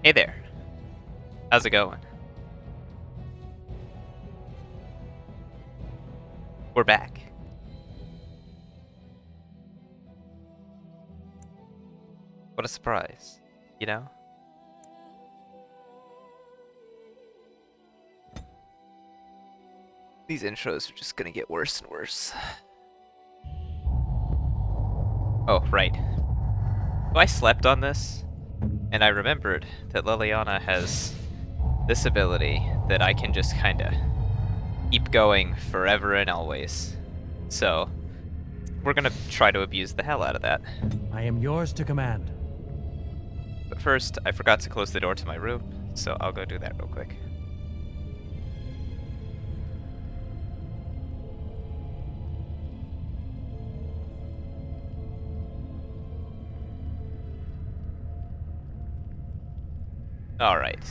Hey there. How's it going? We're back. What a surprise, you know? These intros are just gonna get worse and worse. Oh, right. So I slept on this, and I remembered that Liliana has this ability that I can just kinda keep going forever and always. So, we're gonna try to abuse the hell out of that. I am yours to command. But first, I forgot to close the door to my room, so I'll go do that real quick. Alright.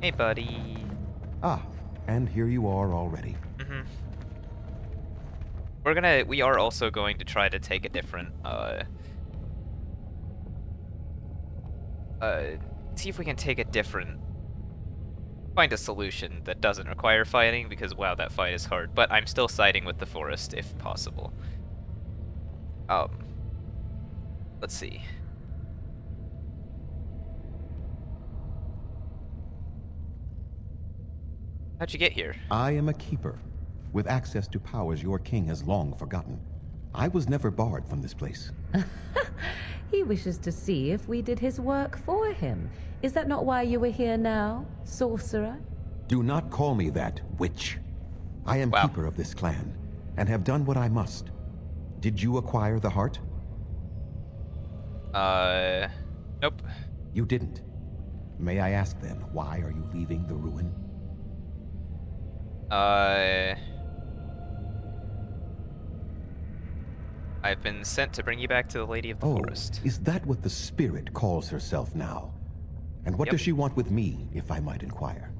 Hey, buddy. Ah, and here you are already. We are also going to try to take a different, see if we can take a different, find a solution that doesn't require fighting, because wow, that fight is hard, but I'm still siding with the forest if possible. Let's see. How'd you get here? I am a keeper, with access to powers your king has long forgotten. I was never barred from this place. He wishes to see if we did his work for him. Is that not why you are here now, sorcerer? Do not call me that, witch. I am keeper of this clan, and have done what I must. Did you acquire the heart? Nope. You didn't. May I ask then, why are you leaving the ruin? I've been sent to bring you back to the Lady of the Forest. Is that what the spirit calls herself now? And what does she want with me, if I might inquire?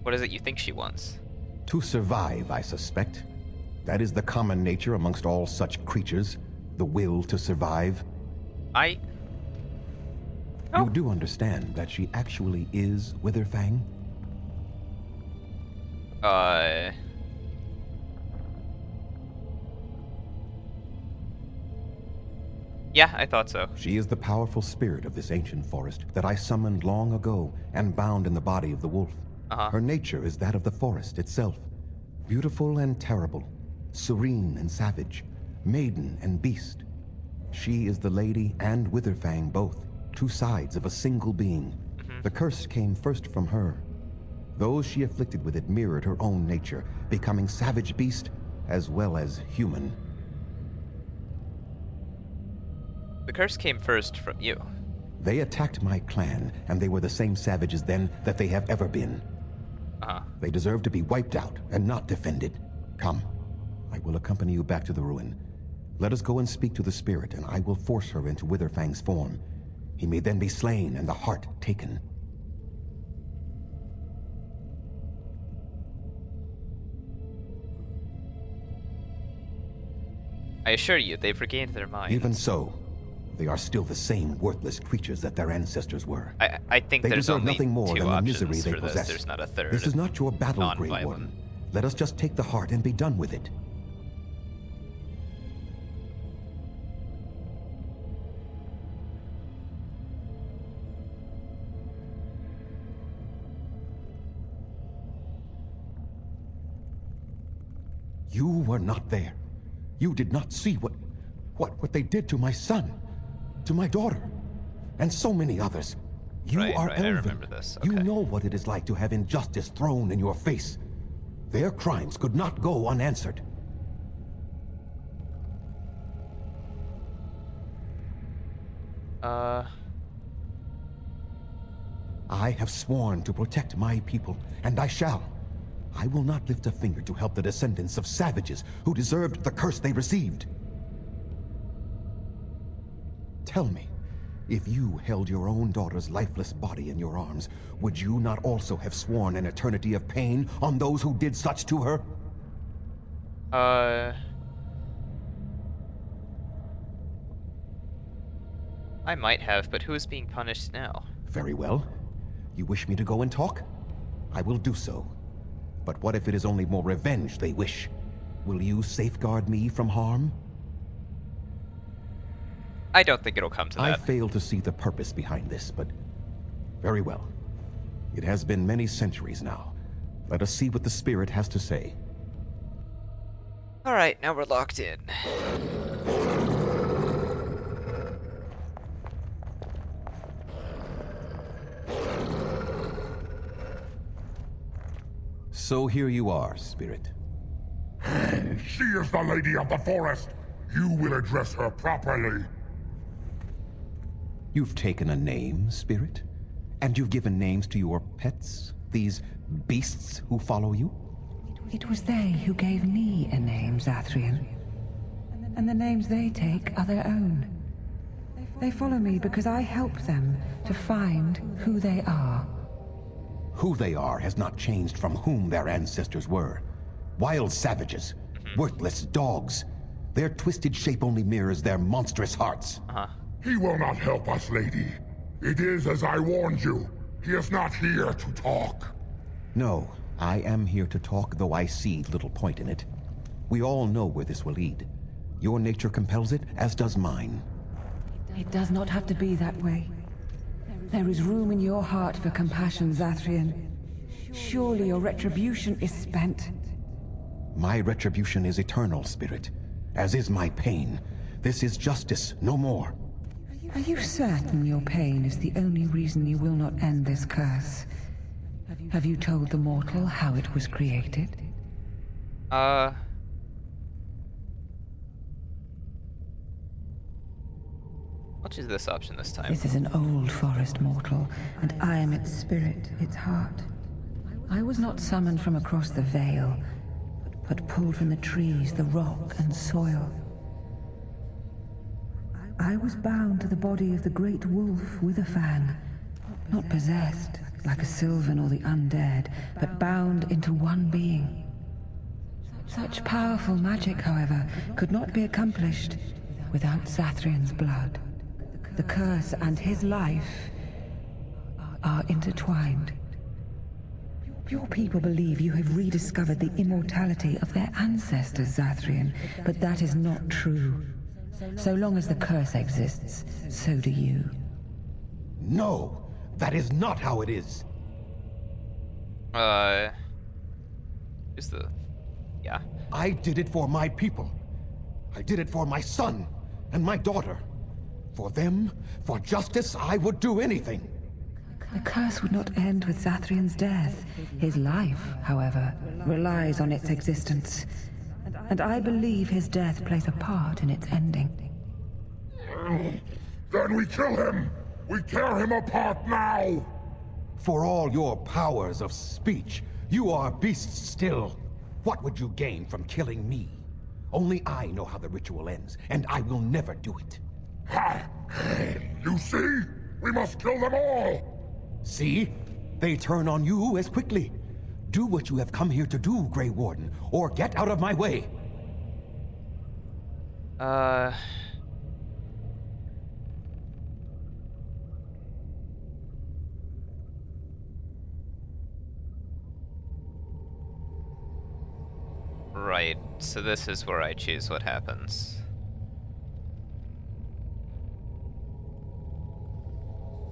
What is it you think she wants? To survive, I suspect. That is the common nature amongst all such creatures, the will to survive. You do understand that she actually is Witherfang? Yeah, I thought so. She is the powerful spirit of this ancient forest that I summoned long ago and bound in the body of the wolf. Her nature is that of the forest itself. Beautiful and terrible, serene and savage, maiden and beast. She is the lady and Witherfang both, two sides of a single being. The curse came first from her. Those she afflicted with it mirrored her own nature, becoming savage beast as well as human. The curse came first from you. They attacked my clan, and they were the same savages then that they have ever been. They deserve to be wiped out and not defended. Come, I will accompany you back to the ruin. Let us go and speak to the spirit, and I will force her into Witherfang's form. He may then be slain and the heart taken. I assure you, they've regained their minds. Even so, they are still the same worthless creatures that their ancestors were. I think they there's deserve only nothing more two than the options misery they for this. possess. There's not a third. This is not your battle, Grey non-violent. Warden. Let us just take the heart and be done with it. You were not there. You did not see what they did to my son, to my daughter, and so many others. You are Elven. I remember this. You know what it is like to have injustice thrown in your face. Their crimes could not go unanswered. I have sworn to protect my people, and I shall. I will not lift a finger to help the descendants of savages who deserved the curse they received. Tell me, If you held your own daughter's lifeless body in your arms, would you not also have sworn an eternity of pain on those who did such to her? I might have, but who is being punished now? Very well. You wish me to go and talk? I will do so. But what if it is only more revenge they wish? Will you safeguard me from harm? I don't think it'll come to that. I fail to see the purpose behind this, but very well. It has been many centuries now. Let us see what the spirit has to say. Alright, now we're locked in. So here you are, spirit. She is the lady of the forest. You will address her properly. You've taken a name, spirit? And you've given names to your pets? These beasts who follow you? It was they who gave me a name, Zathrian. And the names they take are their own. They follow me because I help them to find who they are. Who they are has not changed from whom their ancestors were. Wild savages, worthless dogs. Their twisted shape only mirrors their monstrous hearts. He will not help us, lady. It is as I warned you. He is not here to talk. No, I am here to talk, though I see little point in it. We all know where this will lead. Your nature compels it, as does mine. It does not have to be that way. There is room in your heart for compassion, Zathrian. Surely your retribution is spent. My retribution is eternal, spirit, as is my pain. This is justice, no more. Are you certain your pain is the only reason you will not end this curse? Have you told the mortal how it was created? I'll choose this option this time. This is an old forest mortal, and I am its spirit, its heart. I was not summoned from across the veil, but pulled from the trees, the rock, and soil. I was bound to the body of the great wolf Witherfang, not possessed, like a Sylvan or the undead, but bound into one being. Such powerful magic, however, could not be accomplished without Zathrian's blood. The curse and his life are intertwined. Your people believe you have rediscovered the immortality of their ancestors, Zathrian, but that is not true. So long as the curse exists, so do you. No, that is not how it is. Who's the... Yeah. I did it for my people. I did it for my son and my daughter. For them, for justice, I would do anything. The curse would not end with Zathrian's death. His life, however, relies on its existence. And I believe his death plays a part in its ending. Then we kill him! We tear him apart now! For all your powers of speech, you are beasts still. What would you gain from killing me? Only I know how the ritual ends, and I will never do it. Ha! You see? We must kill them all! See? They turn on you as quickly. Do what you have come here to do, Grey Warden, or get out of my way. Right, so this is where I choose what happens.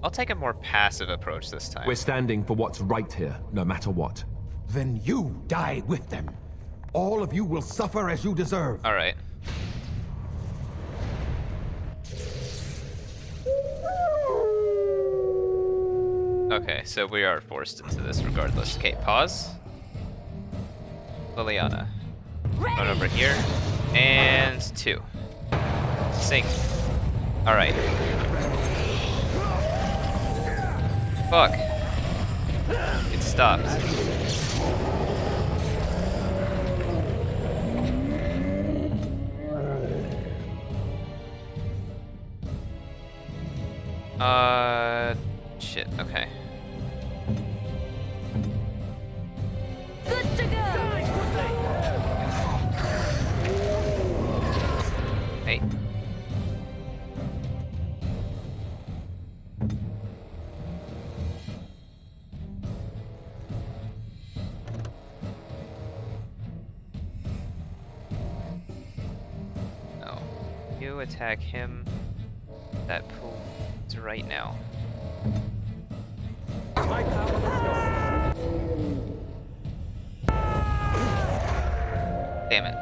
I'll take a more passive approach this time. We're standing for what's right here, no matter what. Then you die with them. All of you will suffer as you deserve. Alright. Okay, so we are forced into this regardless. Okay, pause. Liliana. Run over here. And 2. Sink. Alright. Fuck. It stopped. Shit, okay. Good to go! Hey. No. You attack him. That pool is right now. Damn it.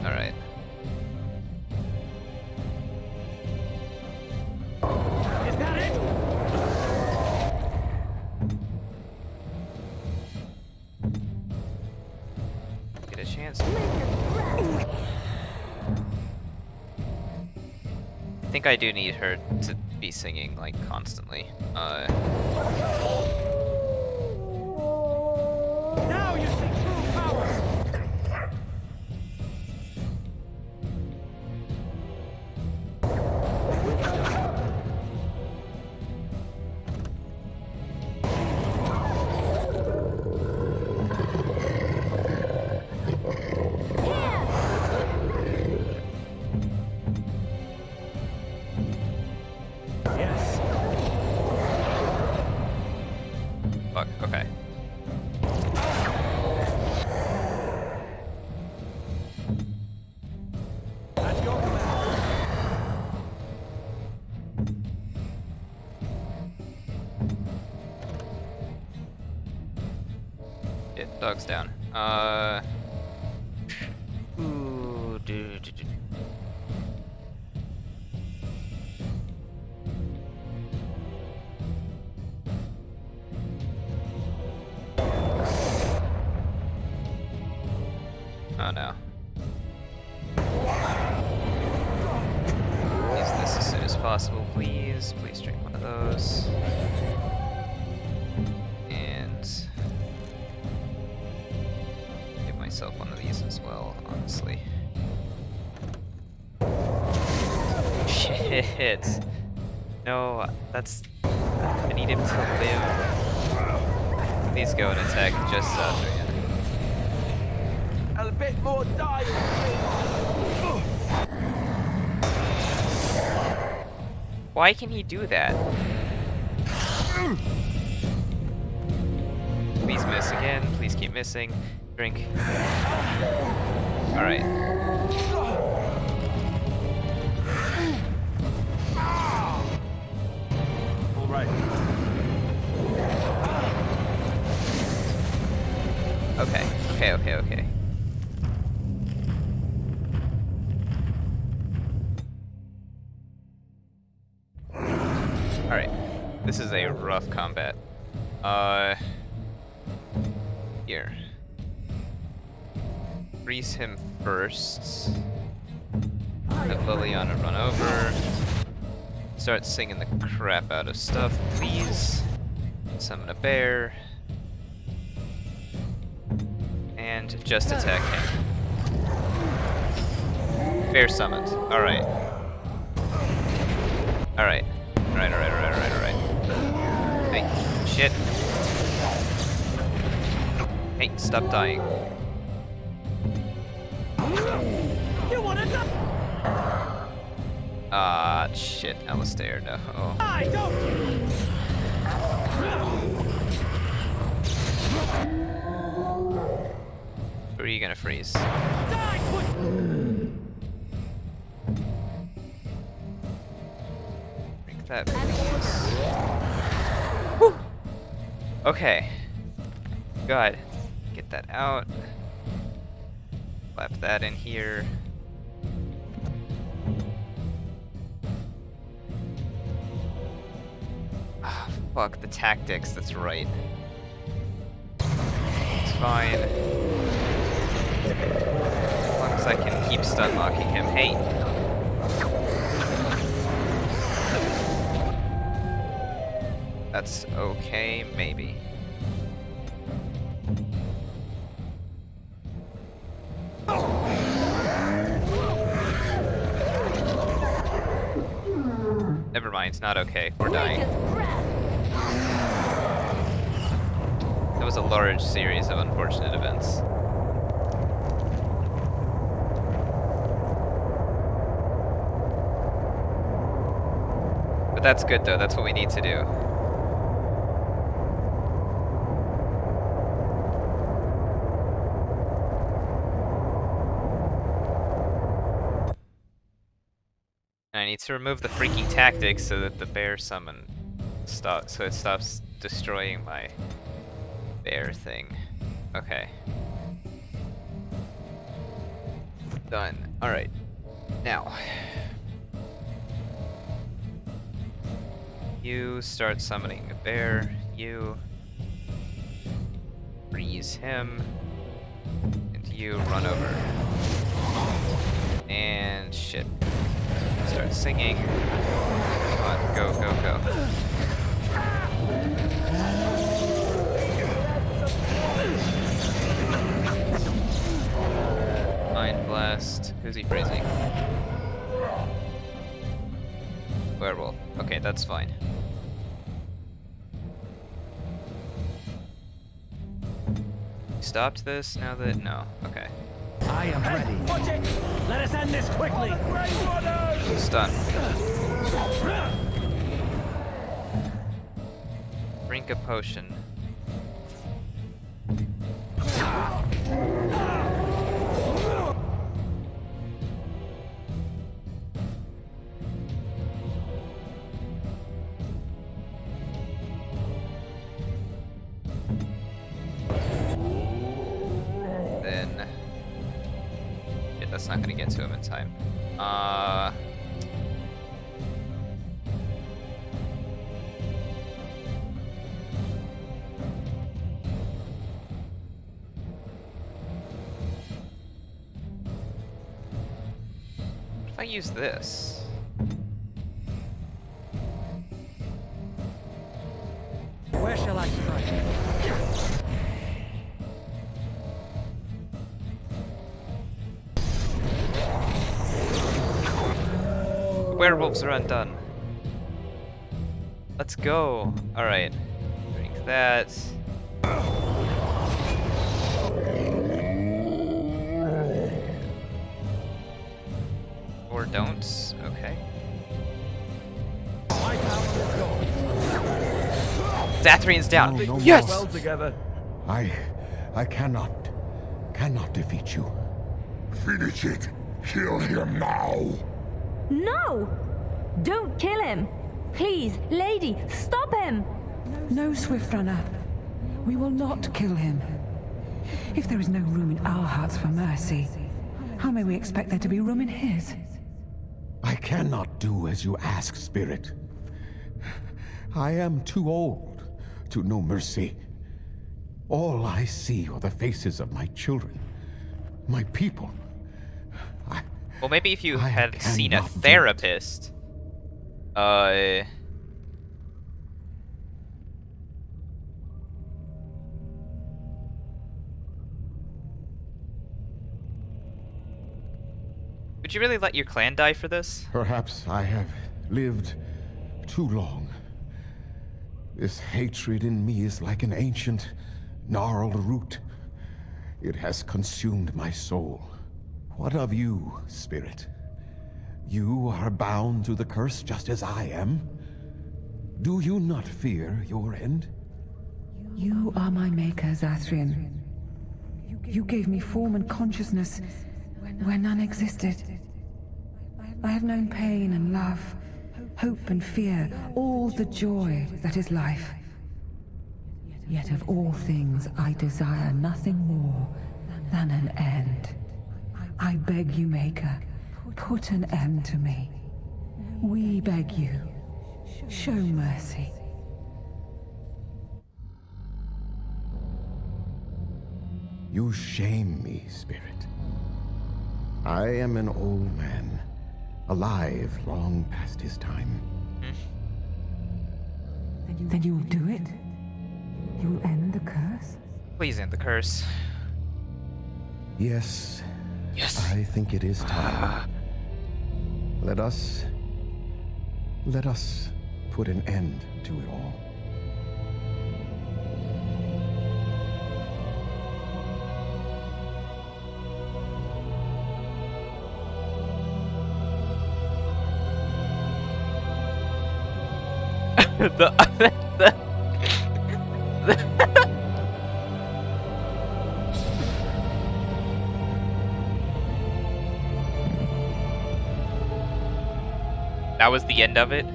Alright. Is that it? Get a chance. I think I do need her to be singing, like, constantly. Now you see true power. Yes. Fuck, okay. At your command. Shit, dog's down. Ooh, dude. Oh no. Use this as soon as possible, please. Please drink one of those. And give myself one of these as well, honestly. Shit. No, that's... I need him to live. Please go and attack just Adrian. A bit more dying. Why can he do that? Please miss again. Please keep missing. Drink. Alright. All right. Okay. Alright. This is a rough combat. Here. Freeze him first. Have Liliana run over. Start singing the crap out of stuff, please. Summon a bear. And just attack him. Bear summoned. Alright. Alright. Alright. Hey, shit. Hey, stop dying. You wanna die? Ah, shit, Alistair, no. I don't you? Who are you gonna freeze? Die quick! Drink that, please. Whew. Okay. God. Get that out. Slap that in here. Ah, fuck the tactics, that's right. It's fine. As long as I can keep stun locking him. Hey! That's okay, maybe. Never mind, it's not okay. We're dying. That was a large series of unfortunate events. But that's good though, that's what we need to do. And I need to remove the freaky tactics so that the bear summon stops, so it stops destroying my bear thing. Okay. Done. Alright. Now. You start summoning a bear. You freeze him. And you run over. And shit. Start singing. Come on, go, go, go. Mind Blast. Who's he freezing? Werewolf. Okay, that's fine. Stopped this now that... No. Okay. I am ready. Watch it! Let us end this quickly! Stun. Drink a potion. Then... yeah, that's not gonna get to him in time. What if I use this? Where shall I strike? The werewolves are undone. Let's go. Alright. Drink that. Or don't. Okay. My power is gone. Zathrian's down. No, no Yes! more. Well together. I cannot defeat you. Finish it. Kill him now. No! Don't kill him! Please, lady, stop him! No, Swift Runner. We will not kill him. If there is no room in our hearts for mercy, how may we expect there to be room in his? I cannot do as you ask, Spirit. I am too old to know mercy. All I see are the faces of my children, my people. Well, maybe if you I had seen a cannot do it. therapist. Would you really let your clan die for this? Perhaps I have lived too long. This hatred in me is like an ancient, gnarled root. It has consumed my soul. What of you, Spirit? You are bound to the curse just as I am. Do you not fear your end? You are my maker, Zathrian. You gave me form and consciousness where none existed. I have known pain and love, hope and fear, all the joy that is life. Yet of all things I desire nothing more than an end. I beg you, Maker, put an end to me. We beg you, show mercy. You shame me, Spirit. I am an old man, alive long past his time. Then you'll do it? You'll end the curse? Please end the curse. Yes. Yes. I think it is time. Let us put an end to it all. That was the end of it?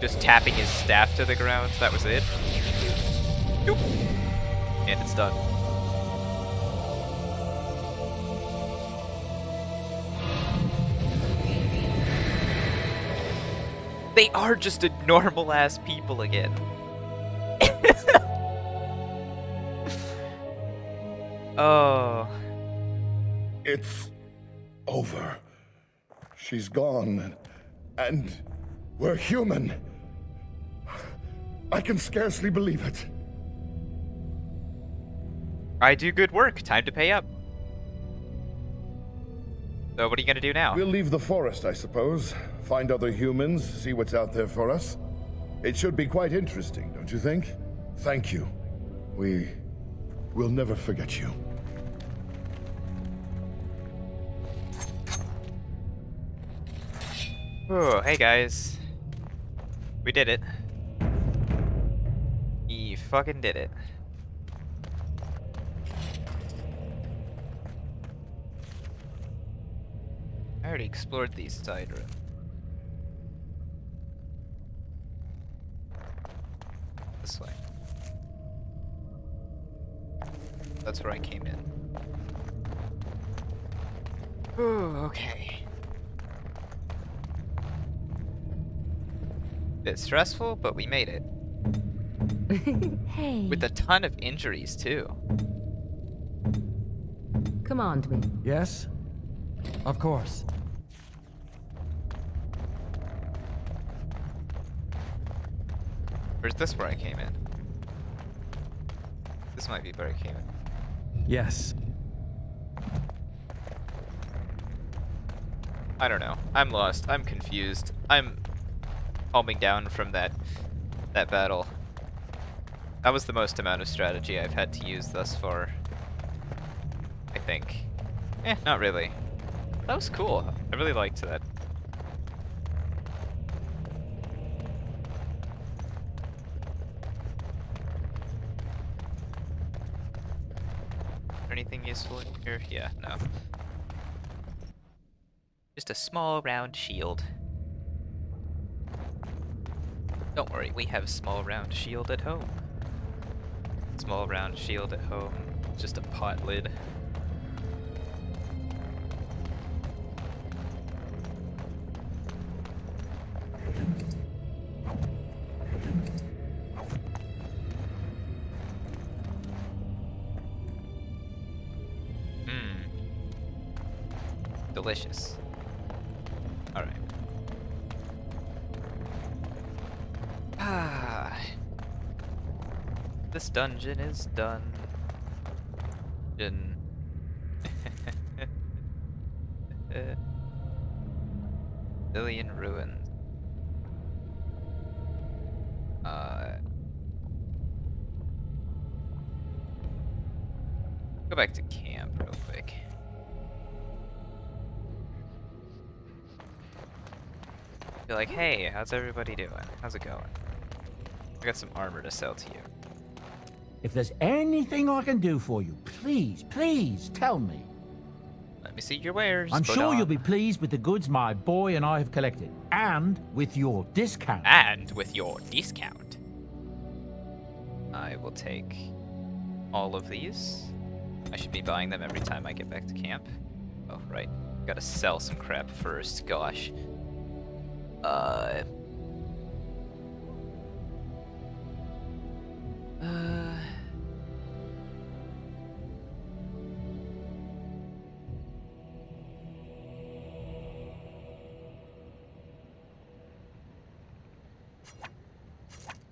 Just tapping his staff to the ground, that was it? Nope. And it's done. They are just a normal ass people again. Oh. It's over. She's gone, and we're human. I can scarcely believe it. I do good work. Time to pay up. So what are you gonna do now? We'll leave the forest, I suppose. Find other humans, see what's out there for us. It should be quite interesting, don't you think? Thank you. We'll never forget you. Oh, hey guys. We did it. We fucking did it. I already explored these side rooms. This way. That's where I came in. Ooh, okay. Bit stressful, but we made it. Hey. With a ton of injuries, too. Command me. Yes? Of course. Or is this where I came in? This might be where I came in. Yes. I don't know. I'm lost. I'm confused. I'm calming down from that battle. That was the most amount of strategy I've had to use thus far. I think. Not really. That was cool. I really liked that. Anything useful in here? Yeah, no. Just a small round shield. Don't worry, we have a small round shield at home. Small round shield at home. Just a pot lid. Delicious. Alright. This dungeon is done. Zillion ruins. Go back to camp real quick. Be like, hey, how's everybody doing? How's it going? I got some armor to sell to you. If there's anything I can do for you, please, please tell me. Let me see your wares. I'm sure Bodon. you'll be pleased with the goods my boy and I have collected, and with your discount. And with your discount. I will take all of these. I should be buying them every time I get back to camp. Oh, right. Gotta sell some crap first. Gosh.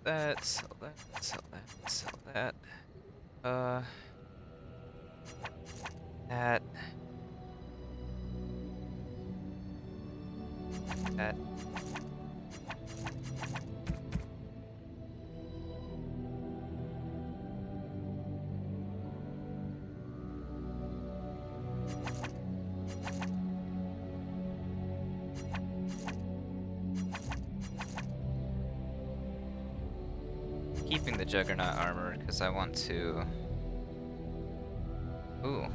that, sell that, sell that, sell that. That. That. Keeping the Juggernaut armor because I want to. Ooh.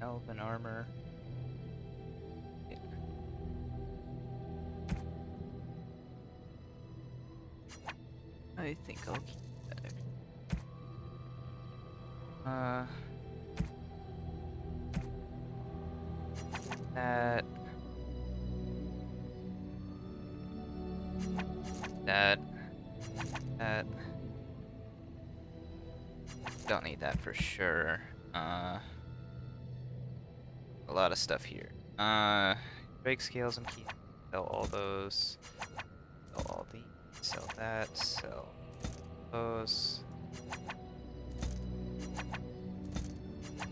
Elven armor. Yeah. I think I'll keep that. That. That. That. Don't need that for sure. A lot of stuff here. Break scales and keep. Sell all those. Sell all these. Sell that. Sell those.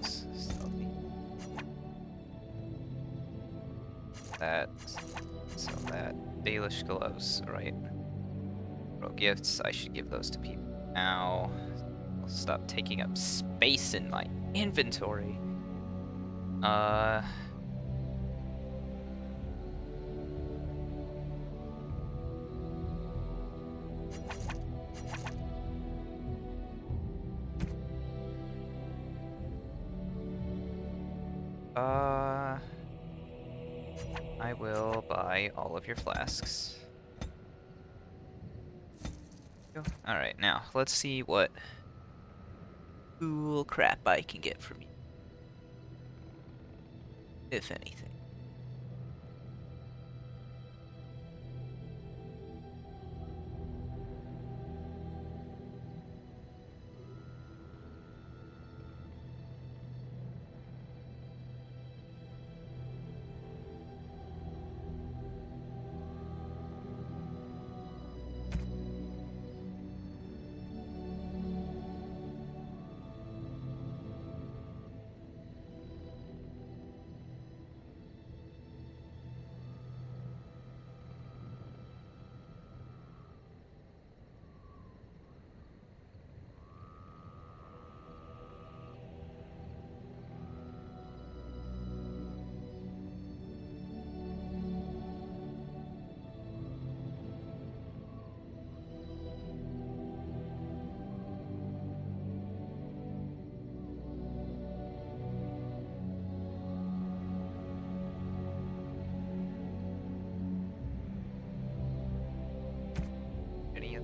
Sell these. That. Sell that. Dalish gloves. Right. Bro, gifts. I should give those to people now. I'll stop taking up space in my inventory. I will buy all of your flasks. Alright, now, let's see what cool crap I can get from you. If anything.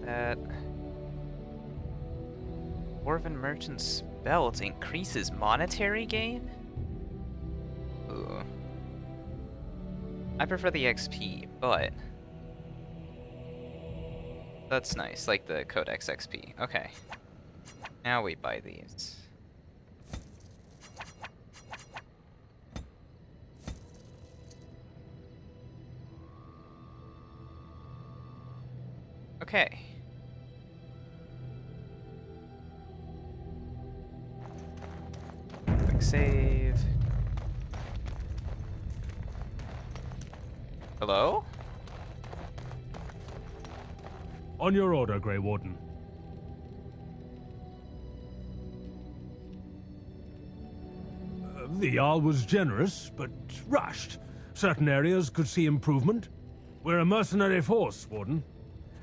That Dwarven Merchant's Belt increases monetary gain? Ooh. I prefer the XP, but that's nice, like the Codex XP. Okay. Now we buy these. Okay. Quick save. Hello? On your order, Grey Warden. The Jarl was generous, but rushed. Certain areas could see improvement. We're a mercenary force, Warden.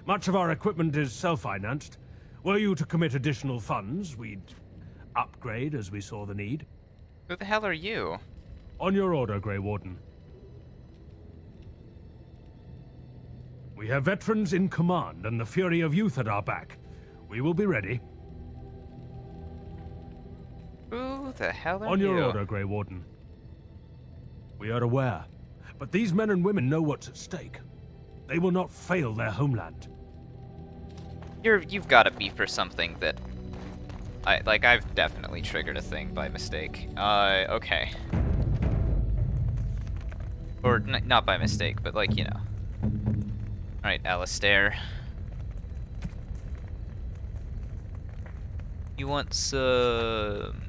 Much of our equipment is self-financed. Were you to commit additional funds, we'd upgrade as we saw the need. Who the hell are you? On your order, Grey Warden. We have veterans in command and the fury of youth at our back. We will be ready. Who the hell are On your you? order, Grey Warden. We are aware, but these men and women know what's at stake. They will not fail their homeland. You've got to be for something that I've definitely triggered a thing by mistake. Okay. Or not by mistake, but like, you know. All right, Alistair. You want some?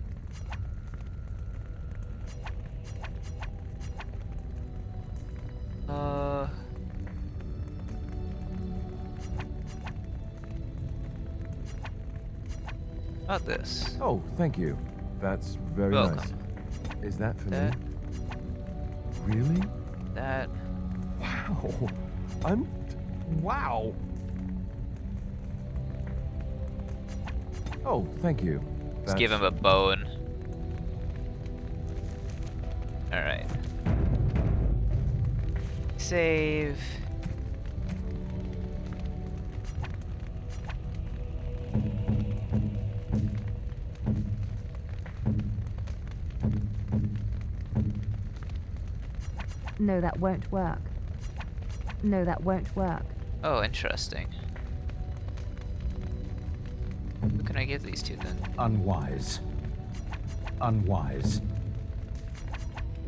Not this. Oh, thank you. That's very Welcome. nice. Is that for That. me? Really? That. Wow. Wow. Oh, thank you. Let's give him a bone. Alright. Save. No, that won't work. No, that won't work. Oh, interesting. Who can I give these to then? Unwise. Unwise.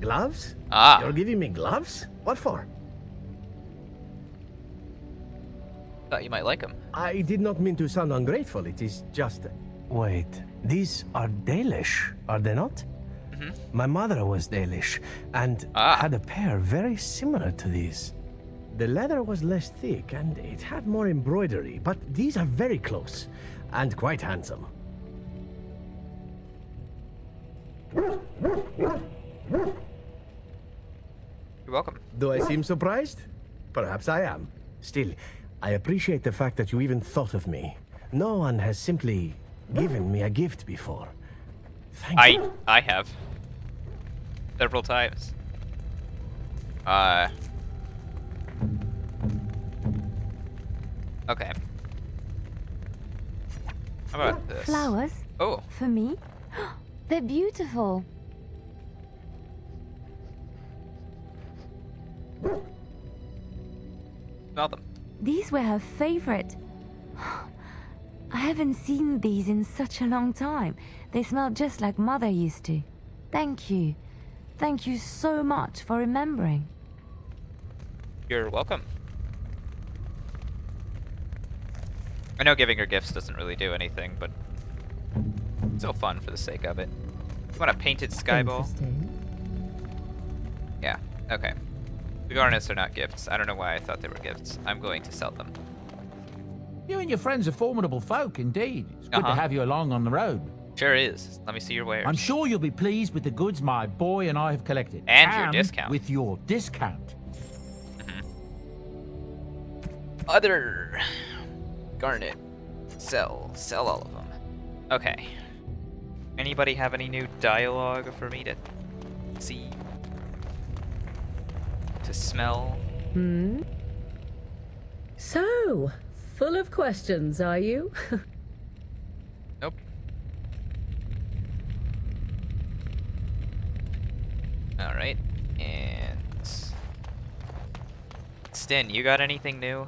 Gloves? Ah. You're giving me gloves? What for? Thought you might like them. I did not mean to sound ungrateful. It is just... Wait, these are Dalish, are they not? Mm-hmm. My mother was Dalish, and had a pair very similar to these. The leather was less thick, and it had more embroidery, but these are very close, and quite handsome. You're welcome. Do I seem surprised? Perhaps I am. Still, I appreciate the fact that you even thought of me. No one has simply given me a gift before. Thank you. I have. Several times. Okay. How about this? Flowers? Oh. For me? They're beautiful. Smell them. These were her favorite. I haven't seen these in such a long time. They smell just like Mother used to. Thank you. Thank you so much for remembering. You're welcome. I know giving her gifts doesn't really do anything, but it's still fun for the sake of it. You want a painted skyball? Yeah, okay. The garnets are not gifts. I don't know why I thought they were gifts. I'm going to sell them. You and your friends are formidable folk, indeed. It's good to have you along on the road. Sure is. Let me see your wares. I'm sure you'll be pleased with the goods my boy and I have collected. And your discount. With your discount. Other garnet. Sell all of them. Okay. Anybody have any new dialogue for me to see? To smell? So, full of questions, are you? Nope. Alright, and... Stin, you got anything new?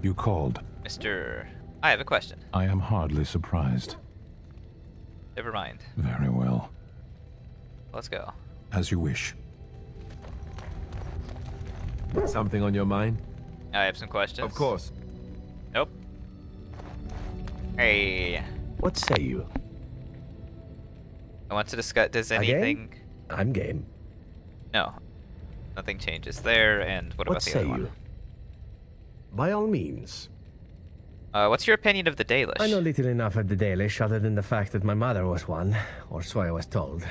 You called. Mr. I have a question. I am hardly surprised. Never mind. Very well. Let's go. As you wish. Something on your mind? I have some questions. Of course. Nope. Hey. What say you? I want to discuss. Does Again? anything? I'm game. No. Nothing changes there. And what about the other one? You? By all means. What's your opinion of the Dalish? I know little enough of the Dalish other than the fact that my mother was one, or so I was told.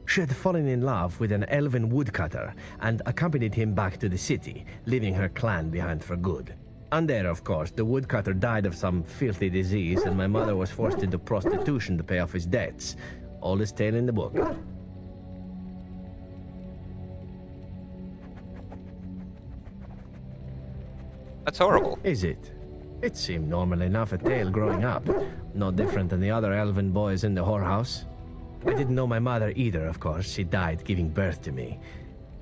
She had fallen in love with an elven woodcutter and accompanied him back to the city, leaving her clan behind for good. And there, of course, the woodcutter died of some filthy disease and my mother was forced into prostitution to pay off his debts. Oldest tale in the book. That's horrible. Is it? It seemed normal enough at Tale growing up. No different than the other elven boys in the whorehouse. I didn't know my mother either, of course. She died giving birth to me.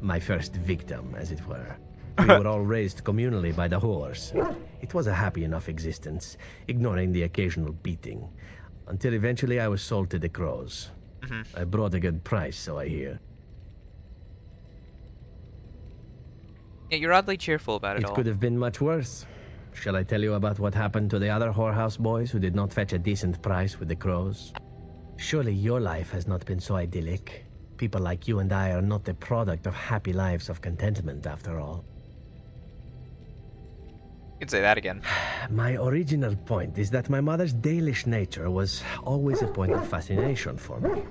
My first victim, as it were. We were all raised communally by the whores. It was a happy enough existence, ignoring the occasional beating. Until eventually I was sold to the crows. I brought a good price, so I hear. Yeah, you're oddly cheerful about it all. It could have been much worse. Shall I tell you about what happened to the other whorehouse boys who did not fetch a decent price with the crows? Surely your life has not been so idyllic. People like you and I are not the product of happy lives of contentment, after all. You can say that again. My original point is that my mother's Dalish nature was always a point of fascination for me.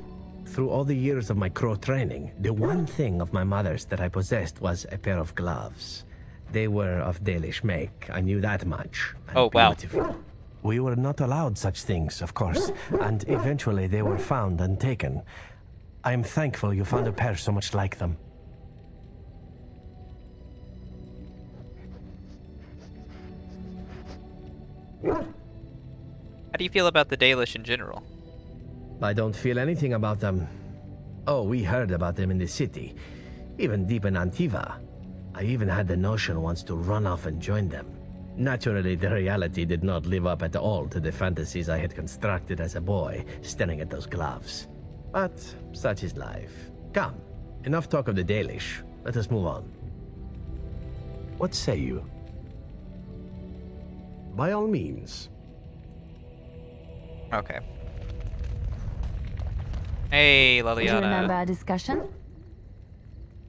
Through all the years of my crow training, the one thing of my mother's that I possessed was a pair of gloves. They were of Dalish make, I knew that much. Oh, wow. Beautiful. We were not allowed such things, of course, and eventually they were found and taken. I am thankful you found a pair so much like them. How do you feel about the Dalish in general? I don't feel anything about them. Oh, we heard about them in the city, even deep in Antiva. I even had the notion once to run off and join them. Naturally, the reality did not live up at all to the fantasies I had constructed as a boy, staring at those gloves. But such is life. Come, enough talk of the Dalish. Let us move on. What say you? By all means. Okay. Hey, Do you Liliana. remember our discussion?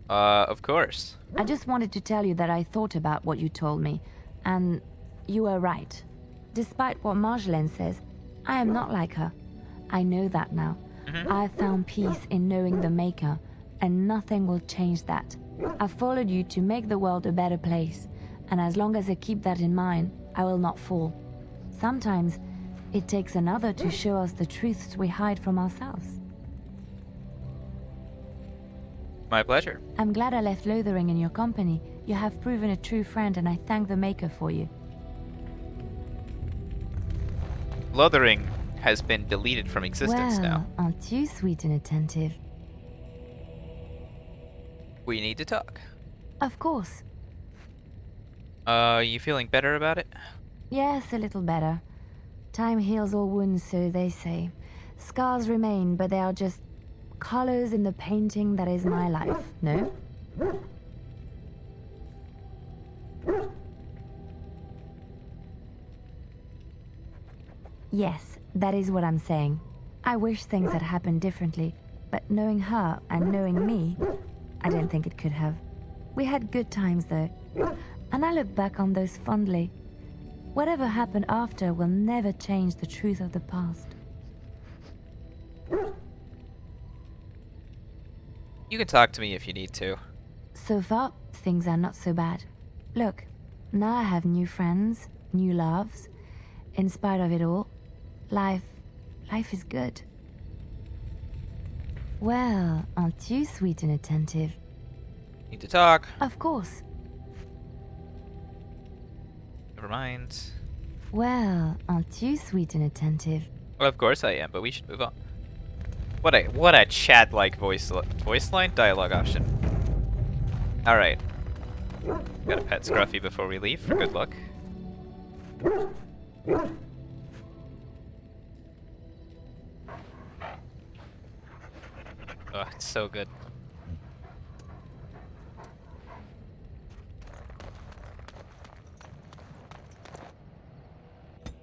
Of course. I just wanted to tell you that I thought about what you told me, and you were right. Despite what Marjolaine says, I am not like her. I know that now. I have found peace in knowing the Maker, and nothing will change that. I followed you to make the world a better place, and as long as I keep that in mind, I will not fall. Sometimes, it takes another to show us the truths we hide from ourselves. My pleasure. I'm glad I left Lothering in your company. You have proven a true friend, and I thank the Maker for you. Lothering has been deleted from existence Well, now. aren't you sweet and attentive? We need to talk. Of course. You feeling better about it? Yes, a little better. Time heals all wounds, so they say. Scars remain, but they are just colors in the painting that is my life, no? Yes, that is what I'm saying. I wish things had happened differently, but knowing her and knowing me, I don't think it could have. We had good times, though, and I look back on those fondly. Whatever happened after will never change the truth of the past. You can talk to me if you need to. So far, things are not so bad. Look, now I have new friends, new loves. In spite of it all, life is good. Well, aren't you sweet and attentive? Need to talk. Of course. Never mind. Well, aren't you sweet and attentive? Well, of course I am, but we should move on. What a chat-like voice line dialogue option. All right. Gotta pet Scruffy before we leave for good luck. Oh, it's so good.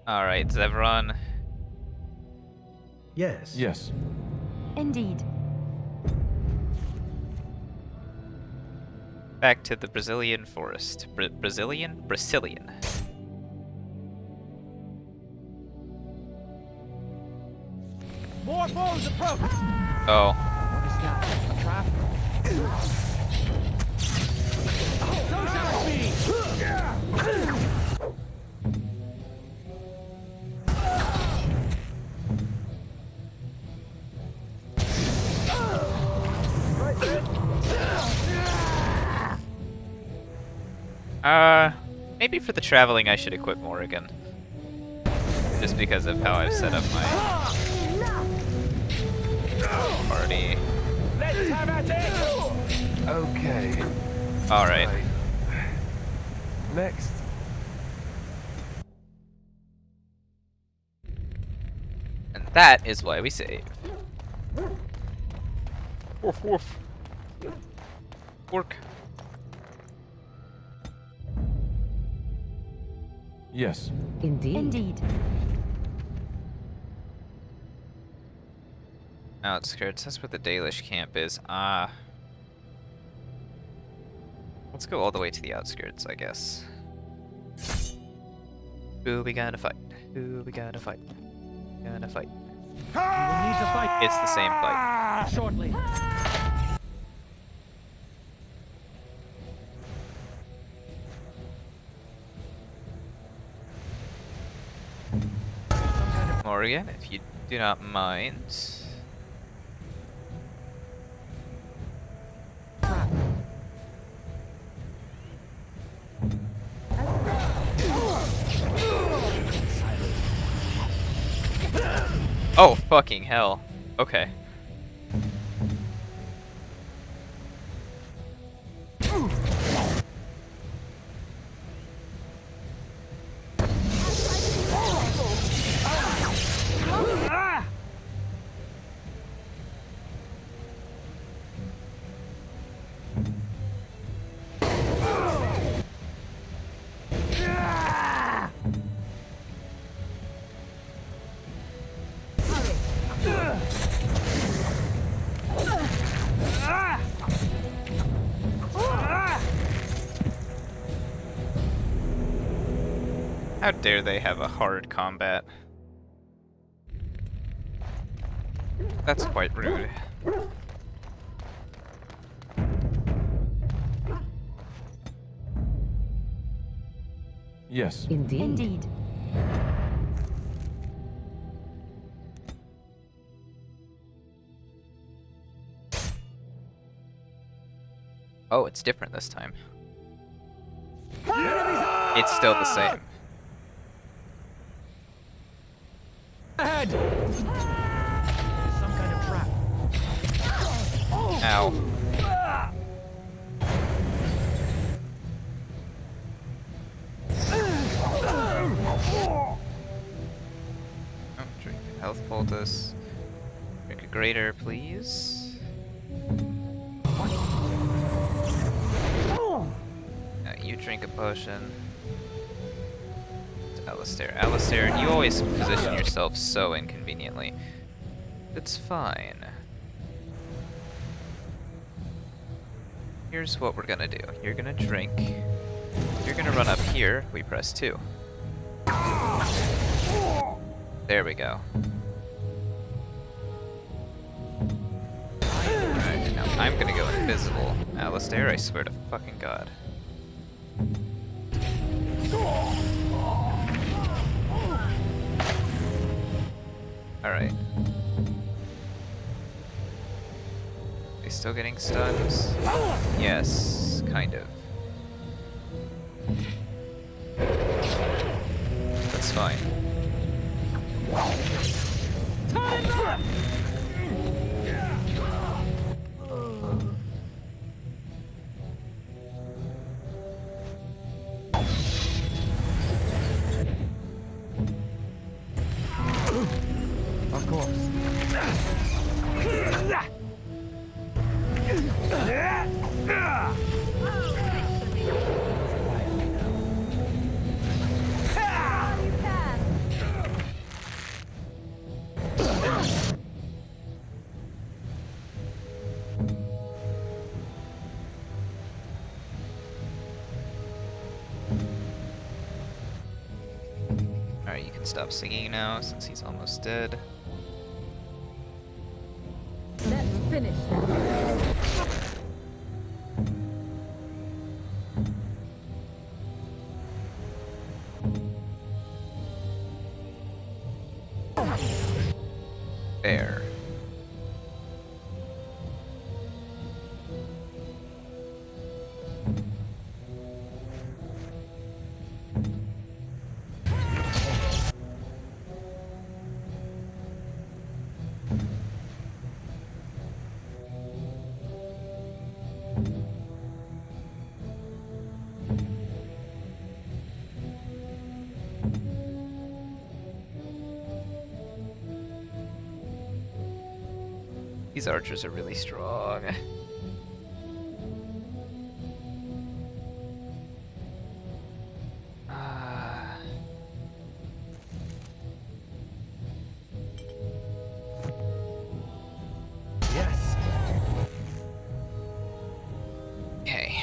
All right, Zevron. Yes. Yes. Indeed. Back to the Brazilian forest. Brazilian? Brazilian. More foes approach! Oh. What is that? A trap? So shall it be! maybe for the traveling I should equip Morrigan. Just because of how I've set up my party. Let's have at it! Okay. Alright. Next. And that is why we save. Woof woof. Work. Yes. Indeed. Indeed. Outskirts, that's where the Dalish camp is. Ah. Let's go all the way to the outskirts, I guess. Who we gonna fight? Who we gonna fight? Gonna fight. We will need to fight. It's the same fight. Shortly. Morrigan, if you do not mind. Oh, fucking hell. Okay. How dare they have a hard combat? That's quite rude. Yes. Indeed. Indeed. Oh, it's different this time. It's still the same. Ahead! Some kind of trap. Ow. Oh, drink a health poultice. Drink a greater, please. Now you drink a potion. Alistair. Alistair, you always position yourself so inconveniently. It's fine. Here's what we're gonna do. You're gonna drink. You're gonna run up here. We press 2. There we go. Alright, now I'm gonna go invisible. Alistair, I swear to fucking God. Alright. They still getting stuns? Yes, kind of. That's fine. Of course. Alright, you can stop singing now since he's almost dead. Let's finish that. There. These archers are really strong. Yes. Okay.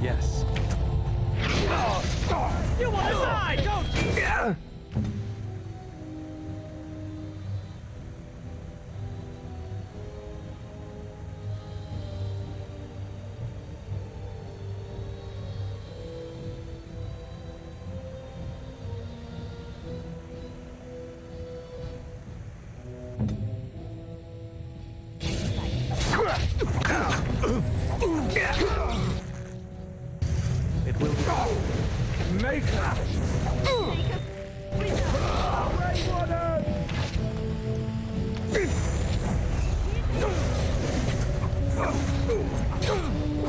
Yes. You want to die, don't you? It will make her.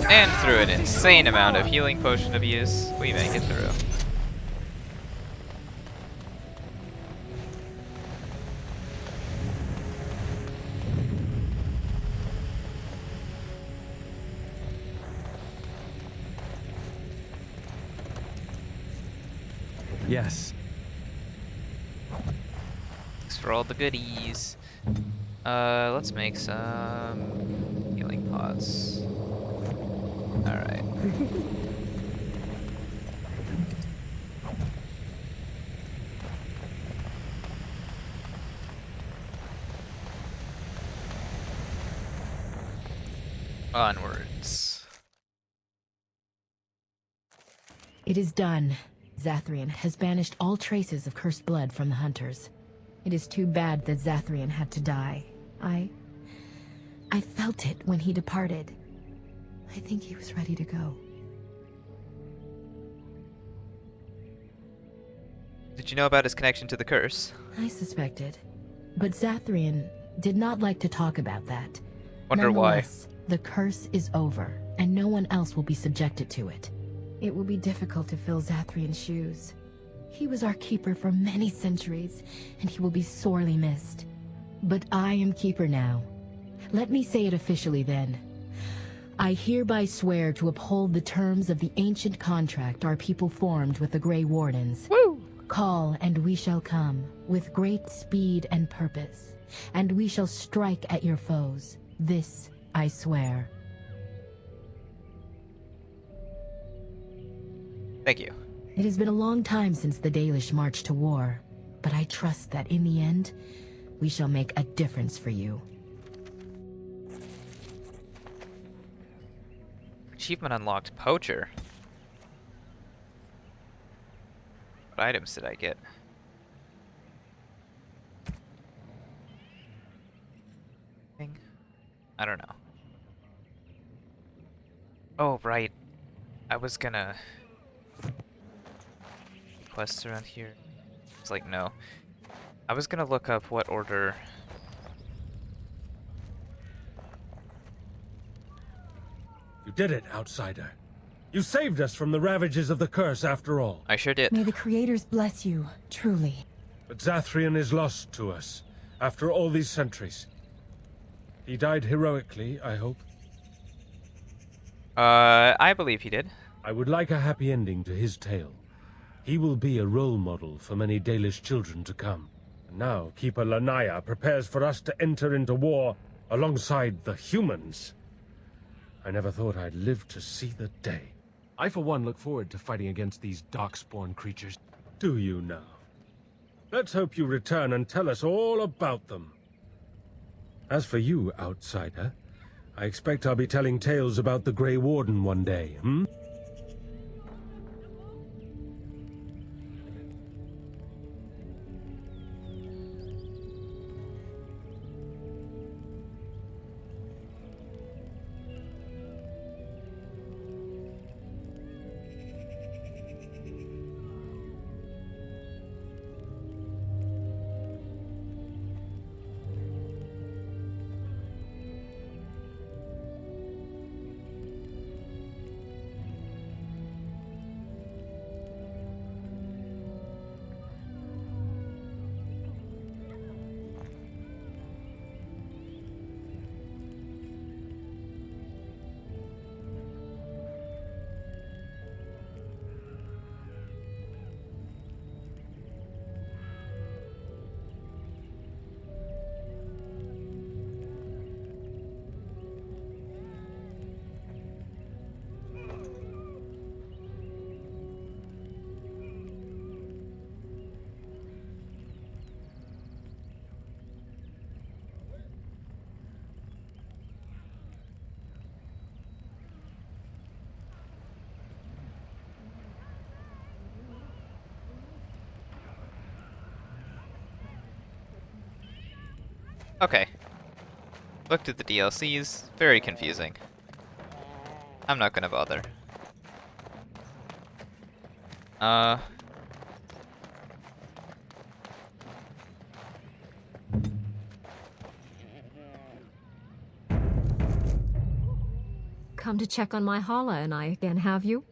And through an insane amount of healing potion abuse, we make it through. Yes. Thanks for all the goodies. Let's make some healing pots. Alright. Onwards. It is done. Zathrian has banished all traces of cursed blood from the hunters. It is too bad that Zathrian had to die. I felt it when he departed. I think he was ready to go. Did you know about his connection to the curse? I suspected. But Zathrian did not like to talk about that. Wonder why. Nonetheless, the curse is over, and no one else will be subjected to it. It will be difficult to fill Zathrian's shoes. He was our keeper for many centuries, and he will be sorely missed. But I am keeper now. Let me say it officially then. I hereby swear to uphold the terms of the ancient contract our people formed with the Grey Wardens. Woo! Call, and we shall come, with great speed and purpose, and we shall strike at your foes. This I swear. Thank you. It has been a long time since the Dalish marched to war, but I trust that in the end, we shall make a difference for you. Achievement unlocked, Poacher. What items did I get? I don't know. Oh, right. I was gonna... quests around here? It's like, no. I was gonna look up what order... You did it, outsider. You saved us from the ravages of the curse after all. I sure did. May the creators bless you, truly. But Zathrian is lost to us, after all these centuries. He died heroically, I hope. I believe he did. I would like a happy ending to his tale. He will be a role model for many Dalish children to come. And now, Keeper Lanaya prepares for us to enter into war alongside the humans. I never thought I'd live to see the day. I, for one, look forward to fighting against these darkspawn creatures. Do you now? Let's hope you return and tell us all about them. As for you, outsider, I expect I'll be telling tales about the Grey Warden one day, hmm? Okay. Looked at the DLCs. Very confusing. I'm not gonna bother. Come to check on my Hala and I again, have you?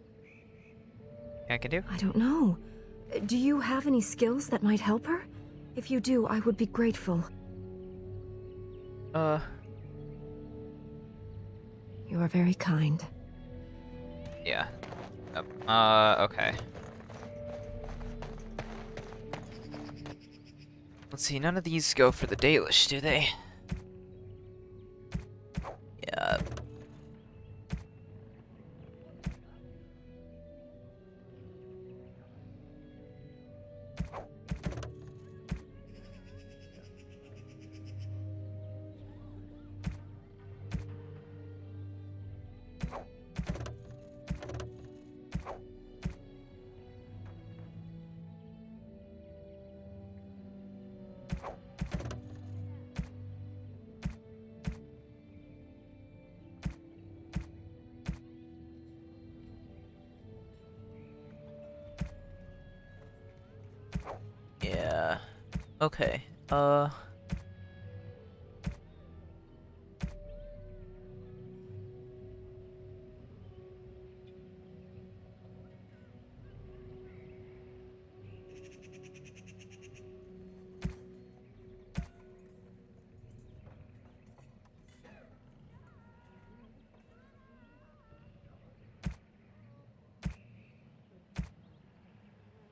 I can do? I don't know. Do you have any skills that might help her? If you do, I would be grateful. You are very kind. Yeah. Okay. Let's see, none of these go for the Dalish, do they? Yeah. Yeah. Okay.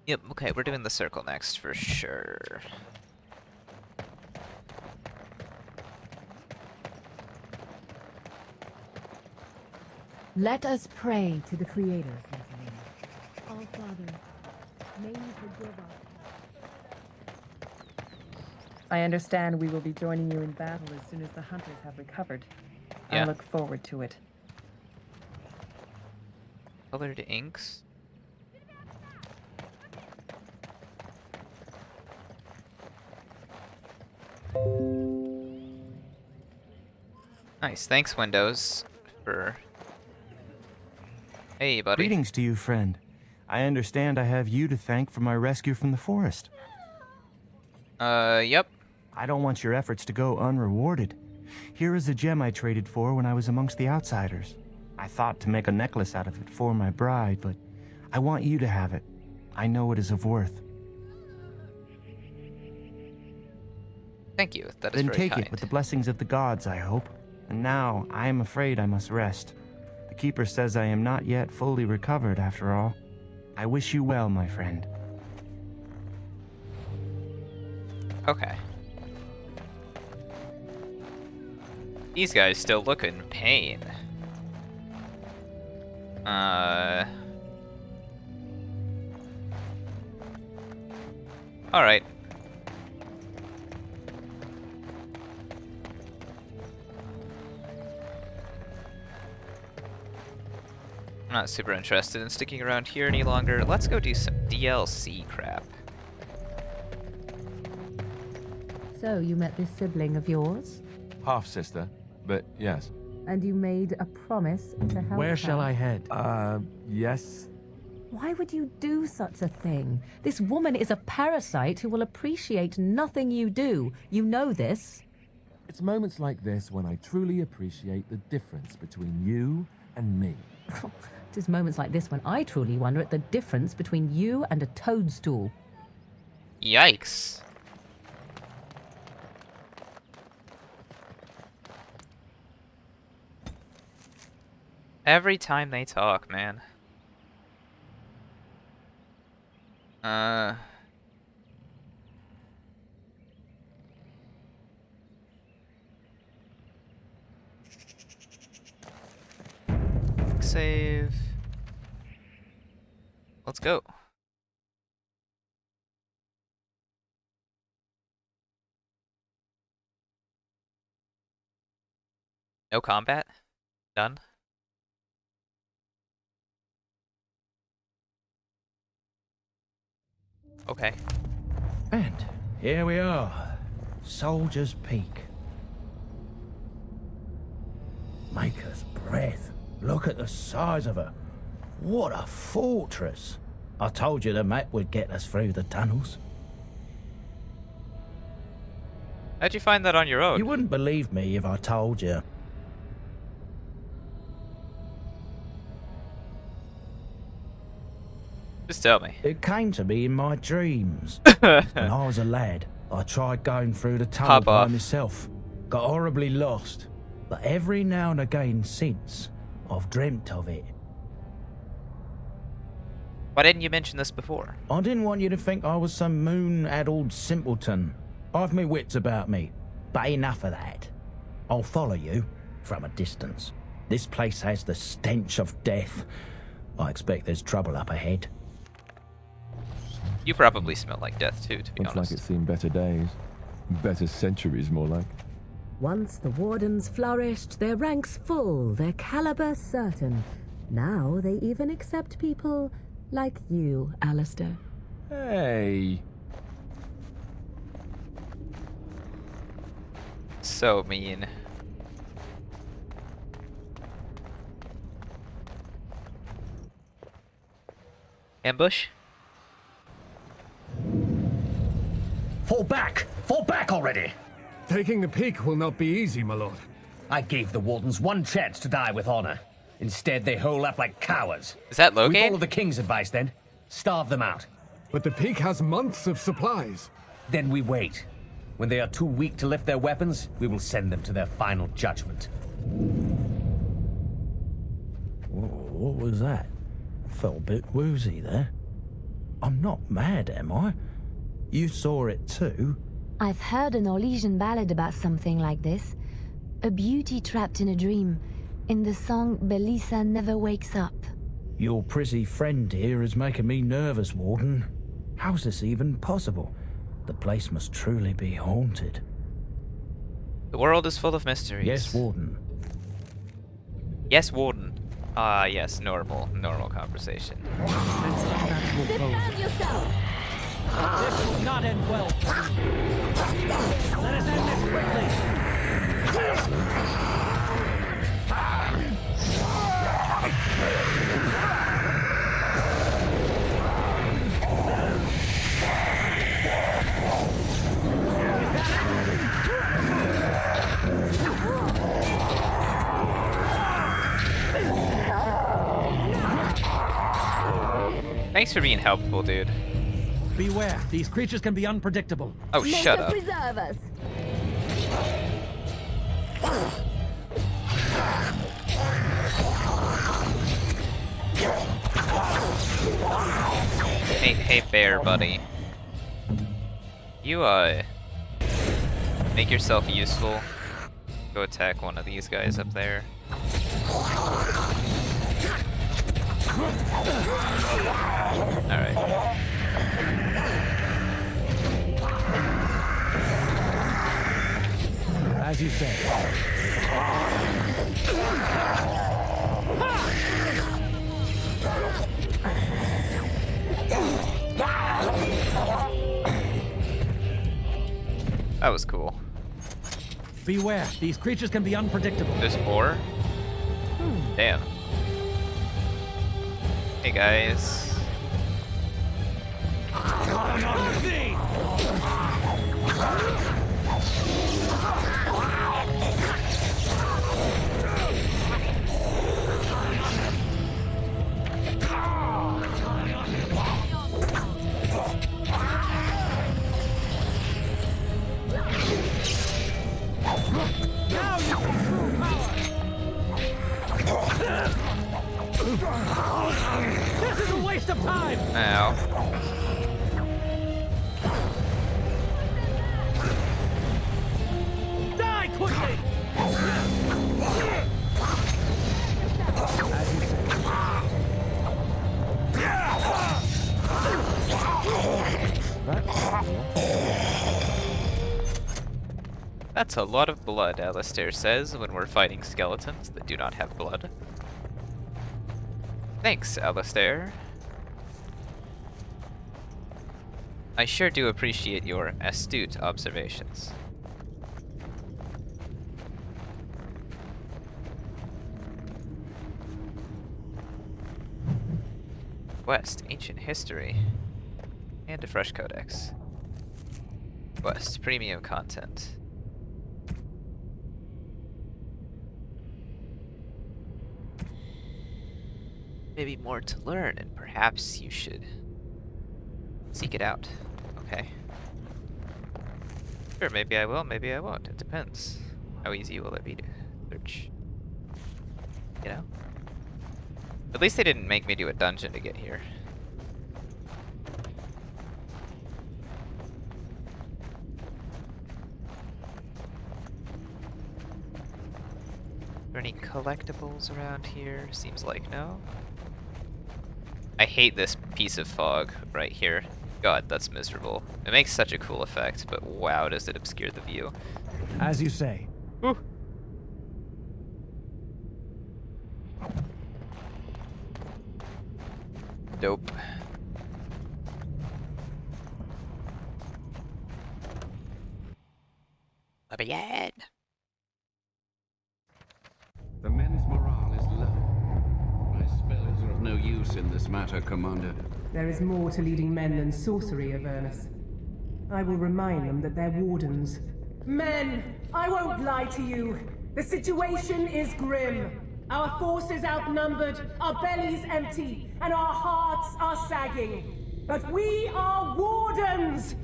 Yep, okay, we're doing the circle next for sure. Let us pray to the Creator, Nephilim. All Father, may you forgive us. I understand we will be joining you in battle as soon as the hunters have recovered. Yeah. I look forward to it. Colored inks? Nice, thanks Windows for... Hey buddy. Greetings to you, friend. I understand I have you to thank for my rescue from the forest. Yep. I don't want your efforts to go unrewarded. Here is a gem I traded for when I was amongst the outsiders. I thought to make a necklace out of it for my bride, but I want you to have it. I know it is of worth. Thank you, that is Then very take kind. it with the blessings of the gods, I hope. And now, I am afraid I must rest. The Keeper says I am not yet fully recovered, after all. I wish you well, my friend. Okay. These guys still look in pain. Alright. I'm not super interested in sticking around here any longer. Let's go do some DLC crap. So, you met this sibling of yours? Half-sister, but yes. And you made a promise to help Where her? shall I head? Yes. Why would you do such a thing? This woman is a parasite who will appreciate nothing you do. You know this. It's moments like this when I truly appreciate the difference between you and me. It is moments like this when I truly wonder at the difference between you and a toadstool. Yikes. Every time they talk, man. Save. Let's go. No combat? Done? Okay. And here we are. Soldier's Peak. Maker's breath. Look at the size of her. What a fortress. I told you the map would get us through the tunnels. How'd you find that on your own? You wouldn't believe me if I told you. Just tell me. It came to me in my dreams. When I was a lad, I tried going through the tunnel by myself. Got horribly lost. But every now and again since, I've dreamt of it. Why didn't you mention this before? I didn't want you to think I was some moon-addled simpleton. I've my wits about me. But enough of that. I'll follow you from a distance. This place has the stench of death. I expect there's trouble up ahead. You probably smell like death too, to be Looks honest. like it's seen better days. Better centuries, more like. Once the wardens flourished, their ranks full, their caliber certain. Now they even accept people like you, Alistair. Hey! So mean. Ambush? Fall back! Fall back already! Taking the peak will not be easy, my lord. I gave the wardens one chance to die with honor. Instead, they hole up like cowards. Is that Logan? We follow the king's advice then. Starve them out. But the peak has months of supplies. Then we wait. When they are too weak to lift their weapons, we will send them to their final judgment. What was that? Felt a bit woozy there. I'm not mad, am I? You saw it too? I've heard an Orlesian ballad about something like this. A beauty trapped in a dream. In the song, Belisa never wakes up. Your prissy friend here is making me nervous, Warden. How's this even possible? The place must truly be haunted. The world is full of mysteries. Yes, Warden. Yes, Warden. Yes, normal conversation. Defend yourself! This will not end well. Let us end this quickly. Thanks for being helpful, dude. Beware, these creatures can be unpredictable. Oh, shut up. Preserve us. Hey, bear, buddy. You, make yourself useful. Go attack one of these guys up there. Alright. As you say. That was cool. Beware, these creatures can be unpredictable. There's more? Damn. Hey guys. Now you can true power! This is a waste of time! Ow. Die quickly! That's a lot of blood, Alistair says, when we're fighting skeletons that do not have blood. Thanks, Alistair. I sure do appreciate your astute observations. Quest, ancient history, and a fresh codex. Quest, premium content. Maybe more to learn, and perhaps you should seek it out. Okay. Sure, maybe I will, maybe I won't. It depends. How easy will it be to search? You know? At least they didn't make me do a dungeon to get here. Are there any collectibles around here? Seems like no. I hate this piece of fog right here. God, that's miserable. It makes such a cool effect, but wow, does it obscure the view. As you say. Woo. Dope. Let me in. The men's morale is low. My spells are of no use in this matter, Commander. There is more to leading men than sorcery, Avernus. I will remind them that they're wardens. Men, I won't lie to you. The situation is grim. Our forces outnumbered, our bellies empty, and our hearts are sagging. But we are wardens!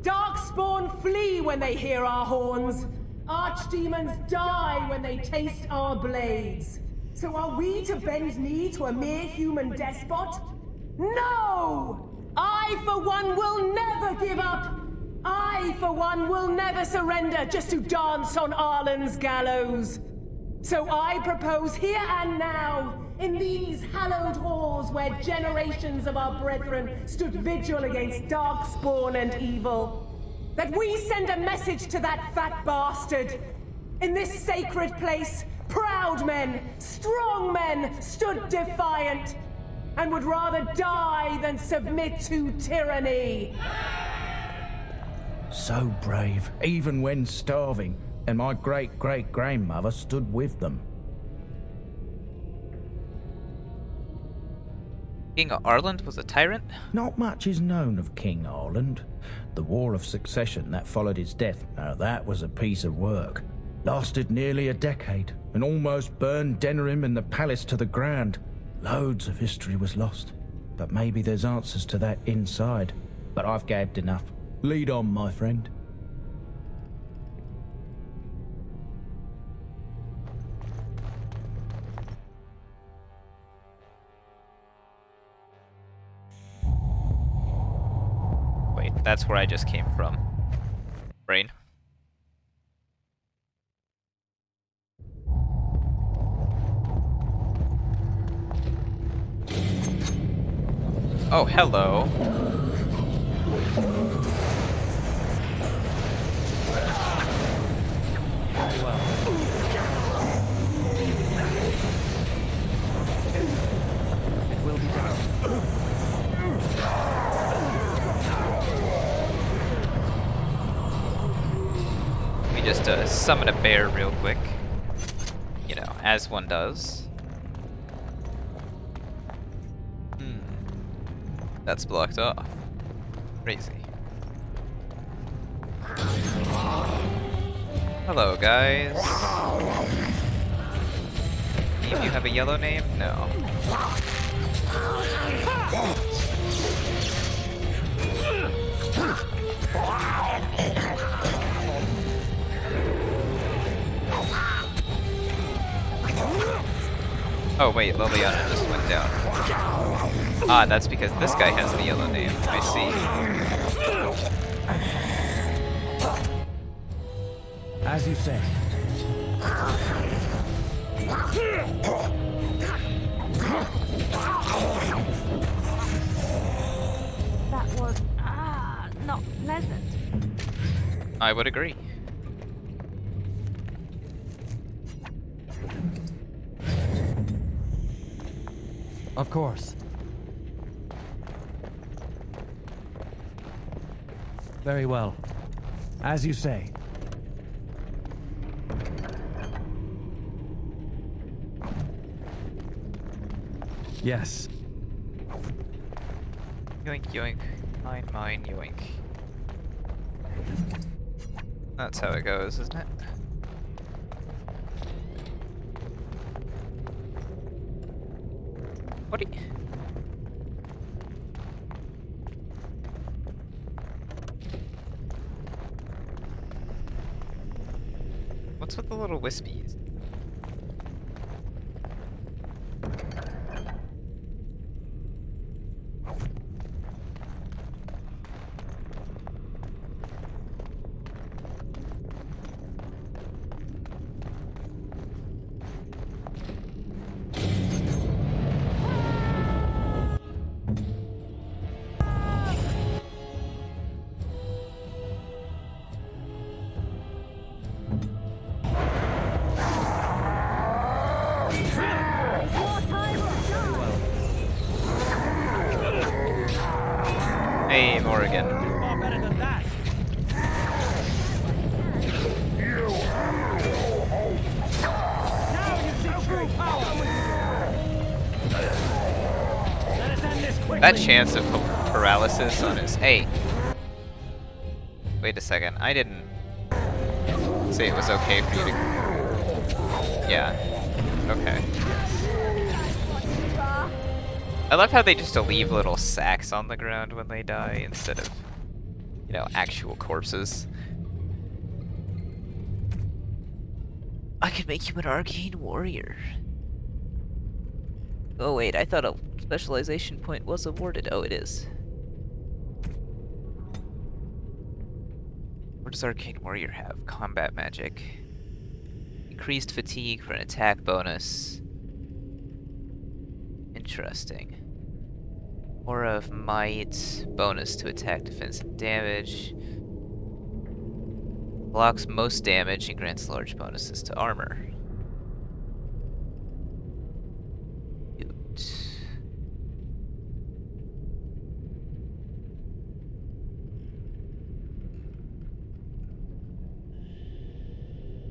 Darkspawn flee when they hear our horns. Archdemons die when they taste our blades. So are we to bend knee to a mere human despot? No! I, for one, will never give up! I, for one, will never surrender just to dance on Arlen's gallows! So I propose here and now, in these hallowed halls where generations of our brethren stood vigil against darkspawn and evil, that we send a message to that fat bastard. In this sacred place, proud men, strong men stood defiant, and would rather die than submit to tyranny. So brave, even when starving, and my great-great-grandmother stood with them. King Arland was a tyrant? Not much is known of King Arland. The War of Succession that followed his death, now that was a piece of work. Lasted nearly a decade, and almost burned Denerim and the palace to the ground. Loads of history was lost, but maybe there's answers to that inside. But I've gabbed enough. Lead on, my friend. Wait, that's where I just came from. Brain. Oh, hello. Very well. It will be done. Let me just summon a bear real quick. You know, as one does. That's blocked off. Crazy. Hello, guys. Any of you have a yellow name? No. Oh wait, Liliana just went down. Ah, that's because this guy has the yellow name. I see. As you say. That was, not pleasant. I would agree. Of course. Very well. As you say. Yes. Yoink, yoink. Mine, yoink. That's how it goes, isn't it? What do you... What's with the little wispies? Hey, Morrigan. Far better than that. Now you see true power. Let us end this quickly. That chance of paralysis on his... Hey. Wait a second. I didn't say it was okay for you to... Yeah. Okay. I love how they just leave little sacks on the ground when they die instead of, you know, actual corpses. I could make you an arcane warrior. Oh wait, I thought a specialization point was awarded. Oh, it is. What does arcane warrior have? Combat magic. Increased fatigue for an attack bonus. Interesting. Aura of Might, bonus to attack, defense, and damage. Blocks most damage and grants large bonuses to armor. Cute.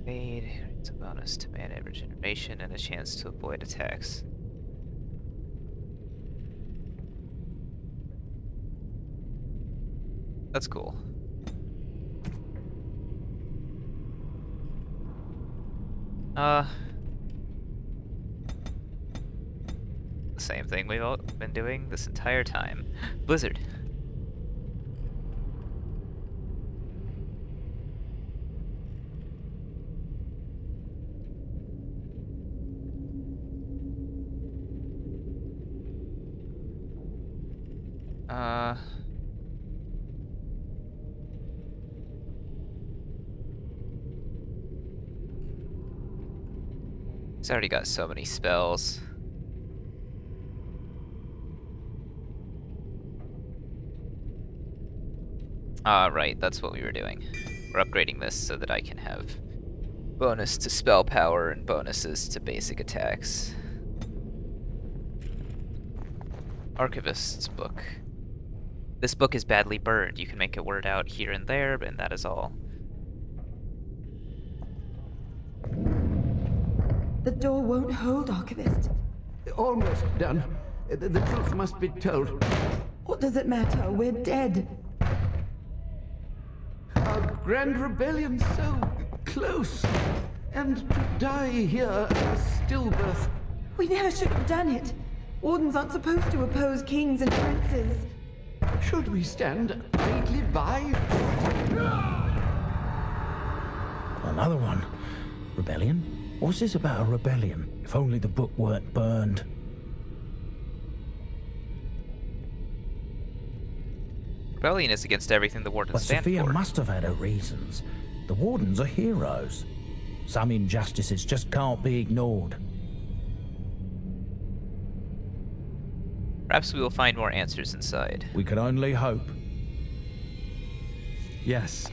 Fade, grants a bonus to mana regeneration and a chance to avoid attacks. That's cool. The same thing we've all been doing this entire time. Blizzard. He's already got so many spells. Right, that's what we were doing. We're upgrading this so that I can have bonus to spell power and bonuses to basic attacks. Archivist's book. This book is badly burned. You can make a word out here and there, and that is all. The door won't hold, Archivist. Almost done. The truth must be told. What does it matter? We're dead. Our grand rebellion so close. And to die here a stillbirth. We never should have done it. Wardens aren't supposed to oppose kings and princes. Should we stand idly by? Another one. Rebellion? What's this about a rebellion? If only the book weren't burned. Rebellion is against everything the Wardens stand Sophia for. must have had her reasons. The Wardens are heroes. Some injustices just can't be ignored. Perhaps we will find more answers inside. We can only hope. Yes.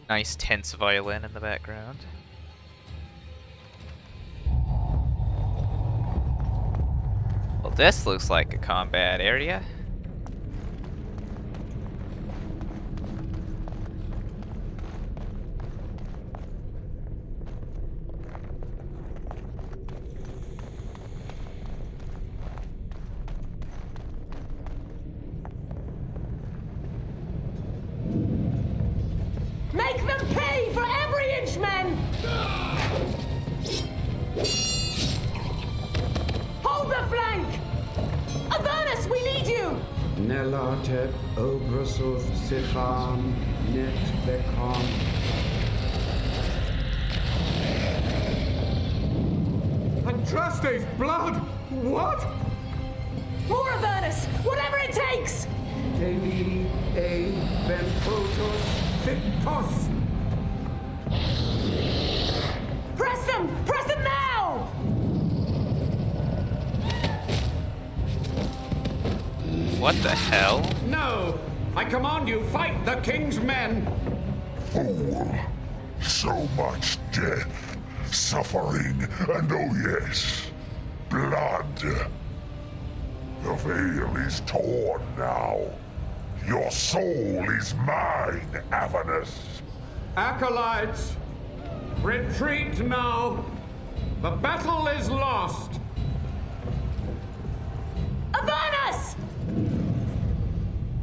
Nice tense violin in the background. Well, this looks like a combat area. Nelatep Obrasoth Sifan Net Bekon. Andraste's blood! What? More of Ernest! Whatever it takes! Teli A Benfotos Victos. Press them! Press them now! What the hell? No! I command you, fight the king's men! Fool! So much death, suffering, and oh yes, blood. The veil is torn now. Your soul is mine, Avernus. Acolytes, retreat now. The battle is lost. Avernus!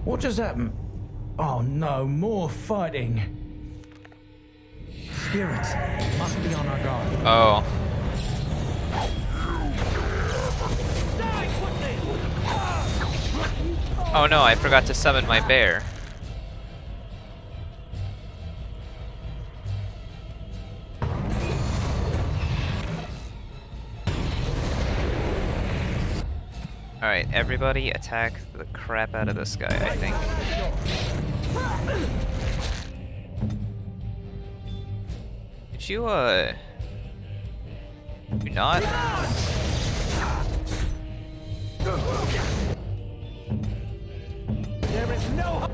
What just happened? Oh no, more fighting. Spirits must be on our guard. Oh. Oh no, I forgot to summon my bear. Alright, everybody attack the crap out of this guy, I think. Did you, do not? There is no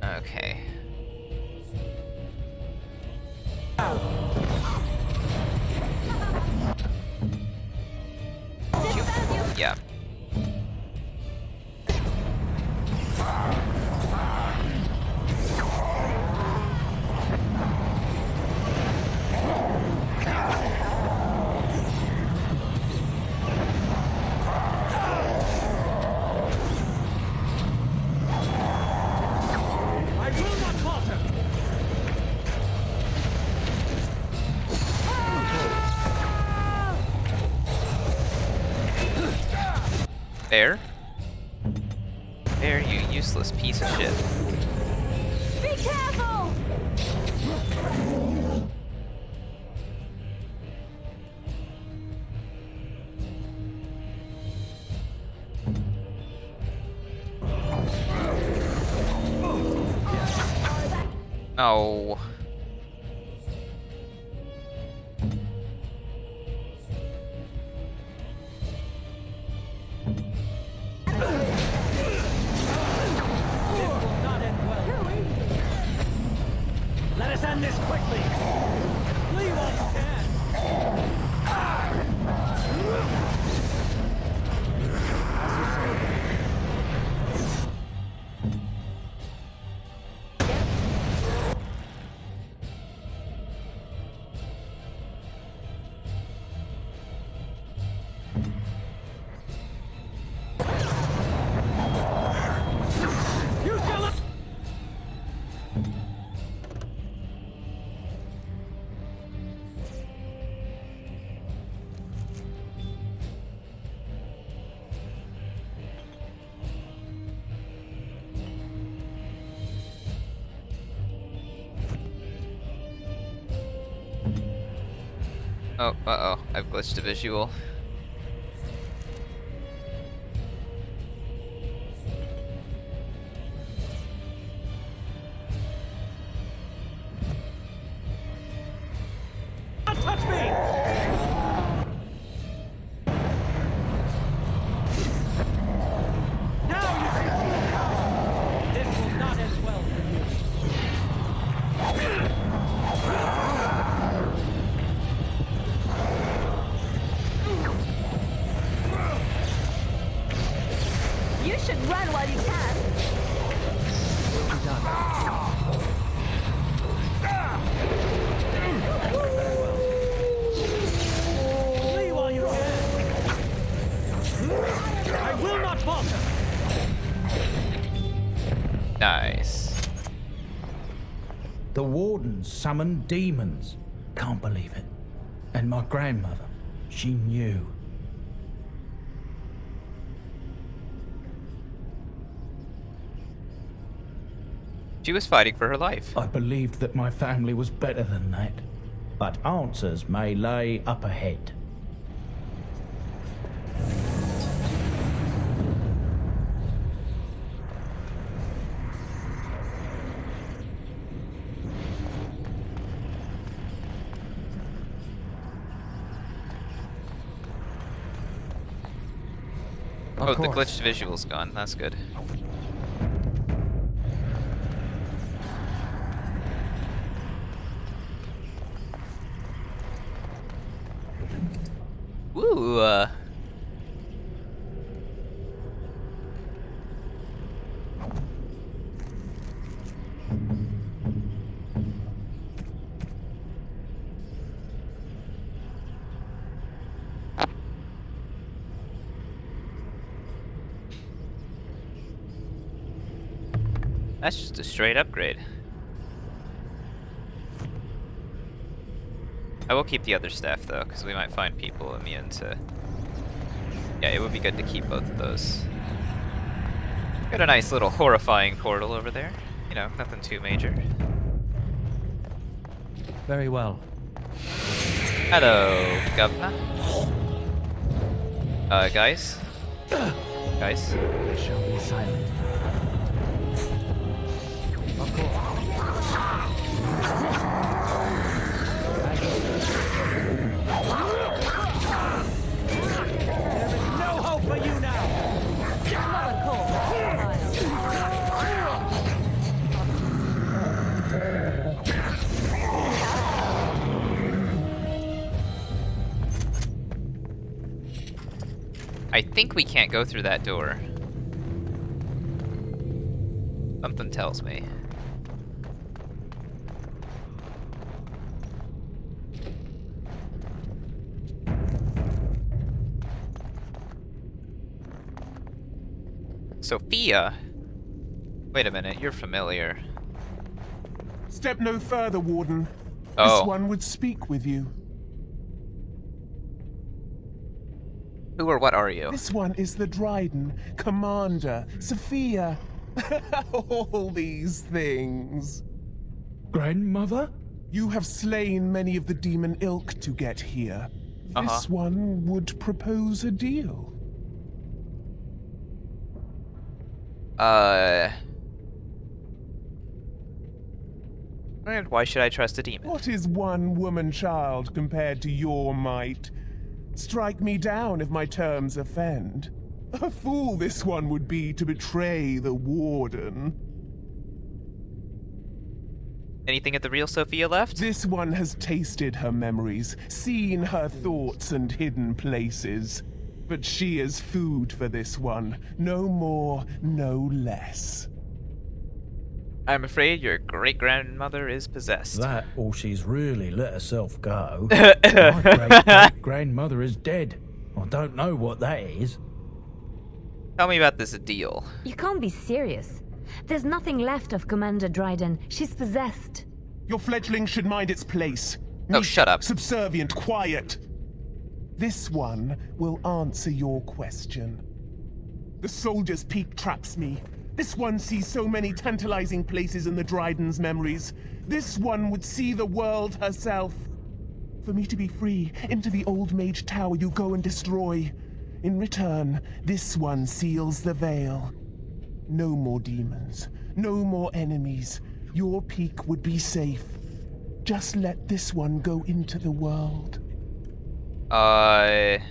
Okay. Yeah. I will not falter. Bear? Bear, you useless piece of shit. Be careful! Oh. Let us end this quickly. Flee while you can. You shall. Oh, uh-oh. I've glitched a visual. Don't touch me! Now you see. This will not end well for you. You should run while you can. Flee while you can. I will not falter. Nice. The wardens summoned demons. Can't believe it. And my grandmother, She knew. She was fighting for her life. I believed that my family was better than that. But answers may lay up ahead. Oh, the glitched visual's gone. That's good. Ooh. That's just a straight upgrade. I will keep the other staff though, because we might find people immune to... Yeah, it would be good to keep both of those. Got a nice little horrifying portal over there. You know, nothing too major. Very well. Hello, Governor. Guys? Guys? I shall be silent. Of course. No hope for you now! Another call. I think we can't go through that door. Something tells me. Sophia? Wait a minute, you're familiar. Step no further, Warden. Oh. This one would speak with you. Who or what are you? This one is the Dryden, Commander, Sophia. All these things. Grandmother? You have slain many of the demon ilk to get here. This one would propose a deal. And why should I trust a demon? What is one woman child compared to your might? Strike me down if my terms offend. A fool this one would be to betray the Warden. Anything of the real Sophia left? This one has tasted her memories, seen her thoughts and hidden places. But she is food for this one. No more, no less. I'm afraid your great-grandmother is possessed. That, or she's really let herself go. My great-great-grandmother is dead. I don't know what that is. Tell me about this deal. You can't be serious. There's nothing left of Commander Dryden. She's possessed. Your fledgling should mind its place. Oh, shut up. Subservient, quiet. This one will answer your question. The soldier's peak traps me. This one sees so many tantalizing places in the Dryden's memories. This one would see the world herself. For me to be free, into the old mage tower you go and destroy. In return, this one seals the veil. No more demons, no more enemies. Your peak would be safe. Just let this one go into the world. I'm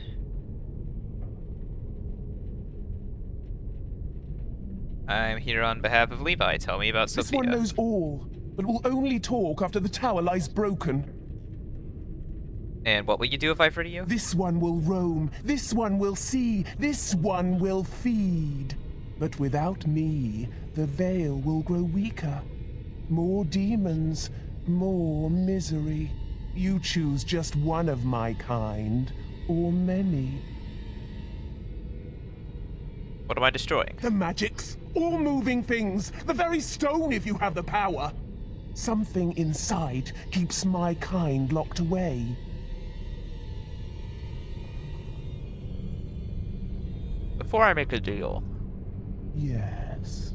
here on behalf of Levi. Tell me about Sophia. This one knows all, but will only talk after the tower lies broken. And what will you do if I free you? This one will roam, this one will see, this one will feed. But without me, the veil will grow weaker. More demons, more misery. You choose just one of my kind, or many. What am I destroying? The magics, all moving things, the very stone if you have the power. Something inside keeps my kind locked away. Before I make a deal. Yes.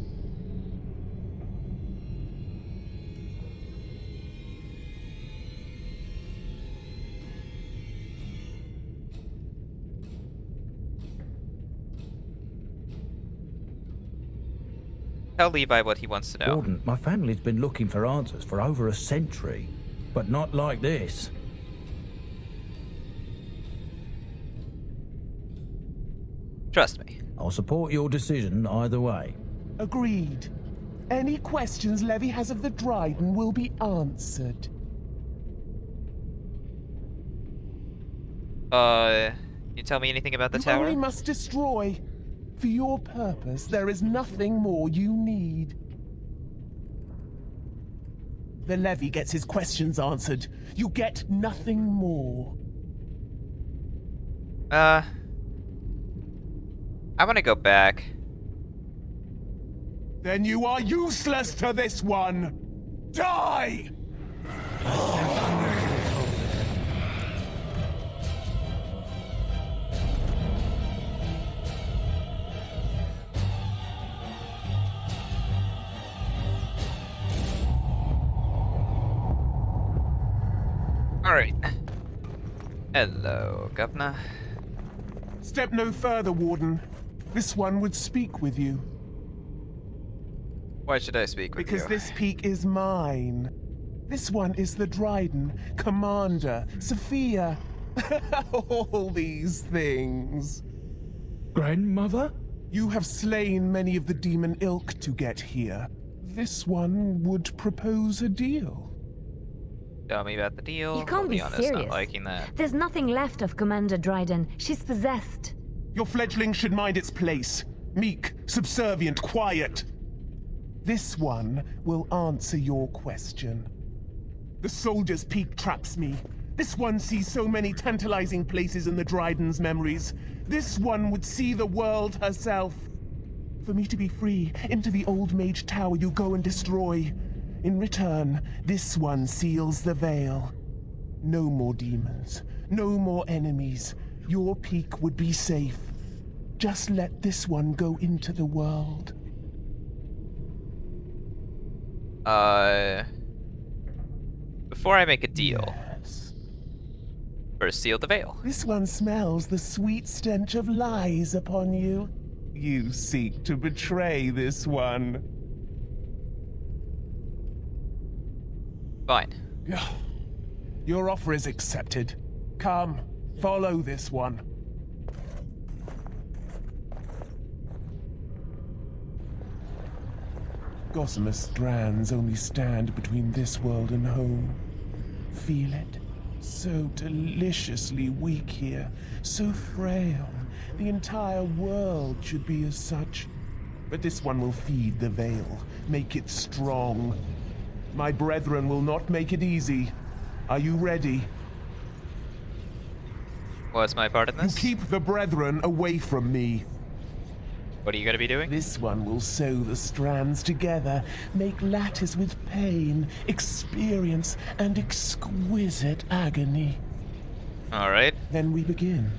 Tell Levi what he wants to know. Gordon, my family's been looking for answers for over a century, but not like this. Trust me. I'll support your decision either way. Agreed. Any questions Levy has of the Dryden will be answered. You tell me anything about the You tower? only must destroy. For your purpose, there is nothing more you need. The Levy gets his questions answered. You get nothing more. I want to go back. Then you are useless to this one! Die! Alright. Hello, Governor. Step no further, Warden. This one would speak with you. Why should I speak with you? Because this peak is mine. This one is the Dryden, Commander, Sophia. All these things. Grandmother? You have slain many of the demon ilk to get here. This one would propose a deal. Tell me about the deal. You can't I'll be honest, serious. Not liking that. There's nothing left of Commander Dryden. She's possessed. Your fledgling should mind its place. Meek, subservient, quiet. This one will answer your question. The soldier's peak traps me. This one sees so many tantalizing places in the Dryden's memories. This one would see the world herself. For me to be free, into the old mage tower you go and destroy. In return, this one seals the veil. No more demons, no more enemies. Your peak would be safe. Just let this one go into the world. Before I make a deal, first seal the veil. This one smells the sweet stench of lies upon you. You seek to betray this one. Fine. Your offer is accepted. Come, follow this one. Gossamer strands only stand between this world and home. Feel it? So deliciously weak here, so frail. The entire world should be as such. But this one will feed the veil, make it strong. My brethren will not make it easy. Are you ready? What's my part in this? You keep the brethren away from me. What are you going to be doing? This one will sew the strands together, make lattice with pain, experience, and exquisite agony. All right. Then we begin.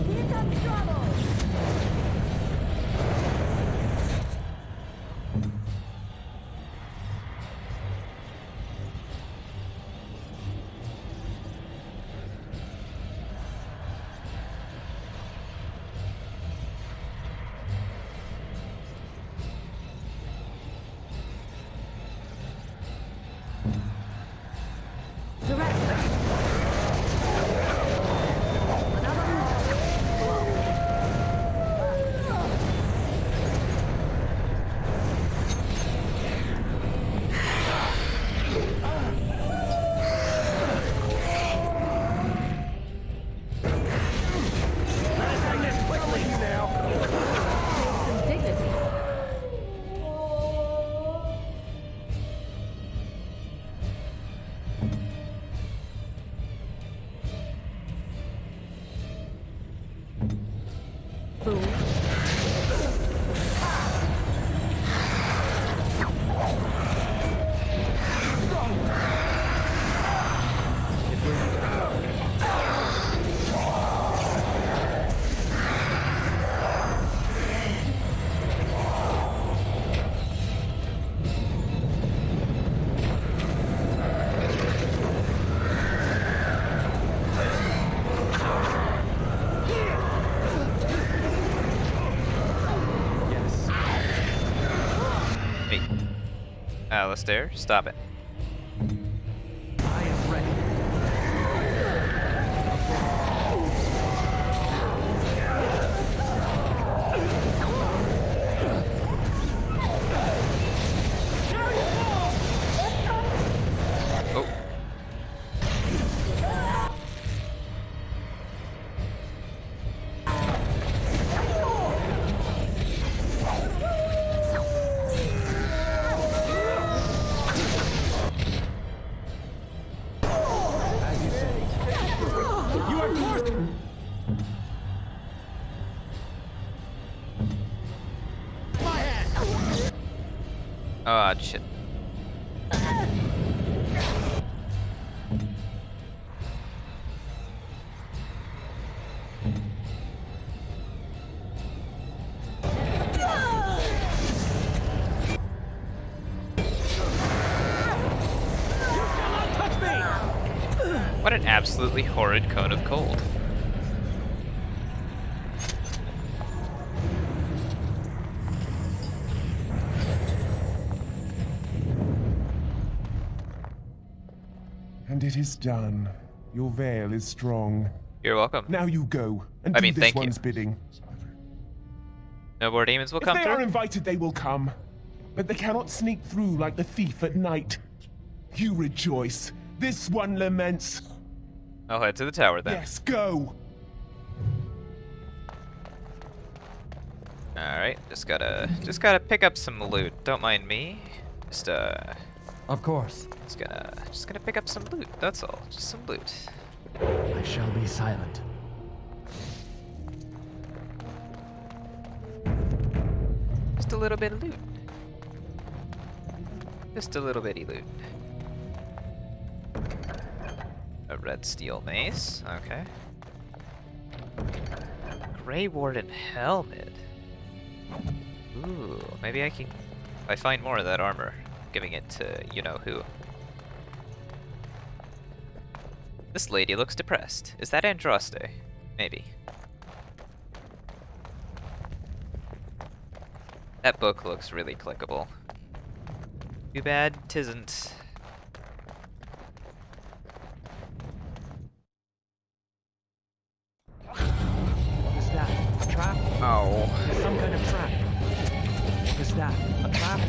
Here comes trouble! Alistair, stop it. I am ready. Oh. As you say. You are forced. My hand. Oh, shit. What an absolutely horrid cone of cold. And it is done. Your veil is strong. You're welcome. Now you go and I do mean, this thank you. one's bidding. No more demons will If come they through? are invited, they will come. But they cannot sneak through like the thief at night. You rejoice. This one laments. I'll head to the tower then. Yes, go. Alright, just gotta pick up some loot. Don't mind me. Of course. Just gonna pick up some loot, that's all. Just some loot. I shall be silent. Just a little bit of loot. Just a little bitty loot. A red steel mace, okay. Grey Warden helmet. Ooh, maybe I can, if I find more of that armor, giving it to you-know-who. This lady looks depressed. Is that Andraste? Maybe. That book looks really clickable. Too bad 'tisn't. What is that? A trap? Oh. Some kind of trap. What is that? A trap?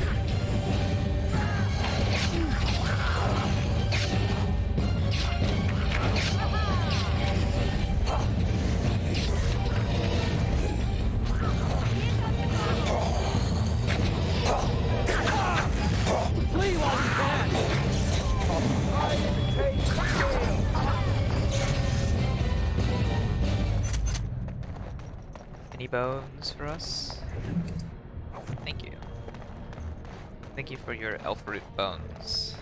Flee while you can! Any bones for us? Thank you. Thank you for your elf root bones.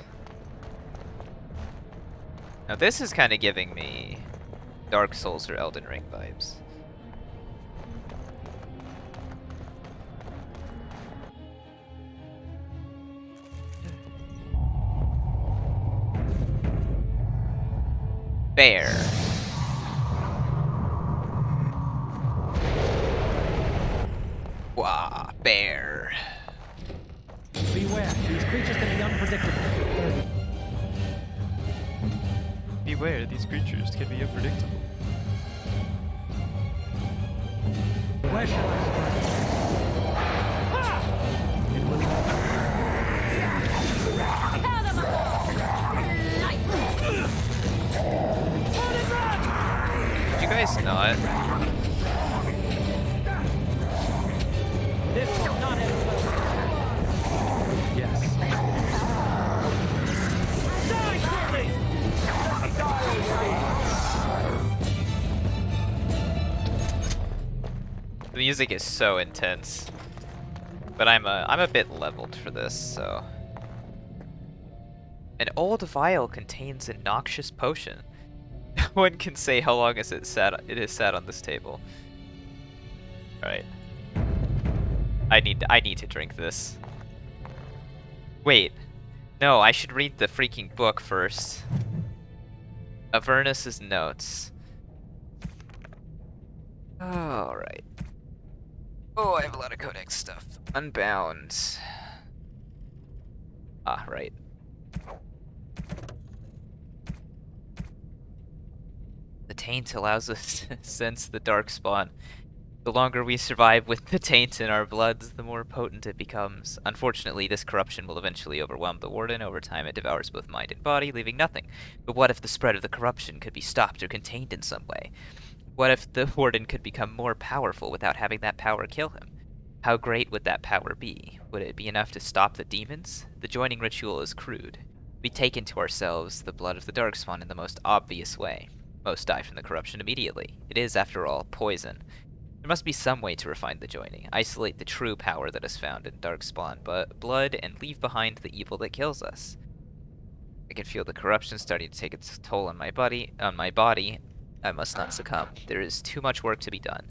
Now this is kind of giving me Dark Souls or Elden Ring vibes. Bear. Wah, bear. Beware, these creatures can be unpredictable. Beware, these creatures can be unpredictable. Where shall I strike? Ha! It will Did you guys not? This will not end well. Yes. Die quickly! The music is so intense, but I'm a bit leveled for this, so. An old vial contains a noxious potion. No one can say how long it has sat on this table. All right. I need to drink this. Wait. No, I should read the freaking book first. Avernus's notes. Alright. Oh, I have a lot of codex stuff. Unbound. Ah, right. The taint allows us to sense the darkspawn. The longer we survive with the taint in our bloods, the more potent it becomes. Unfortunately, this corruption will eventually overwhelm the Warden. Over time, it devours both mind and body, leaving nothing. But what if the spread of the corruption could be stopped or contained in some way? What if the Warden could become more powerful without having that power kill him? How great would that power be? Would it be enough to stop the demons? The joining ritual is crude. We take into ourselves the blood of the Darkspawn in the most obvious way. Most die from the corruption immediately. It is, after all, poison. There must be some way to refine the joining, isolate the true power that is found in Darkspawn, but blood, and leave behind the evil that kills us. I can feel the corruption starting to take its toll on my body. I must not succumb. There is too much work to be done.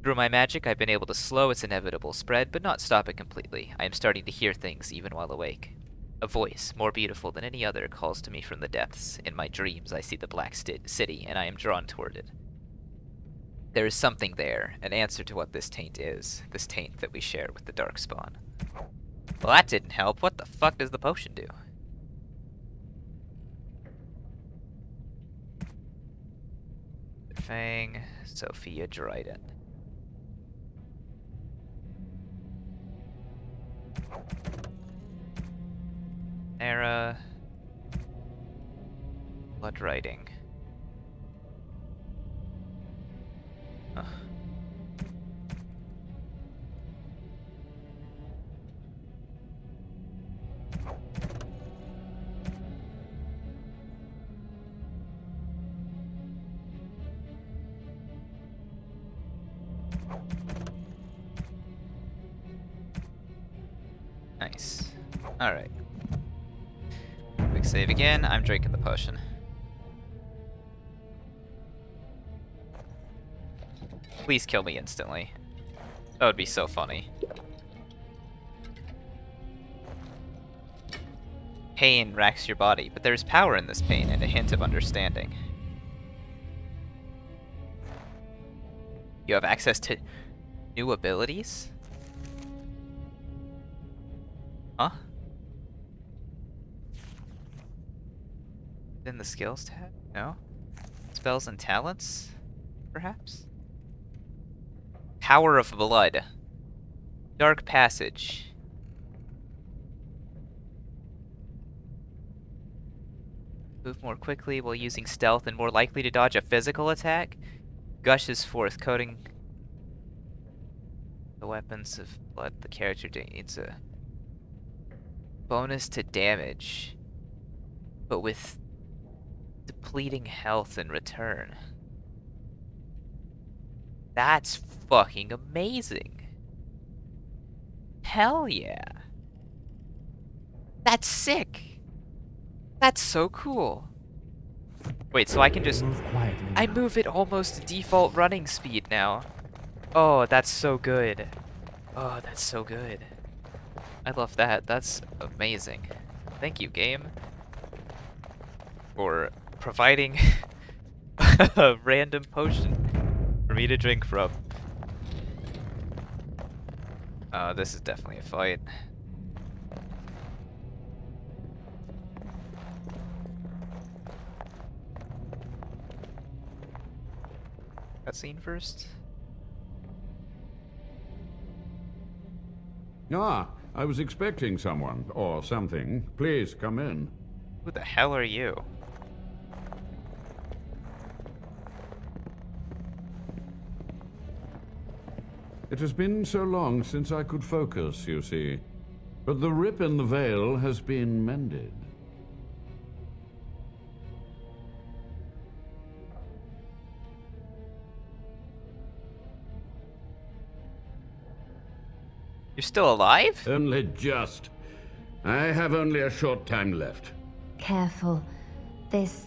Through my magic, I've been able to slow its inevitable spread, but not stop it completely. I am starting to hear things even while awake. A voice, more beautiful than any other, calls to me from the depths. In my dreams, I see the Black City, and I am drawn toward it. There is something there, an answer to what this taint is, this taint that we share with the Darkspawn. Well, that didn't help. What the fuck does the potion do? Fang, Sophia Dryden. Era. Blood writing. Huh. Nice. Alright. Quick save again. I'm drinking the potion. Please kill me instantly. That would be so funny. Pain racks your body, but there's power in this pain and a hint of understanding. You have access to new abilities? Huh? In the skills tab? No? Spells and talents? Perhaps? Power of Blood. Dark Passage. Move more quickly while using stealth and more likely to dodge a physical attack. Gushes forth, coating the weapons of blood the character needs a bonus to damage, but with depleting health in return. That's fucking amazing. Hell yeah. That's sick. That's so cool. Wait, so I can just... I move at almost default running speed now. Oh, that's so good. Oh, that's so good. I love that. That's amazing. Thank you, game, for providing a random potion for me to drink from. This is definitely a fight. Cutscene first? Ah, I was expecting someone, or something. Please, come in. Who the hell are you? It has been so long since I could focus, you see. But the rip in the veil has been mended. You're still alive? Only just. I have only a short time left. Careful. This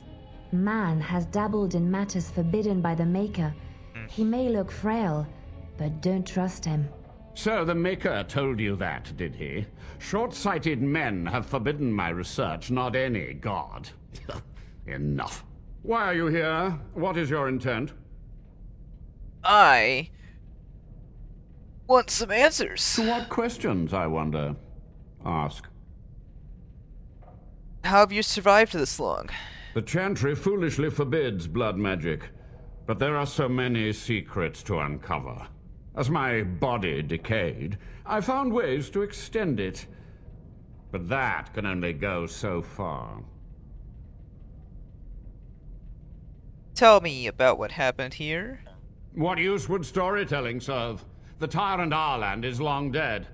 man has dabbled in matters forbidden by the Maker. He may look frail, but don't trust him. So the Maker told you that, did he? Short-sighted men have forbidden my research, not any god. Enough. Why are you here? What is your intent? I want some answers. To what questions, I wonder? Ask. How have you survived this long? The Chantry foolishly forbids blood magic, but there are so many secrets to uncover. As my body decayed, I found ways to extend it. But that can only go so far. Tell me about what happened here. What use would storytelling serve? The tyrant Arland is long dead,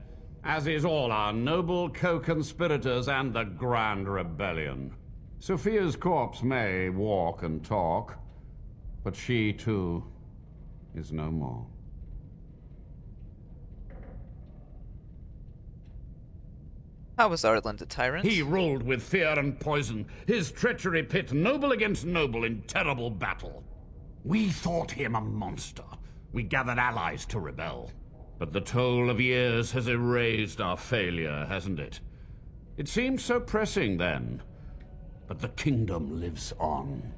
as is all our noble co-conspirators and the Grand Rebellion. Sophia's corpse may walk and talk, but she, too, is no more. How was Arland a tyrant? He ruled with fear and poison. His treachery pit noble against noble in terrible battle. We thought him a monster. We gathered allies to rebel. But the toll of years has erased our failure, hasn't it? It seemed so pressing then. But the kingdom lives on.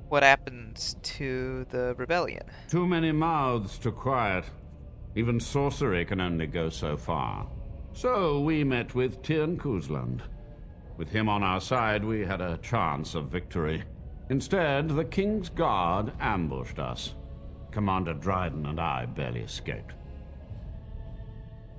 What happened to the rebellion? Too many mouths to quiet. Even sorcery can only go so far. So we met with Tirn Kuzland. With him on our side, we had a chance of victory. Instead, the King's Guard ambushed us. Commander Dryden and I barely escaped.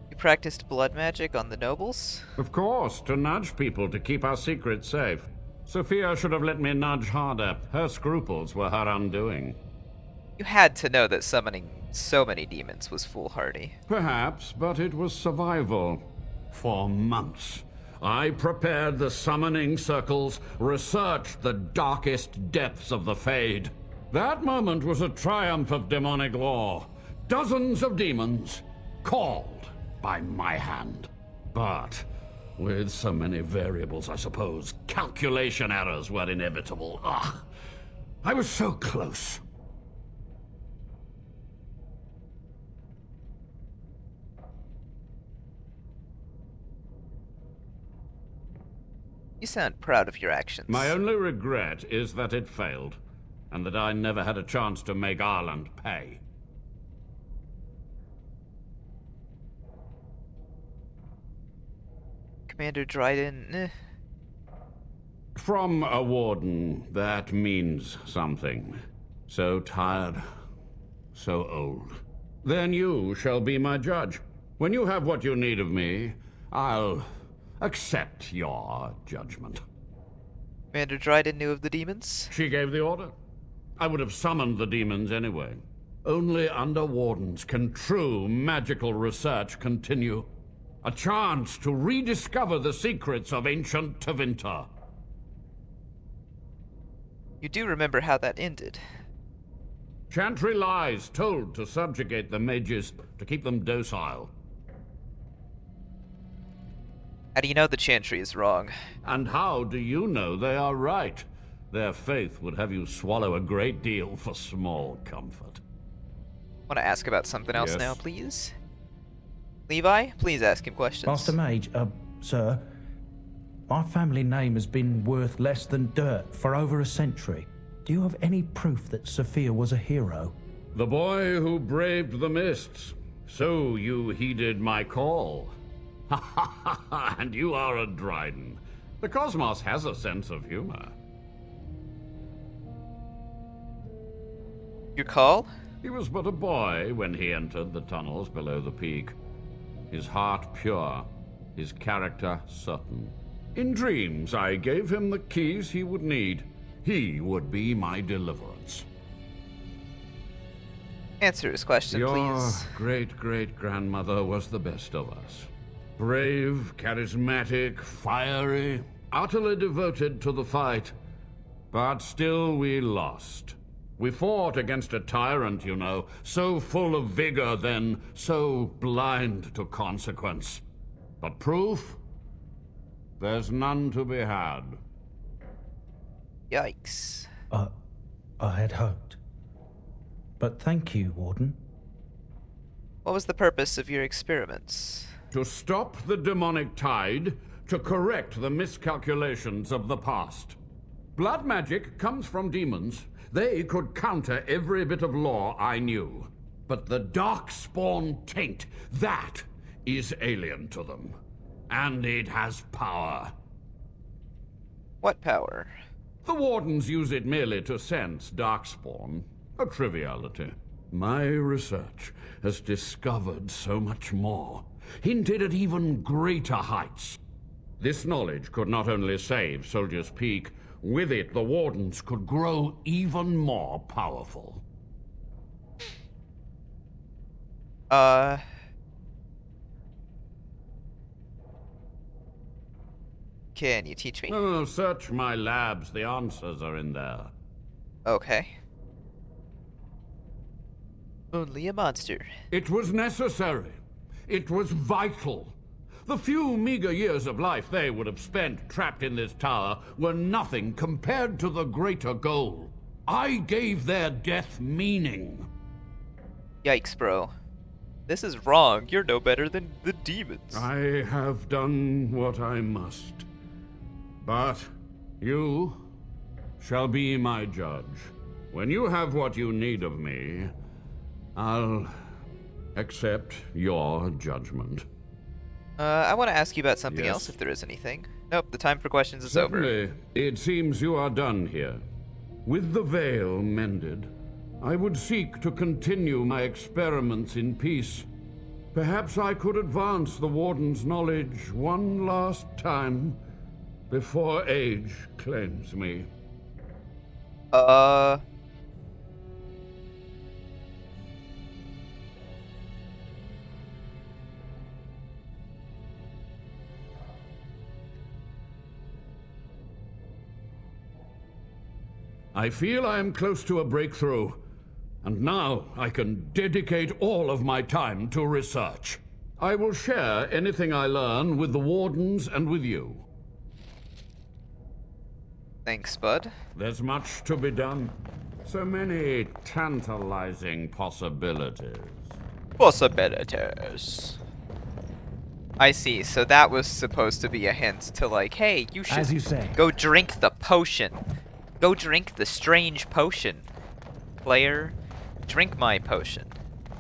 You practiced blood magic on the nobles? Of course, to nudge people to keep our secrets safe. Sophia should have let me nudge harder. Her scruples were her undoing. You had to know that summoning so many demons was foolhardy. Perhaps, but it was survival. For months, I prepared the summoning circles, researched the darkest depths of the Fade. That moment was a triumph of demonic law. Dozens of demons, called by my hand. But with so many variables, I suppose, calculation errors were inevitable. Ugh. I was so close. You sound proud of your actions. My only regret is that it failed, and that I never had a chance to make Arland pay. Commander Dryden, From a warden, that means something. So tired, so old. Then you shall be my judge. When you have what you need of me, I'll accept your judgment. Commander Dryden knew of the demons? She gave the order. I would have summoned the demons anyway. Only under wardens can true magical research continue. A chance to rediscover the secrets of ancient Tevinter. You do remember how that ended. Chantry lies told to subjugate the mages, to keep them docile. How do you know the Chantry is wrong? And how do you know they are right? Their faith would have you swallow a great deal for small comfort. Want to ask about something else Yes. now, please? Levi, please ask him questions. Master Mage, sir, my family name has been worth less than dirt for over a century. Do you have any proof that Sophia was a hero? The boy who braved the mists. So you heeded my call. Ha ha ha ha, and you are a Dryden. The cosmos has a sense of humor. Your call? He was but a boy when he entered the tunnels below the peak. His heart pure, his character certain. In dreams, I gave him the keys he would need. He would be my deliverance. Answer his question, Your please. great-great-grandmother was the best of us. Brave, charismatic, fiery, utterly devoted to the fight. But still we lost. We fought against a tyrant, you know, so full of vigor then, so blind to consequence. But proof? There's none to be had. Yikes. I had hoped. But thank you, Warden. What was the purpose of your experiments? To stop the demonic tide, to correct the miscalculations of the past. Blood magic comes from demons. They could counter every bit of law I knew. But the darkspawn taint, that is alien to them. And it has power. What power? The Wardens use it merely to sense darkspawn. A triviality. My research has discovered so much more, hinted at even greater heights. This knowledge could not only save Soldier's Peak, with it the Wardens could grow even more powerful. Can you teach me? Oh, search my labs. The answers are in there. Okay. Only a monster. It was necessary. It was vital. The few meager years of life they would have spent trapped in this tower were nothing compared to the greater goal. I gave their death meaning. Yikes, bro. This is wrong. You're no better than the demons. I have done what I must. But you shall be my judge. When you have what you need of me, I'll accept your judgment. I want to ask you about something Yes? else if there is anything. Nope, the time for questions is over. Certainly. It seems you are done here. With the veil mended, I would seek to continue my experiments in peace. Perhaps I could advance the Warden's knowledge one last time before age claims me. I feel I am close to a breakthrough, and now I can dedicate all of my time to research. I will share anything I learn with the Wardens and with you. Thanks, bud. There's much to be done. So many tantalizing possibilities. Possibilities. I see, so that was supposed to be a hint to like, hey, you should As you say. go drink the potion. Go drink the strange potion. Player, drink my potion.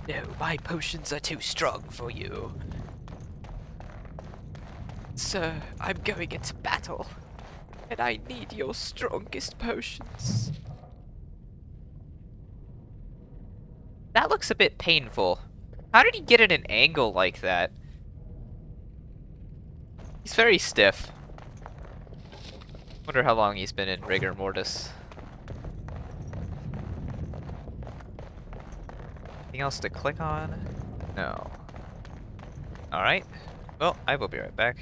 No, my potions are too strong for you. Sir, I'm going into battle, and I need your strongest potions. That looks a bit painful. How did he get at an angle like that? He's very stiff. Wonder how long he's been in rigor mortis. Anything else to click on? No. Alright. Well, I will be right back.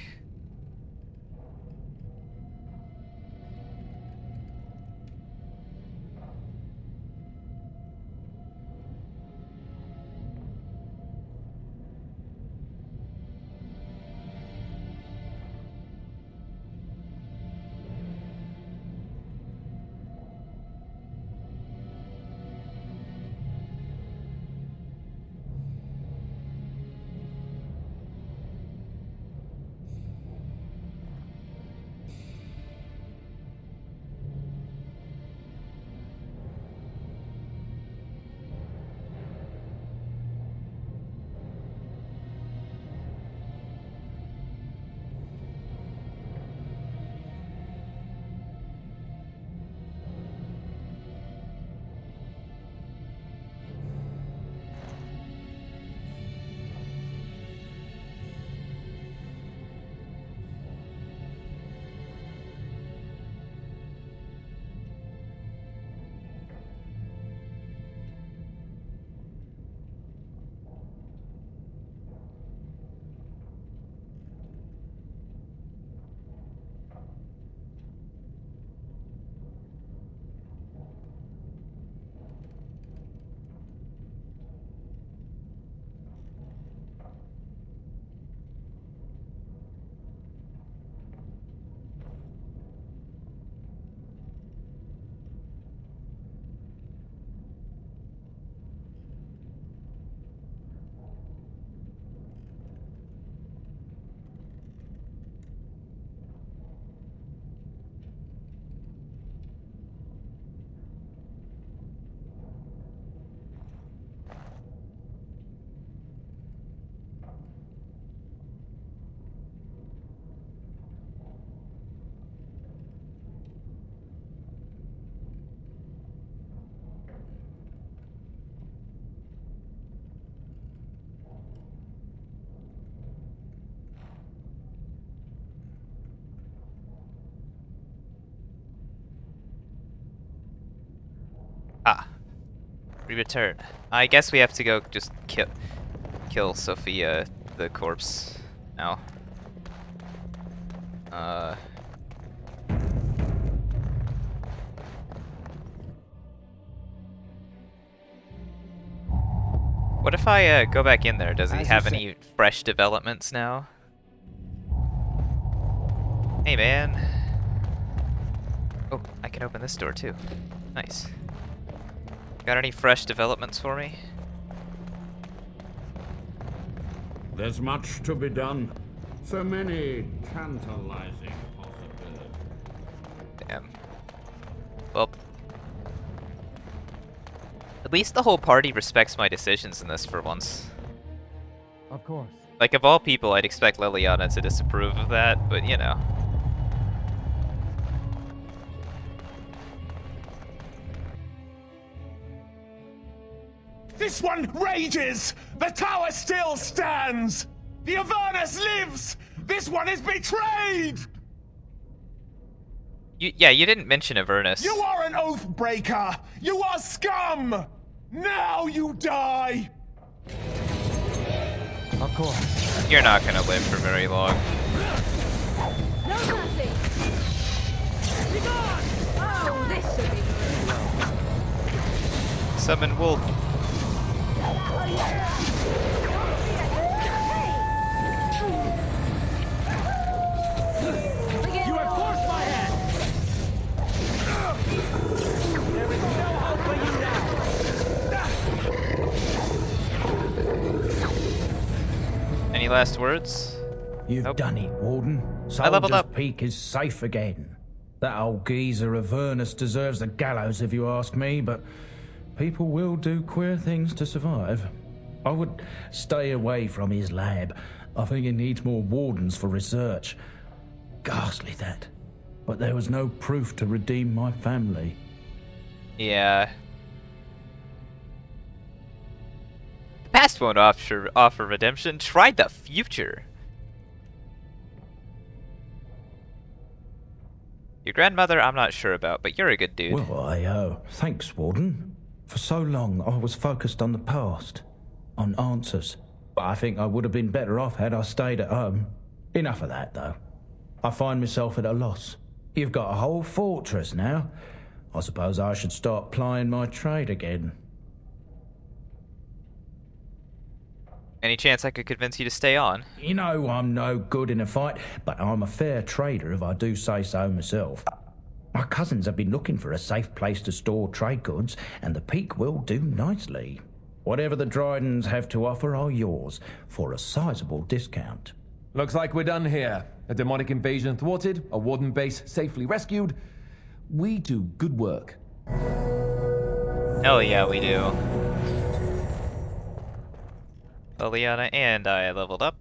Ah. We return. I guess we have to go just kill Sophia, the corpse, now. What if I go back in there? Does he have any fresh developments now? Hey, man. Oh, I can open this door too. Nice. Got any fresh developments for me? There's much to be done. So many tantalizing possibilities. Damn. Well, at least the whole party respects my decisions in this for once. Of course. Like, of all people, I'd expect Liliana to disapprove of that, but you know. This one rages! The tower still stands! The Avernus lives! This one is betrayed! Yeah, you didn't mention Avernus. You are an oath breaker! You are scum! Now you die! Of course. You're not gonna live for very long. No mercy! Be gone! Oh, this should be Summon Wolf. You have forced my hand! There is no hope for you now! Any last words? You've done it, Warden. I leveled Soldier's up. Peak is safe again. That old geezer Avernus deserves the gallows if you ask me, but people will do queer things to survive. I would stay away from his lab. I think he needs more wardens for research. Ghastly, that. But there was no proof to redeem my family. Yeah. The past won't offer redemption. Try the future. Your grandmother, I'm not sure about, but you're a good dude. Well, thanks, Warden. For so long, I was focused on the past, on answers. But I think I would have been better off had I stayed at home. Enough of that, though. I find myself at a loss. You've got a whole fortress now. I suppose I should start plying my trade again. Any chance I could convince you to stay on? You know I'm no good in a fight, but I'm a fair trader if I do say so myself. My cousins have been looking for a safe place to store trade goods, and the Peak will do nicely. Whatever the Drydens have to offer are yours, for a sizable discount. Looks like we're done here. A demonic invasion thwarted, a warden base safely rescued. We do good work. Hell yeah, we do. Liliana and I leveled up.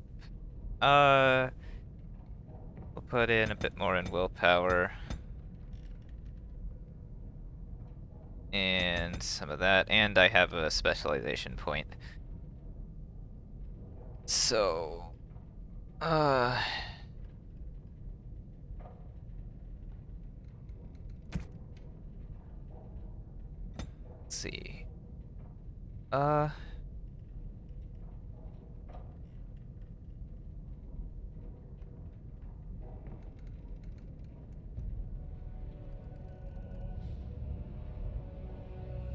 We'll put in a bit more in willpower. And some of that, and I have a specialization point. So, let's see.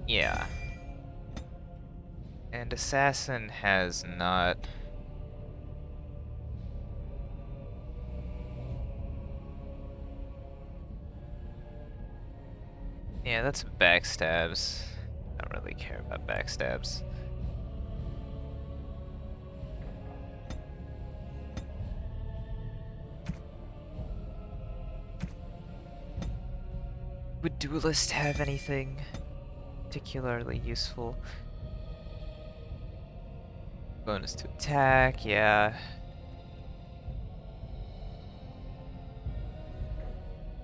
Yeah. And Assassin has not... Yeah, that's backstabs. I don't really care about backstabs. Would Duelist have anything particularly useful? Bonus to attack, yeah.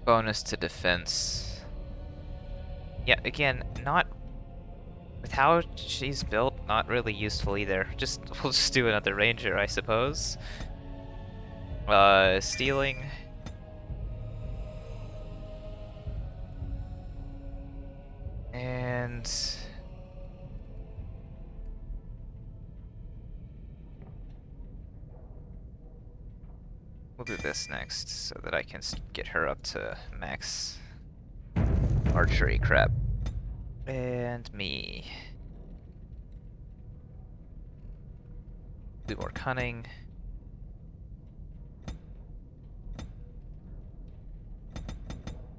Bonus to defense. Yeah, again, not with how she's built, not really useful either. We'll just do another ranger, I suppose. Stealing. And We'll do this next so that I can get her up to max archery crap. And me. Do more cunning.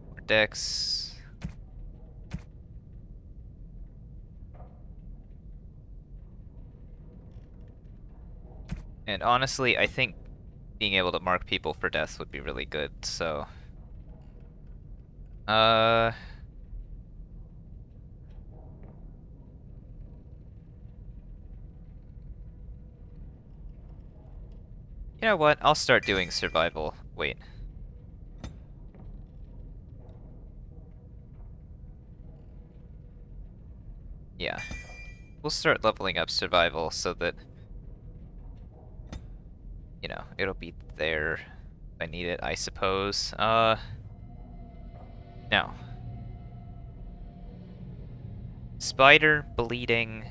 More dex. And honestly, I think being able to mark people for death would be really good, so... You know what? I'll start doing survival. Wait. Yeah. We'll start leveling up survival so that, you know, it'll be there if I need it, I suppose. Now. Spider, bleeding.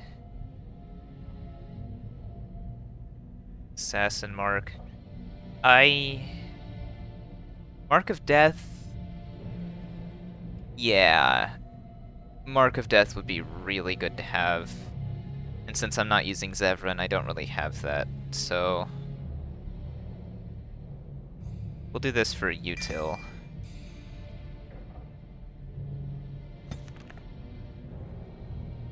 Assassin mark. Mark of Death. Yeah. Mark of Death would be really good to have. And since I'm not using Zevran, I don't really have that, so... We'll do this for util.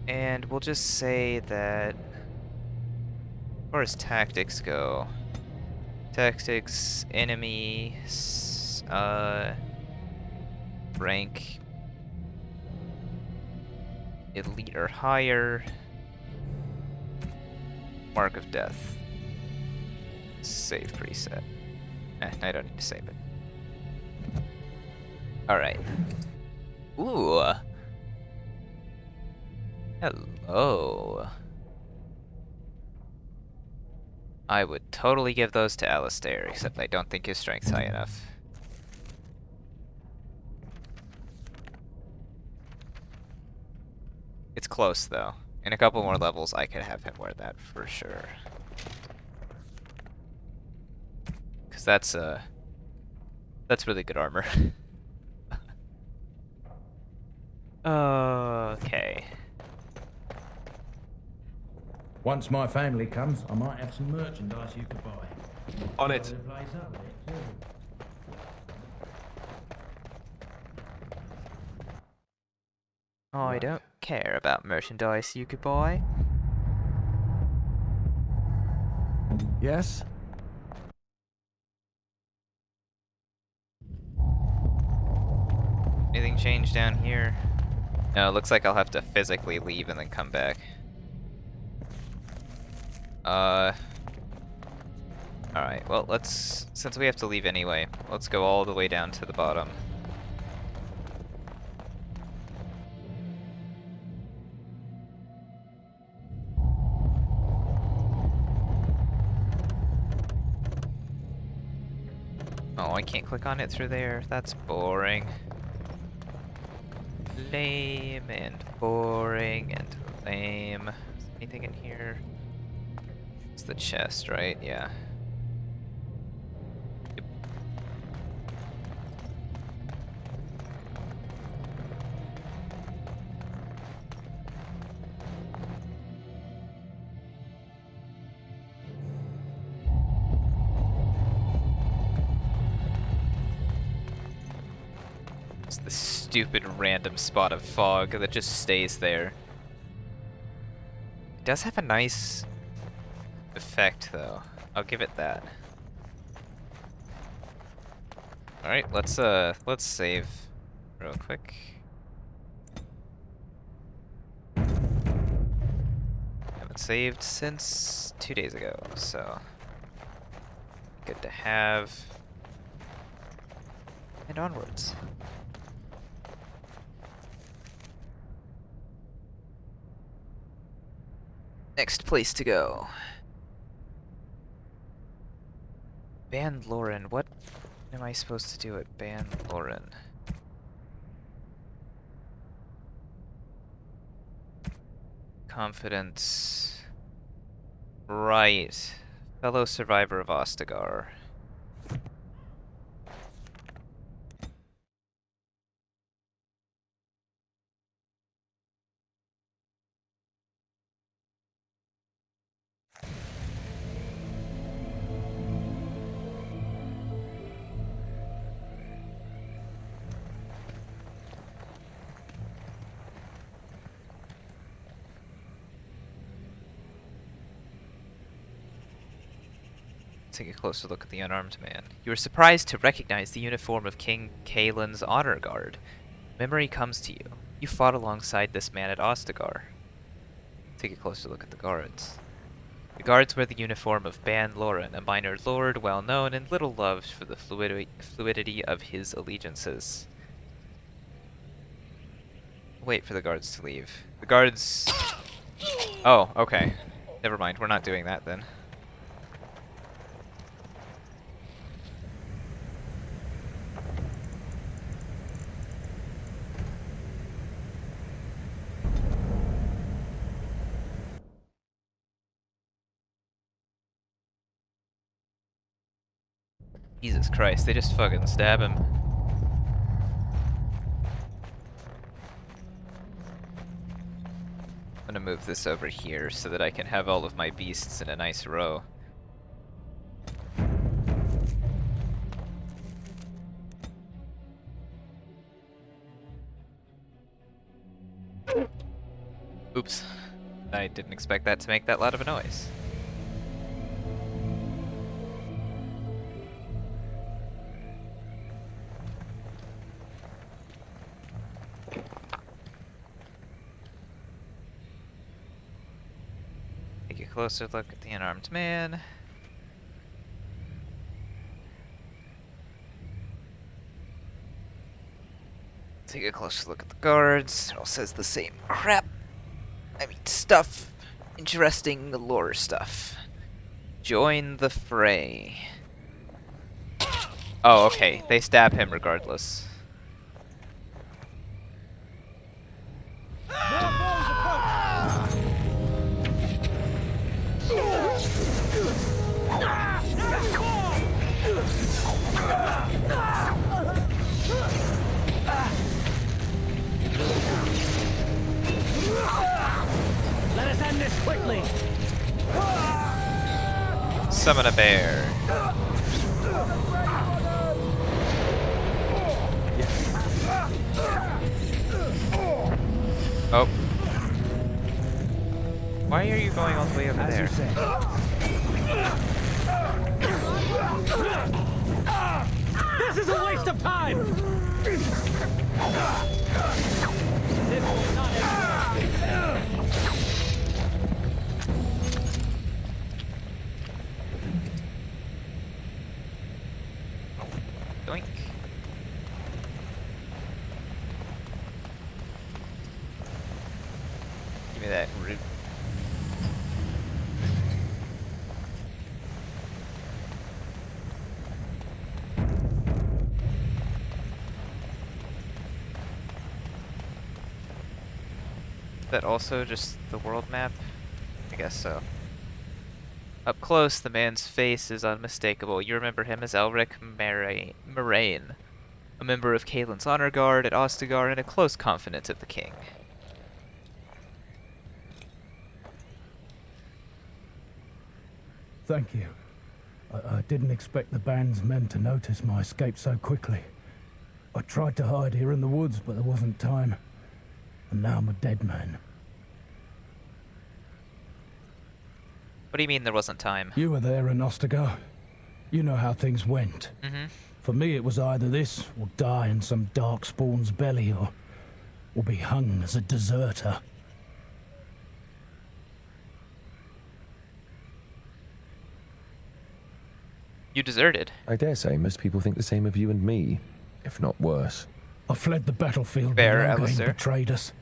And we'll just say that... As far as tactics go... Tactics, enemy... rank... elite or higher... Mark of Death. Save preset. I don't need to save it. Alright. Ooh. Hello. I would totally give those to Alistair, except I don't think his strength's high enough. It's close, though. In a couple more levels, I could have him wear that for sure. Because that's really good armor. Okay. Once my family comes, I might have some merchandise you could buy. On it. I don't care about merchandise you could buy. Yes? Anything changed down here? No, it looks like I'll have to physically leave and then come back. Alright, well, since we have to leave anyway, let's go all the way down to the bottom. Oh, I can't click on it through there. That's boring. Lame and boring and lame. Is there anything in here? It's the chest, right? Yeah. Yep. It's the stupid random spot of fog that just stays there. It does have a nice effect, though. I'll give it that. All right, let's save real quick. Haven't saved since 2 days ago, so good to have. And onwards. Next place to go. Ban Lauren. What am I supposed to do at Ban Lauren? Confidence. Right. Fellow survivor of Ostagar. Take a closer look at the unarmed man. You are surprised to recognize the uniform of King Kaelin's honor guard. Memory comes to you. You fought alongside this man at Ostagar. Take a closer look at the guards. The guards wear the uniform of Ban Loren, a minor lord well known and little loved for the fluidity of his allegiances. Wait for the guards to leave. The guards... Oh, okay. Never mind, we're not doing that then. Jesus Christ, they just fucking stab him. I'm gonna move this over here so that I can have all of my beasts in a nice row. Oops. I didn't expect that to make that loud of a noise. Take a closer look at the unarmed man. Take a closer look at the guards. It all says the same crap. I mean, stuff. Interesting lore stuff. Join the fray. Oh, okay. They stab him regardless. Let us end this quickly. Summon a bear. Oh. Why are you going all the way over there? This is a waste of time. This will not end. Doink. Give me that root. Is that also just the world map? I guess so. Up close, the man's face is unmistakable. You remember him as Elric Moraine, a member of Kaelin's honor guard at Ostagar and a close confidant of the king. Thank you. I didn't expect the band's men to notice my escape so quickly. I tried to hide here in the woods, but there wasn't time. And now I'm a dead man. What do you mean there wasn't time? You were there in Ostagar. You know how things went. For me, it was either this, or die in some darkspawn's belly, or be hung as a deserter. You deserted. I dare say most people think the same of you and me, if not worse. I fled the battlefield, Fair, but Logain Alistair. betrayed us.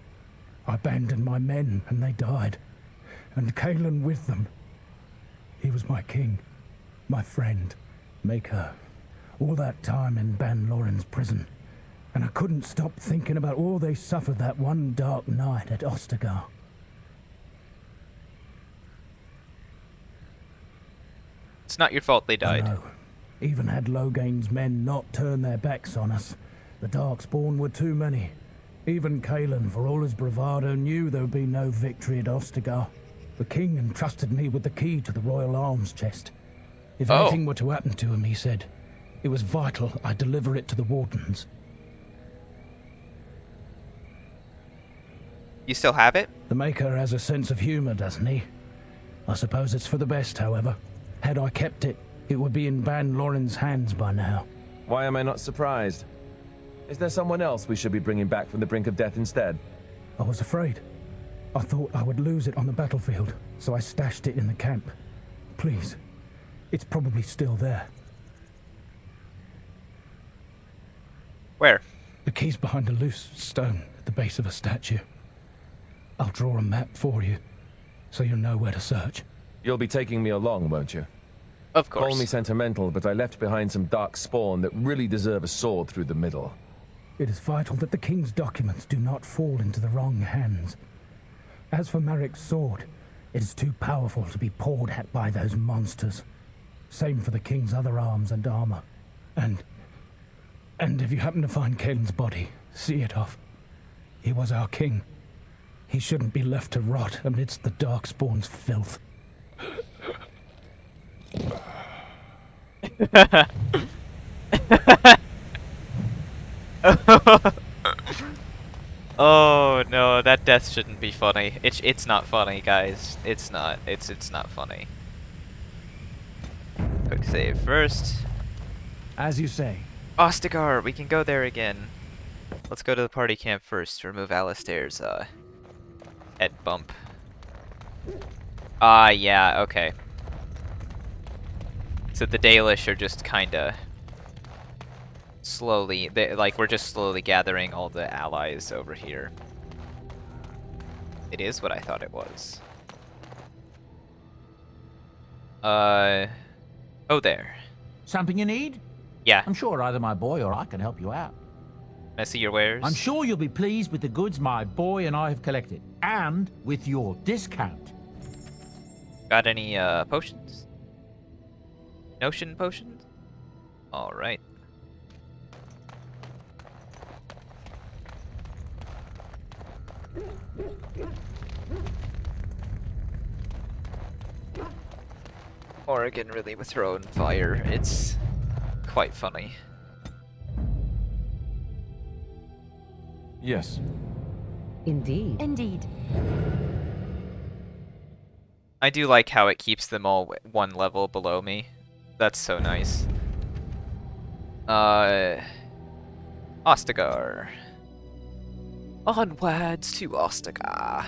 I abandoned my men, and they died. And Kaelin with them. He was my king, my friend, maker. All that time in Ban Loren's prison. And I couldn't stop thinking about all they suffered that one dark night at Ostagar. It's not your fault they died. I know. Even had Logain's men not turned their backs on us, the Darkspawn were too many. Even Kaelin, for all his bravado, knew there would be no victory at Ostagar. The king entrusted me with the key to the royal arms chest. If anything were to happen to him, he said, it was vital I deliver it to the wardens. You still have it? The Maker has a sense of humor, doesn't he? I suppose it's for the best, however. Had I kept it, it would be in Ban Loren's hands by now. Why am I not surprised? Is there someone else we should be bringing back from the brink of death instead? I was afraid. I thought I would lose it on the battlefield, so I stashed it in the camp. Please, it's probably still there. Where? The key's behind a loose stone at the base of a statue. I'll draw a map for you, so you'll know where to search. You'll be taking me along, won't you? Of course. Call me sentimental, but I left behind some dark spawn that really deserve a sword through the middle. It is vital that the king's documents do not fall into the wrong hands. As for Marik's sword, it is too powerful to be pawed at by those monsters. Same for the king's other arms and armor. And if you happen to find Kaelin's body, see it off. He was our king. He shouldn't be left to rot amidst the Darkspawn's filth. Oh no, that death shouldn't be funny. It's not funny, guys. It's not. It's not funny. Quick save first. As you say. Ostagar, we can go there again. Let's go to the party camp first to remove Alistair's head bump. Yeah, okay. So the Dalish are just kinda slowly, we're just slowly gathering all the allies over here. It is what I thought it was. Oh there. Something you need? Yeah. I'm sure either my boy or I can help you out. Can I see your wares? I'm sure you'll be pleased with the goods my boy and I have collected, and with your discount. Got any potions? Notion potions? Alright. Oregon really with her own fire. It's quite funny. Yes. Indeed. Indeed. I do like how it keeps them all one level below me. That's so nice. Ostagar. Onwards to Ostagar.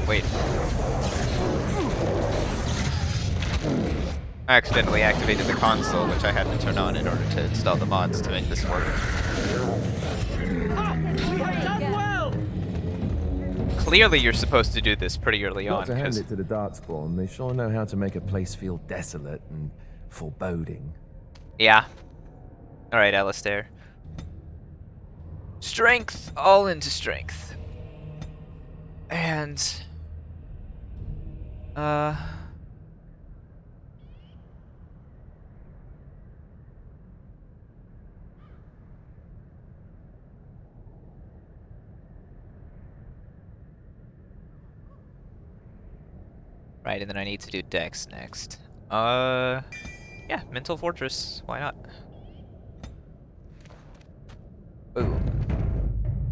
Wait. I accidentally activated the console, which I had to turn on in order to install the mods to make this work. Clearly you're supposed to do this pretty early on. Got to hand it to the Darkspawn. They sure know how to make a place feel desolate and foreboding. Yeah. Alright, Alistair. Strength! All into strength. And... Right, and then I need to do Dex next. Yeah, Mental Fortress. Why not? Ooh.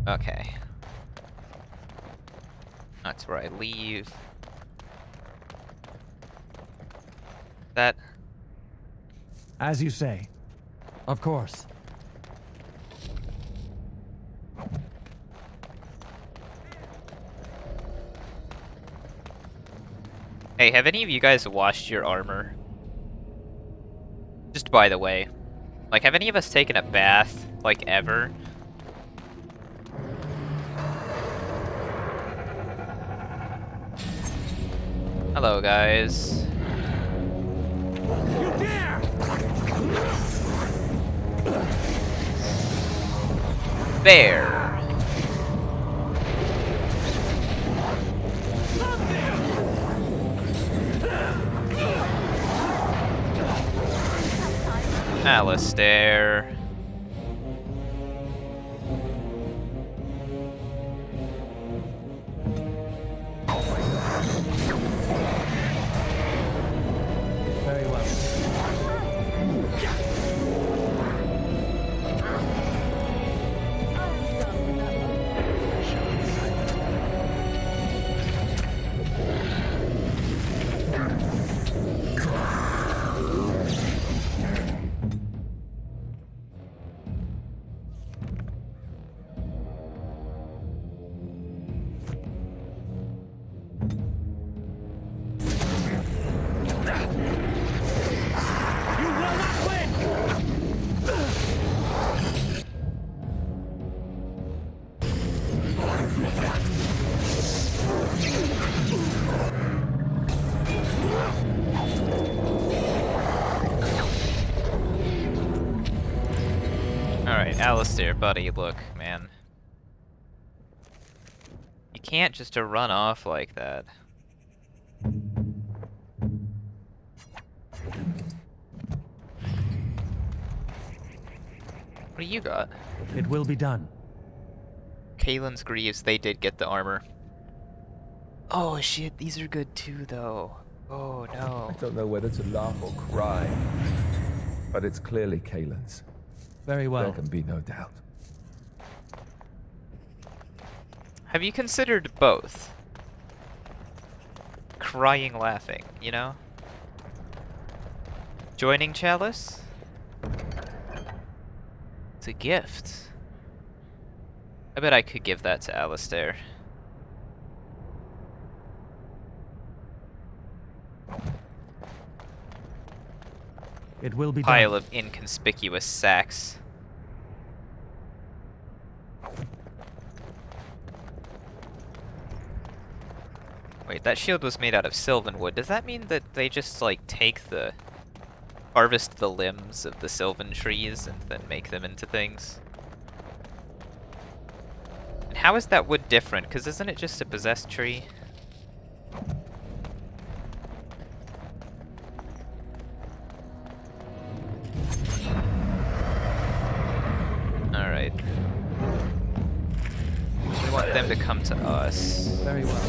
Okay. That's where I leave. That. As you say. Of course. Hey, have any of you guys washed your armor? Just by the way. Like, have any of us taken a bath, like, ever? Hello, guys. You dare! There. Alistair. Alistair, buddy, look, man. You can't just run off like that. What do you got? It will be done. Kalen's Greaves, they did get the armor. Oh shit, these are good too, though. Oh no. I don't know whether to laugh or cry, but it's clearly Kalen's. Very well. There can be no doubt. Have you considered both? Crying, laughing, you know? Joining Chalice? It's a gift. I bet I could give that to Alistair. It will be Pile done. of inconspicuous sacks. Wait, that shield was made out of sylvan wood. Does that mean that they just, like, harvest the limbs of the sylvan trees and then make them into things? And how is that wood different? Because isn't it just a possessed tree? Alright. We want them to come to us. Very well.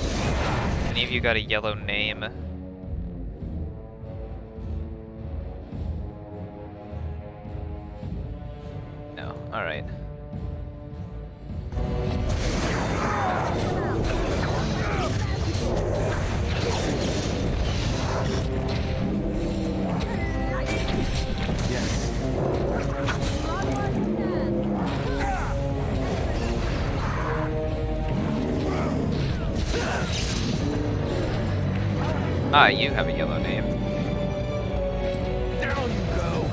Any of you got a yellow name? No. Alright. Ah, you have a yellow name. Down you go.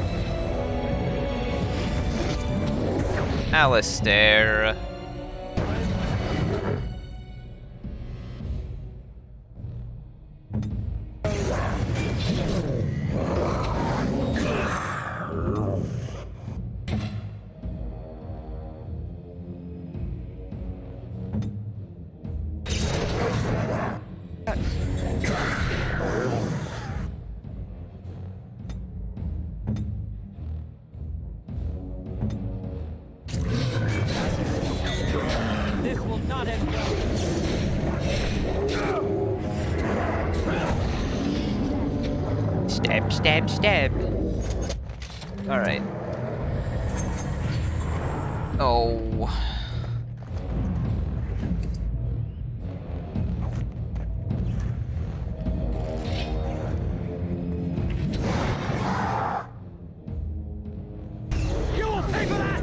Alistair. This will not end well. Stab, stab, stab. Alright. Oh. You will pay for that!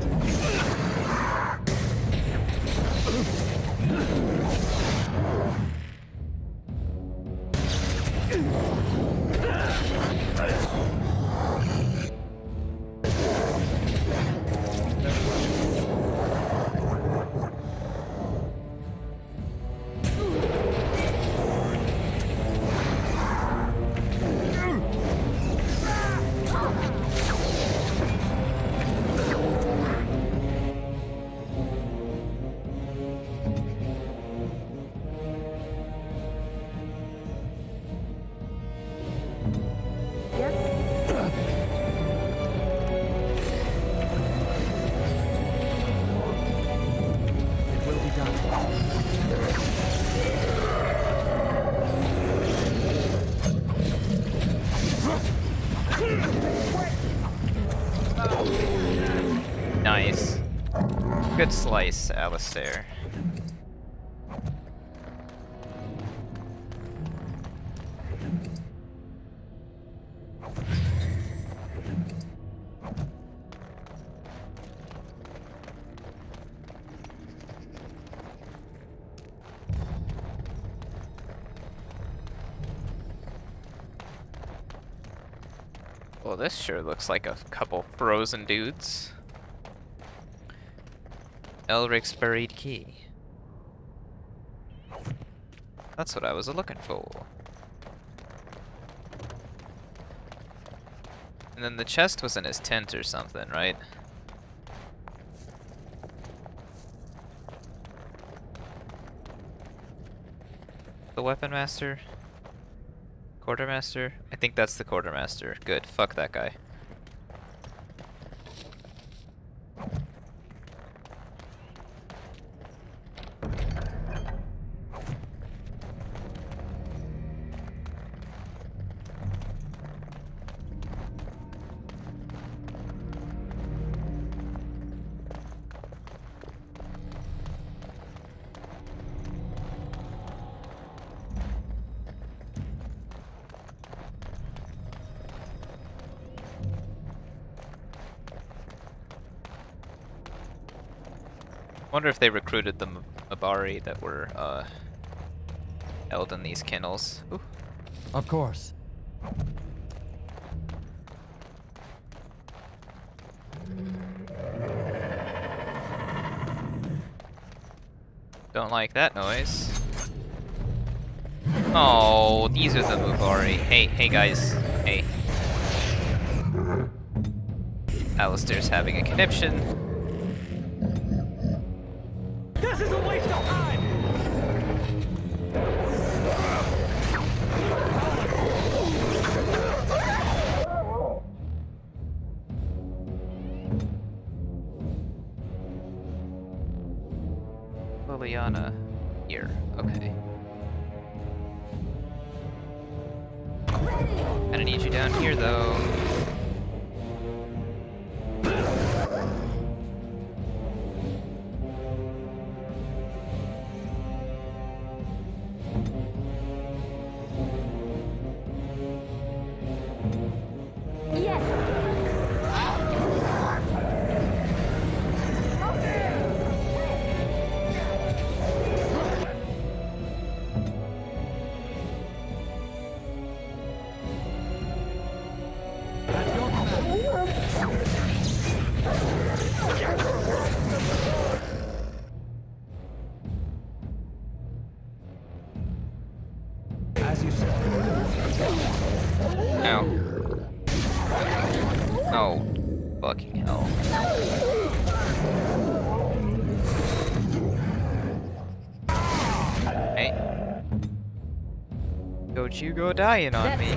It will be done. Nice. Good slice, Alistair. Well, this sure looks like a couple frozen dudes. Elric's buried key. That's what I was looking for. And then the chest was in his tent or something, right? the weapon master? Quartermaster? I think that's the quartermaster. Good. Fuck that guy. Wonder if they recruited the Mabari that were held in these kennels. Ooh. Of course. Don't like that noise. Oh, these are the Mubari. Hey guys. Hey. Alistair's having a conniption. This is a waste of time! Liliana here. Okay. Kinda need you down here though. As you said. Ow. Oh, fucking hell. Hey. Don't you go dying on me.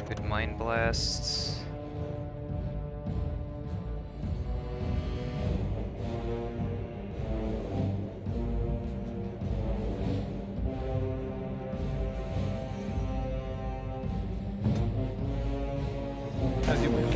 Good mind blasts. As you will.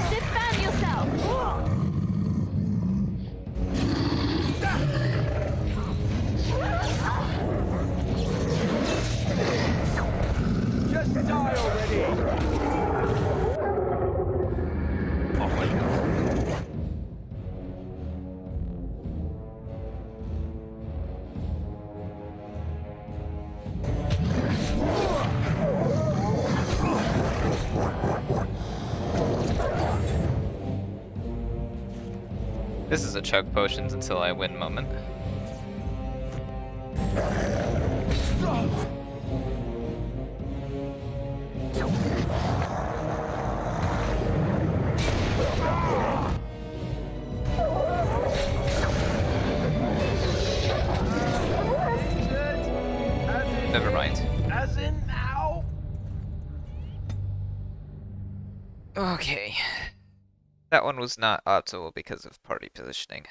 Defend yourself! Just die already! Oh my god. This is a chug potions until I win moment. Never mind. As in now? Okay. That one was not optimal because of party positioning.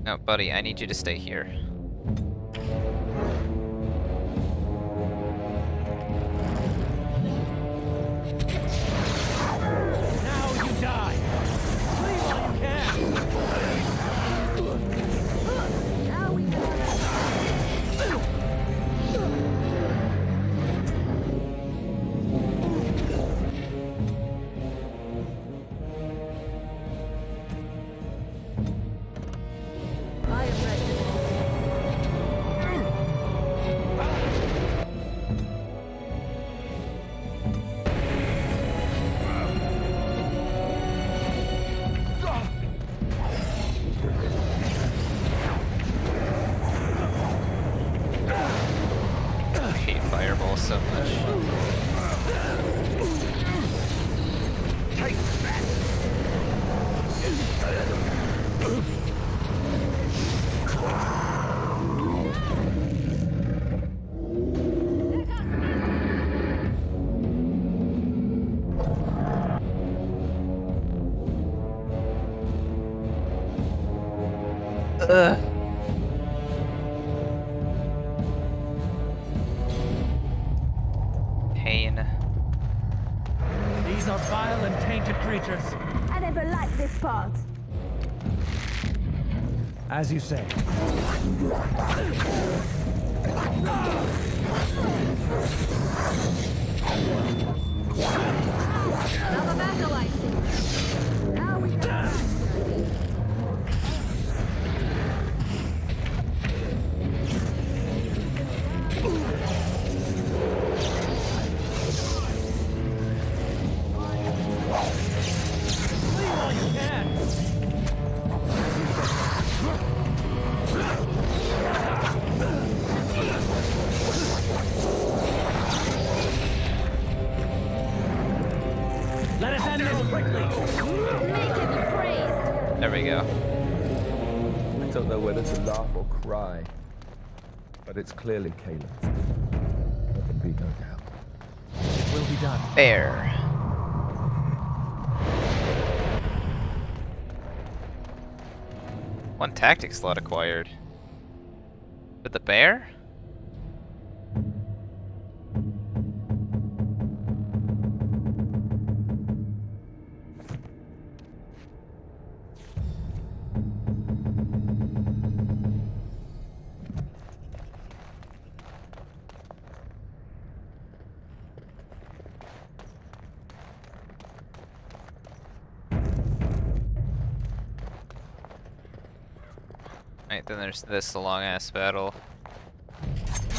No, buddy, I need you to stay here. Now you die! Flee while you can! Now we I am ready. I hate fireballs so much. Ugh. Pain. These are vile and tainted creatures. I never liked this part. As you say. Another battle, I see. Now we go. Flee while you can! Let us end this quickly! Make it praised. There we go. I don't know whether to laugh or cry, but it's clearly Caelan's. There can be no doubt. It will be done. Bear. One tactic slot acquired. With the bear? Right, then there's this long ass battle.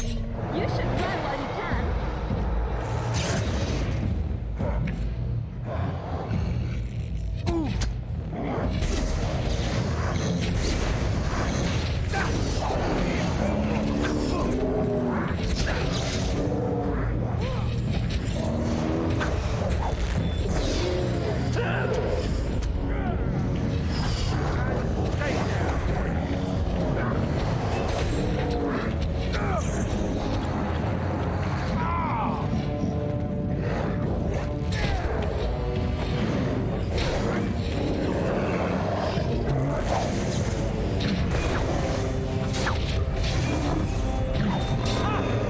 You should run while you can.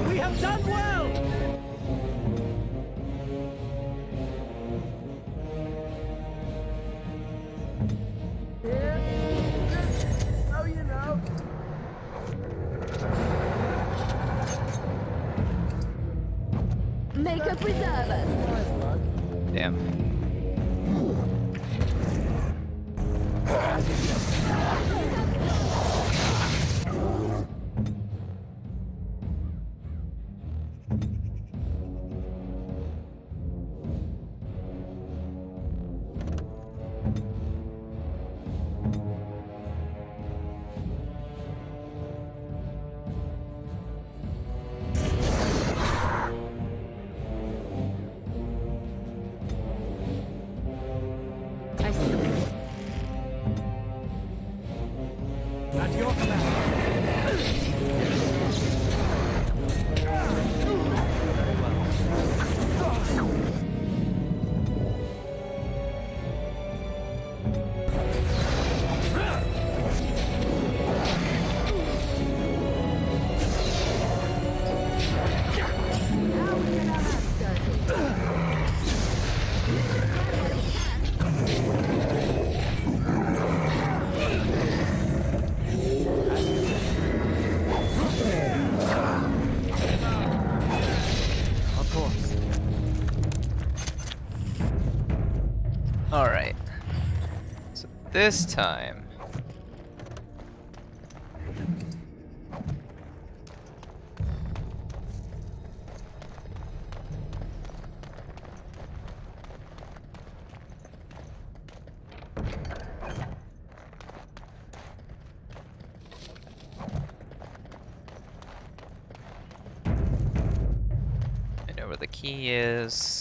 We have done well! Oh, you know. Make a preserve us. Damn. I see. Alright. So this time... I know where the key is.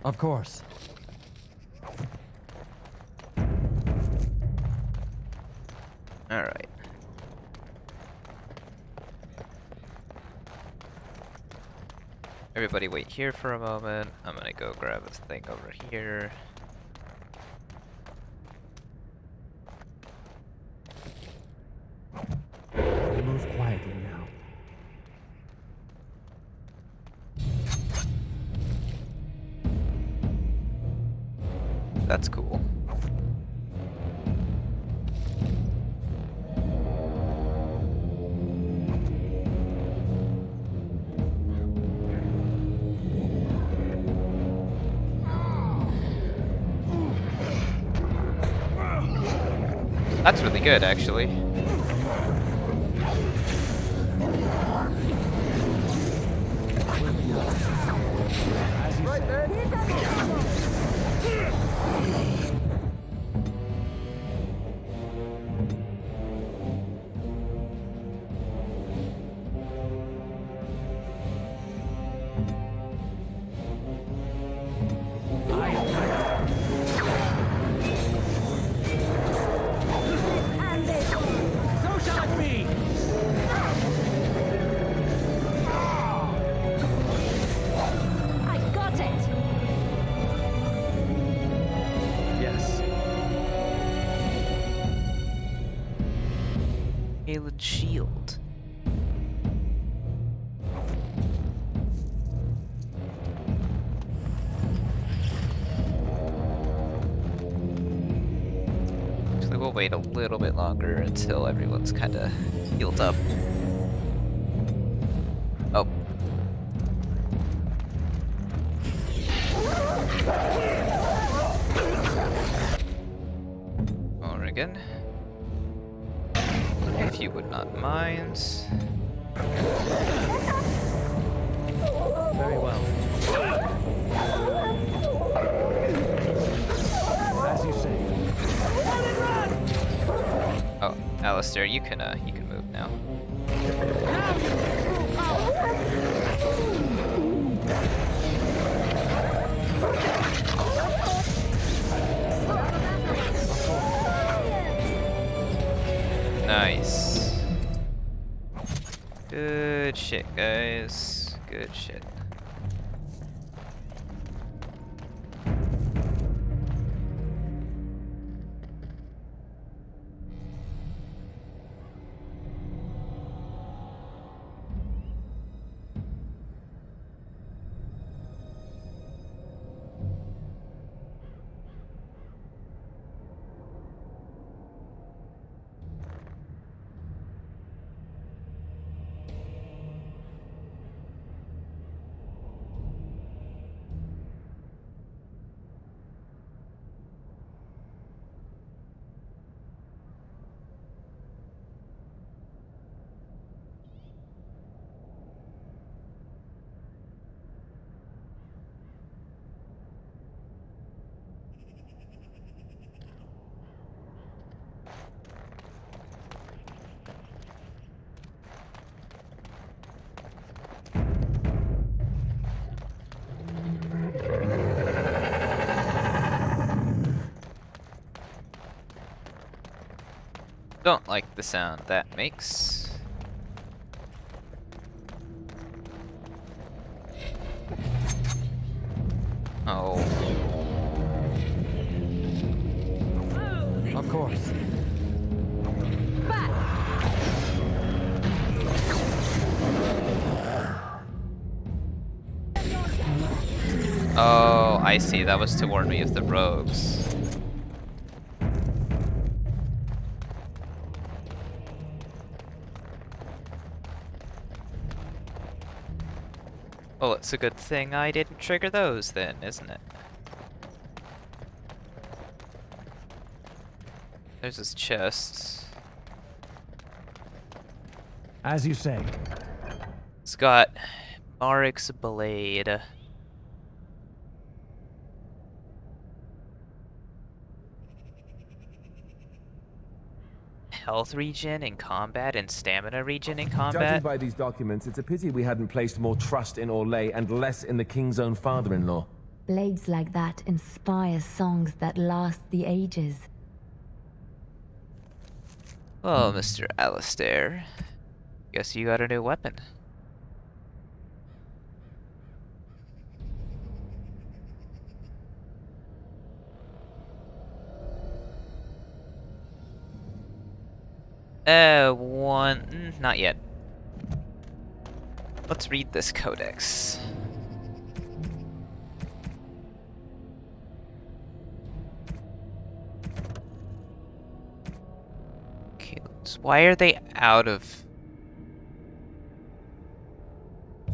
Of course. All right. Everybody wait here for a moment. I'm gonna go grab this thing over here. Move quietly now. That's cool. That's really good, actually. So shall it be! I got it! Yes. Alien shield. Actually, we'll wait a little bit longer until everyone's kind of healed up. Oh. Oregon. If you would not mind. Very well. As you say. Oh, Alistair, you can move now. Nice. Good shit, guys. Good shit. Don't like the sound that makes. Oh. Of course. Oh, I see. That was to warn me of the rogues. Well, it's a good thing I didn't trigger those then, isn't it? There's his chest. As you say. It's got Marik's blade. Health regen in combat and stamina regen in combat. Judging by these documents, it's a pity we hadn't placed more trust in Orlais and less in the king's own father-in-law. Blades like that inspire songs that last the ages. Well, Mr. Alistair, guess you got a new weapon. Not yet. Let's read this codex. Okay, why are they out of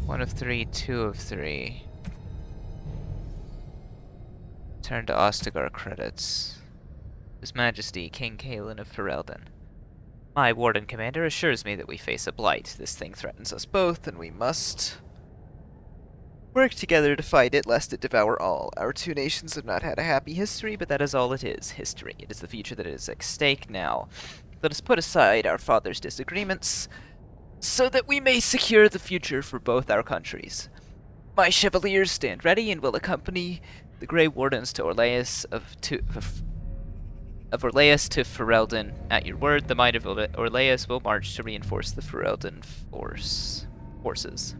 1 of 3, 2 of 3? Turn to Ostagar credits. His Majesty, King Cailan of Ferelden. My Warden Commander assures me that we face a blight. This thing threatens us both, and we must work together to fight it, lest it devour all. Our two nations have not had a happy history, but that is all it is, history. It is the future that is at stake now. Let us put aside our father's disagreements, so that we may secure the future for both our countries. My Chevaliers stand ready and will accompany the Grey Wardens to Orlais of Orlais to Ferelden. At your word, the might of Orlais will march to reinforce the Ferelden forces.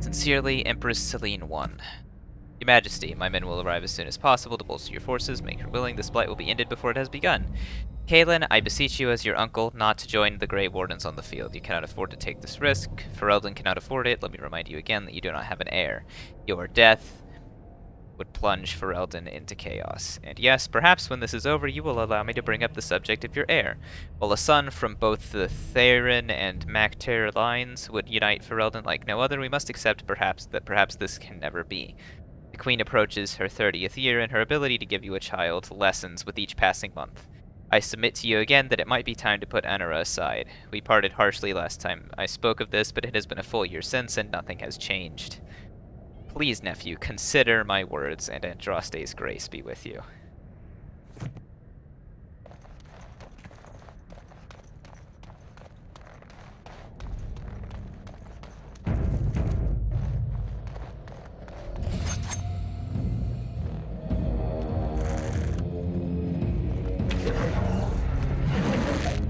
Sincerely, Empress Celine I. Your Majesty, my men will arrive as soon as possible to bolster your forces. Make her willing. This blight will be ended before it has begun. Cailan, I beseech you as your uncle not to join the Grey Wardens on the field. You cannot afford to take this risk. Ferelden cannot afford it. Let me remind you again that you do not have an heir. Your death would plunge Ferelden into chaos. And yes, perhaps when this is over, you will allow me to bring up the subject of your heir. While a son from both the Theron and Mactair lines would unite Ferelden like no other, we must accept that perhaps this can never be. The Queen approaches her 30th year, and her ability to give you a child lessens with each passing month. I submit to you again that it might be time to put Anara aside. We parted harshly last time I spoke of this, but it has been a full year since, and nothing has changed. Please, nephew, consider my words, and Andraste's grace be with you.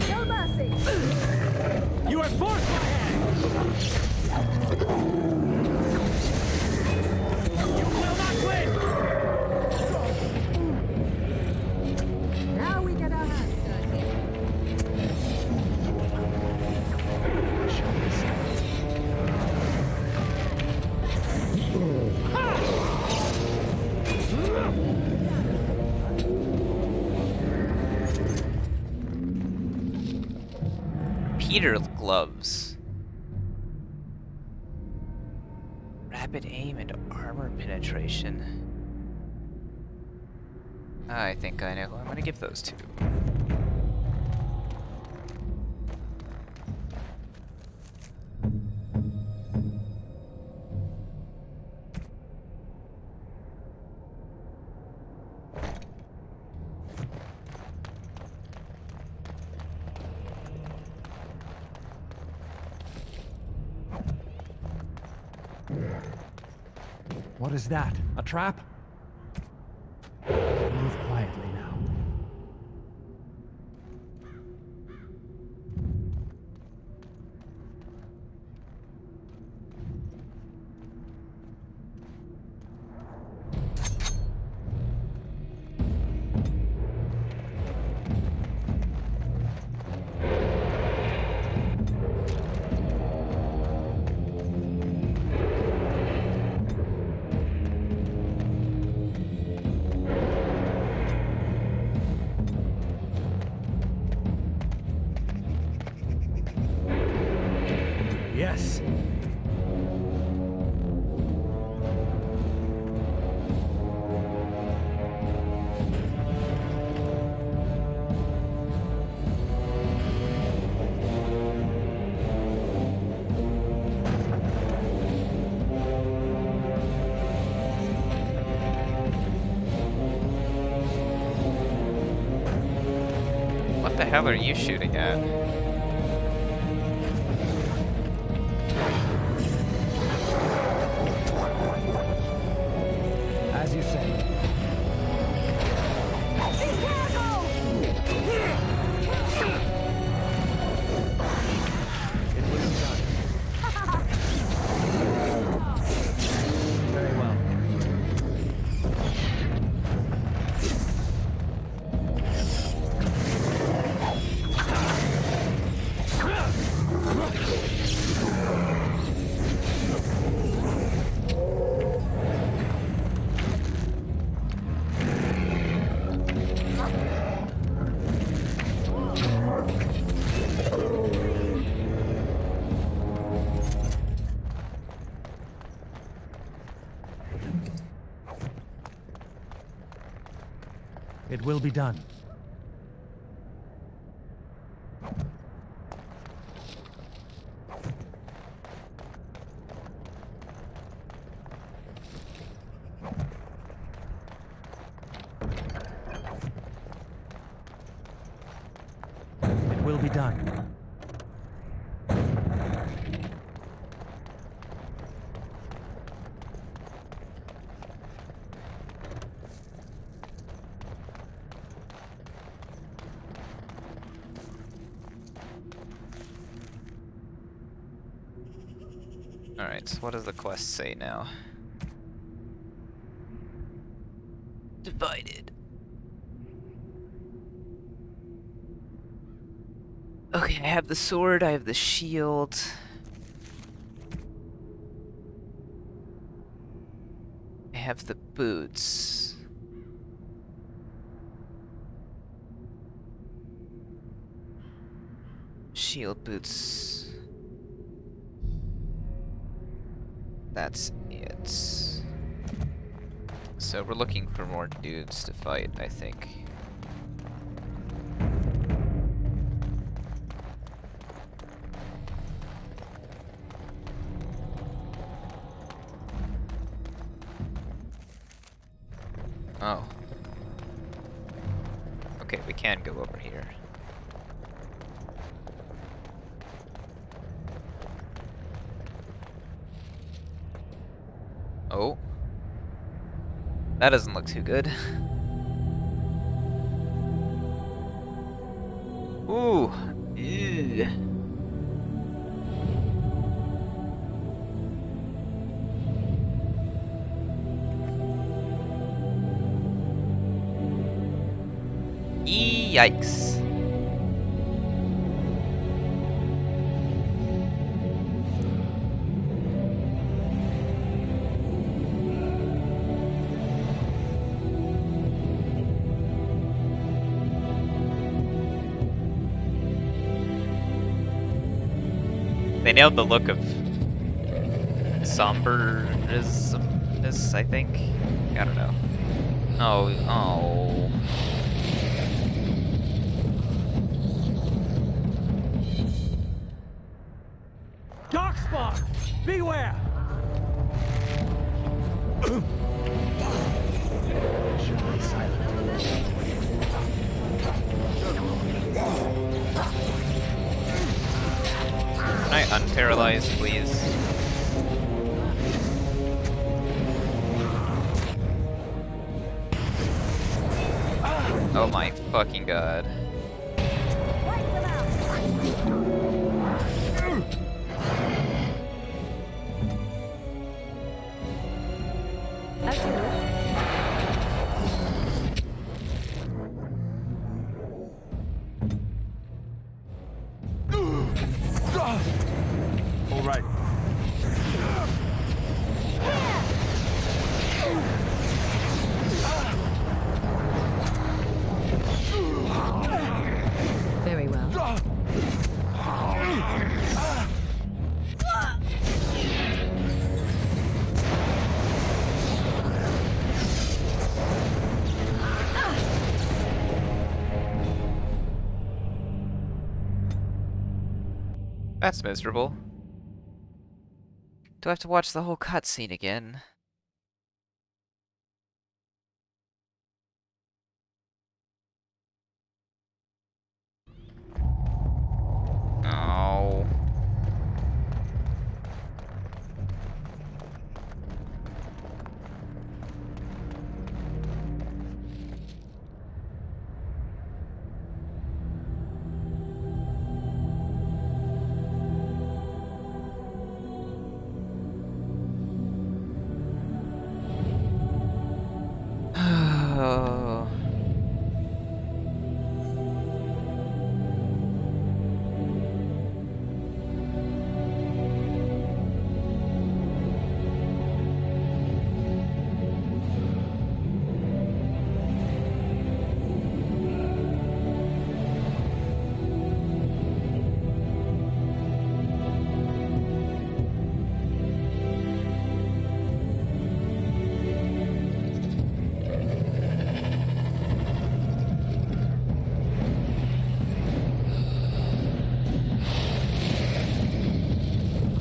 No mercy! You are forced my hand! Now we get our hands Peter gloves. Rapid aim and armor penetration. I think I know who I'm gonna give those to. What is that? A trap? Move quietly now. Yes. hell are you shooting at? As you say. Very well. It will be done. It will be done. Alright, so what does the quest say now? Divided. Okay, I have the sword, I have the shield. I have the boots. Shield, boots. That's it. So we're looking for more dudes to fight, I think. Oh. Okay, we can go over here. Oh. That doesn't look too good. Ooh. Ew. Yikes. They nailed the look of somberism, I think. I don't know. Oh. Darkspawn! Beware! Should be silent. Can I unparalyze, please? Oh my fucking god. All right. Very well. That's miserable. Do I have to watch the whole cutscene again? Oh. Oh.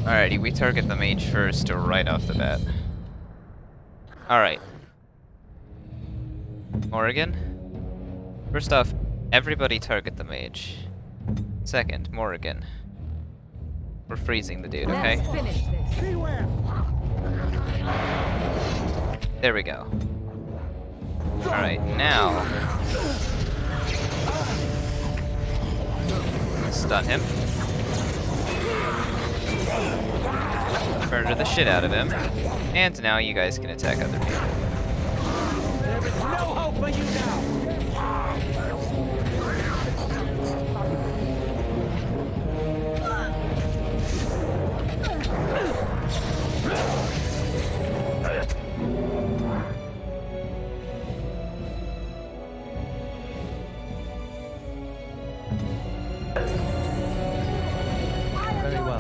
Alrighty, we target the mage first, right off the bat. Alright. Morrigan? First off, everybody target the mage. Second, Morrigan. We're freezing the dude, okay? Let's finish this. Beware! There we go. Alright, now... stun him. Murder the shit out of him. And now you guys can attack other people. There is no hope for you now! Very well.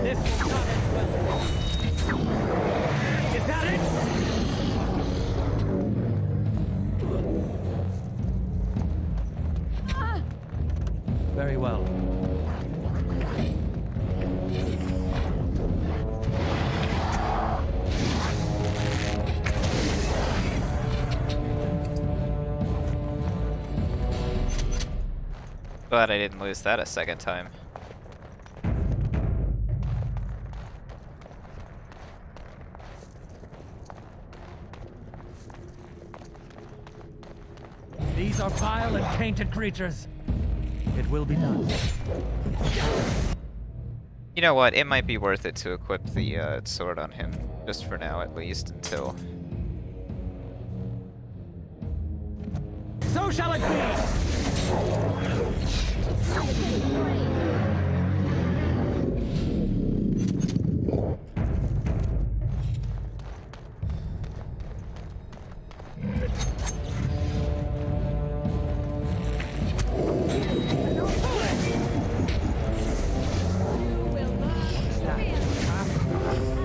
This will not end well. Is that it? Very well. Glad I didn't lose that a second time. These are vile and tainted creatures. It will be done. You know what? It might be worth it to equip the sword on him. Just for now, at least, until... So shall it be!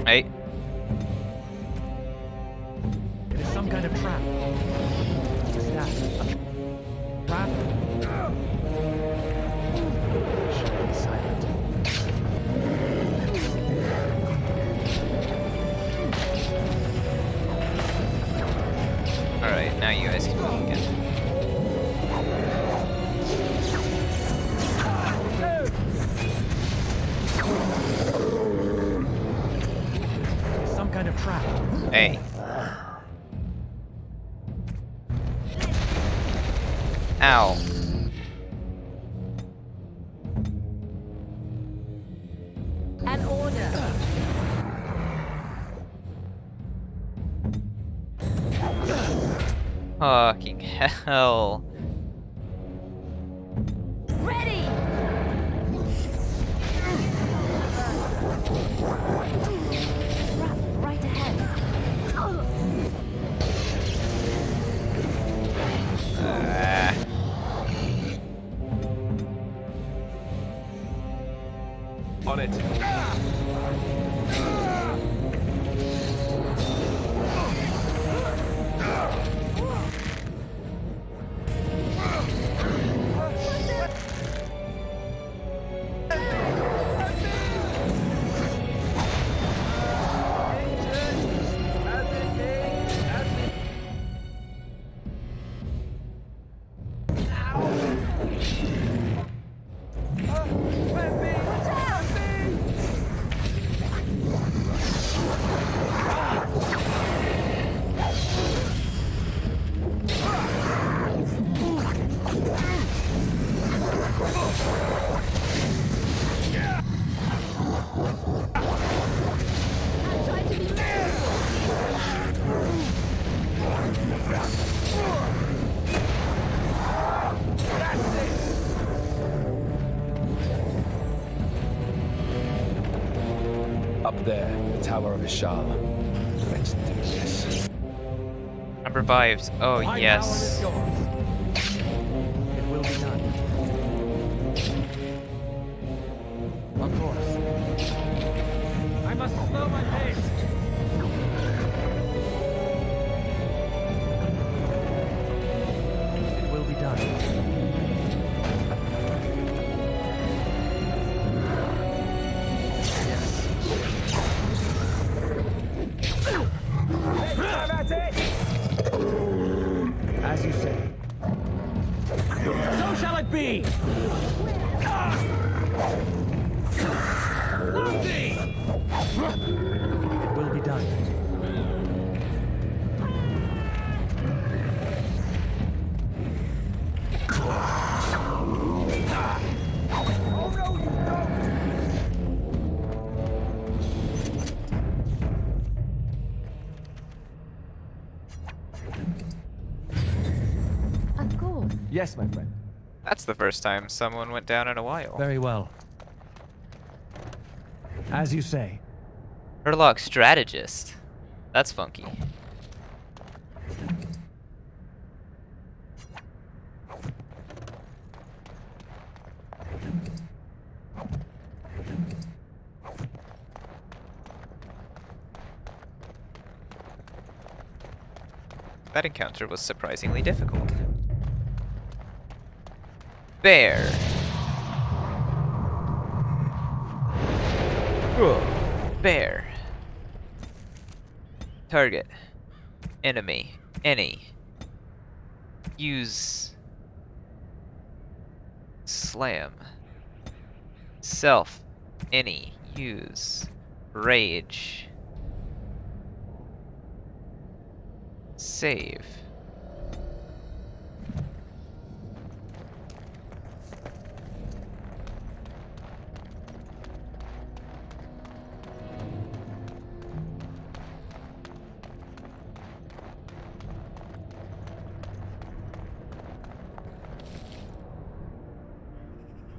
Hey. It is some kind of trap. What is that? A trap? Should be silent. Alright, now you guys can go again. Some kind of trap. Hey. Ow. An order. Fucking hell. Ready! Right ahead. On it. There, the Tower of Isham. Let's do this. I'm revived. Oh, My yes. power is yours. It will be done. Of course. I must slow my pace. It will be done. As you say. So shall it be! It will be done. Oh no, you don't! Of course. Yes, my friend. That's the first time someone went down in a while. Very well. As you say. Herlock strategist. That's funky. That encounter was surprisingly difficult. Bear. Bear. Target. Enemy. Any. Use. Slam. Self. Any. Use. Rage. Save.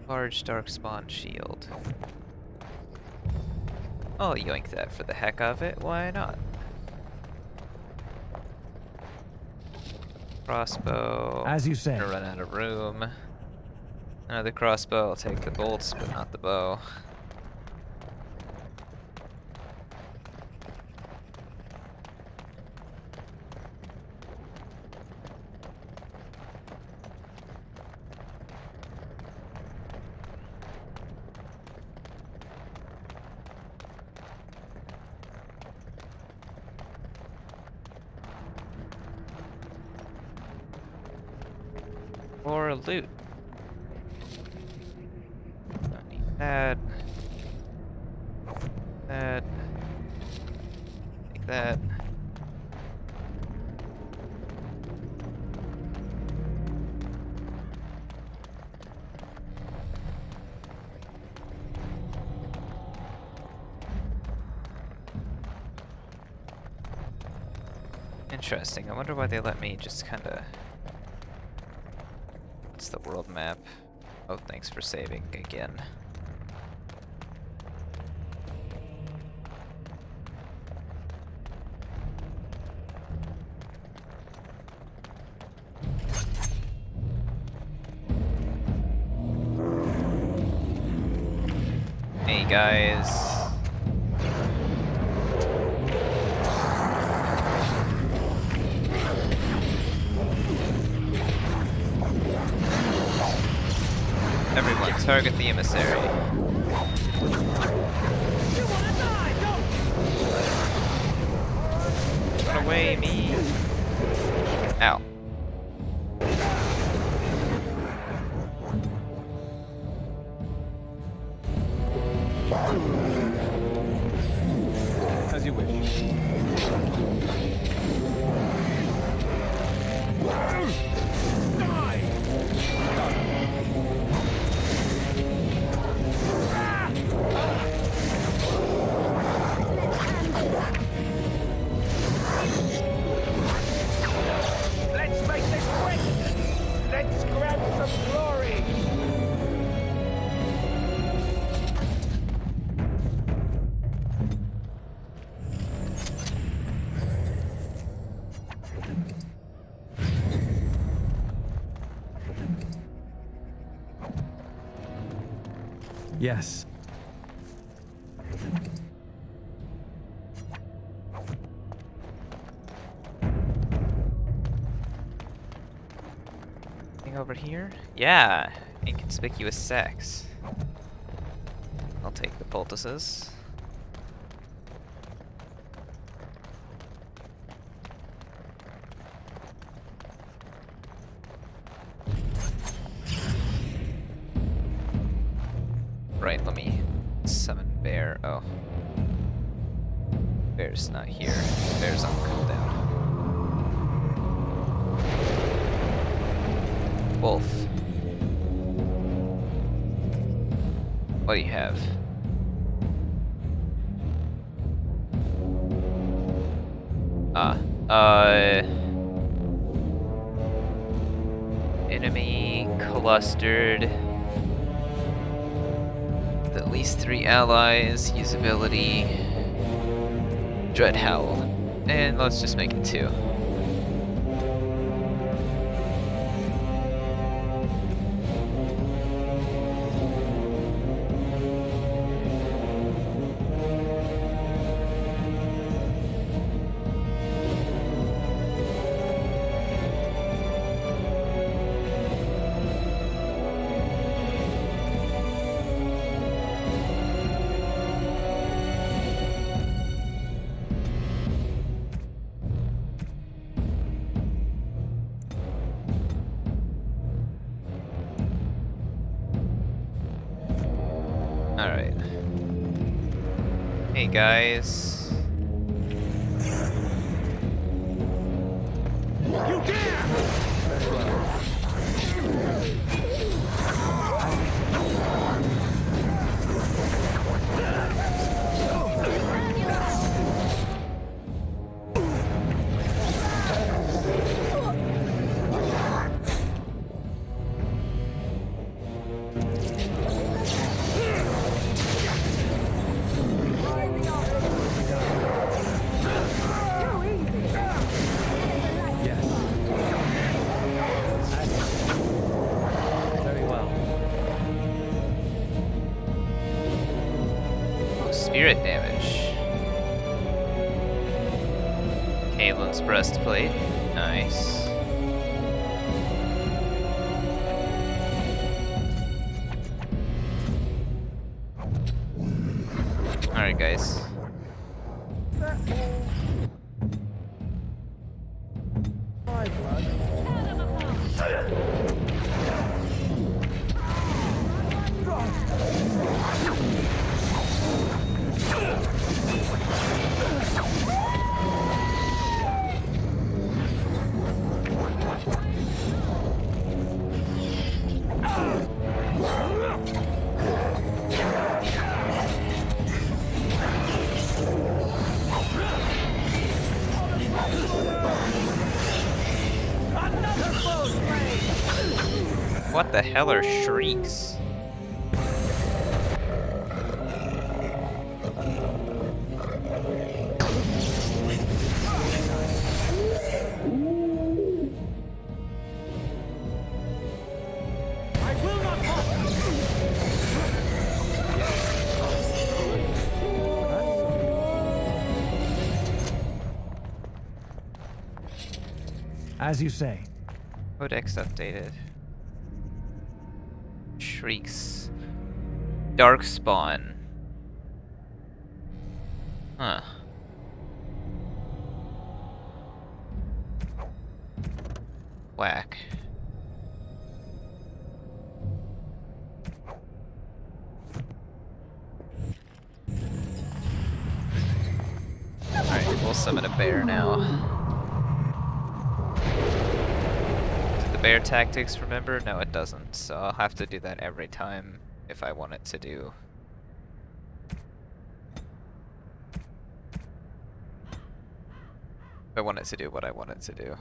Large darkspawn shield. I'll yoink that for the heck of it, why not? Crossbow. As you say. Gonna run out of room. Another crossbow, I'll take the bolts, but not the bow. Or loot. Don't need that. That. Take that. Interesting. I wonder why they let me just kind of. What's the world map? Oh, thanks for saving again. Hey guys. Everyone, target the emissary. Run away, me. Ow. As you wish. Let's make this quick! Let's grab some glory! Yes. Anything over here? Yeah, inconspicuous sex. I'll take the poultices. Right, let me summon Bear. Oh. Bear's not here. Bear's on cooldown. Wolf. What do you have? Enemy clustered. With at least 3 allies. Usability. Dread Howl. And let's just make it 2. Alright. Hey guys. You Spirit damage. Kalen's breastplate. Nice. Alright, guys. What the hell are shrieks? As you say. Codex updated. Shrieks. Darkspawn. Huh. Whack. Alright, we'll summon a bear now. The bear tactics, remember? No, it doesn't, so I'll have to do that every time if I want it to do. If I want it to do what I want it to do.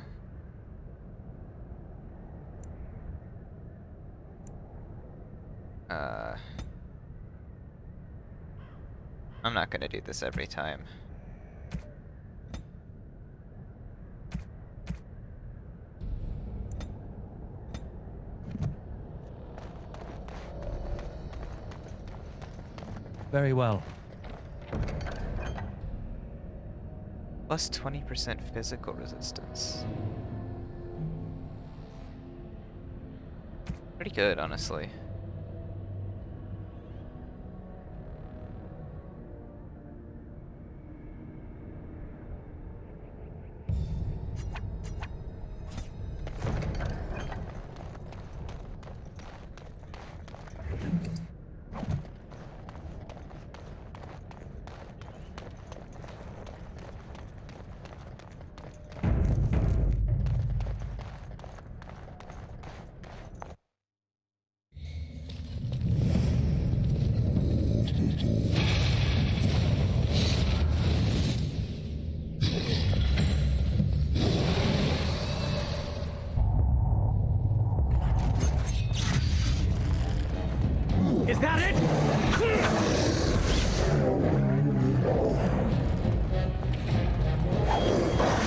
I'm not gonna do this every time. Very well. Plus 20% physical resistance. Pretty good, honestly. Is that it?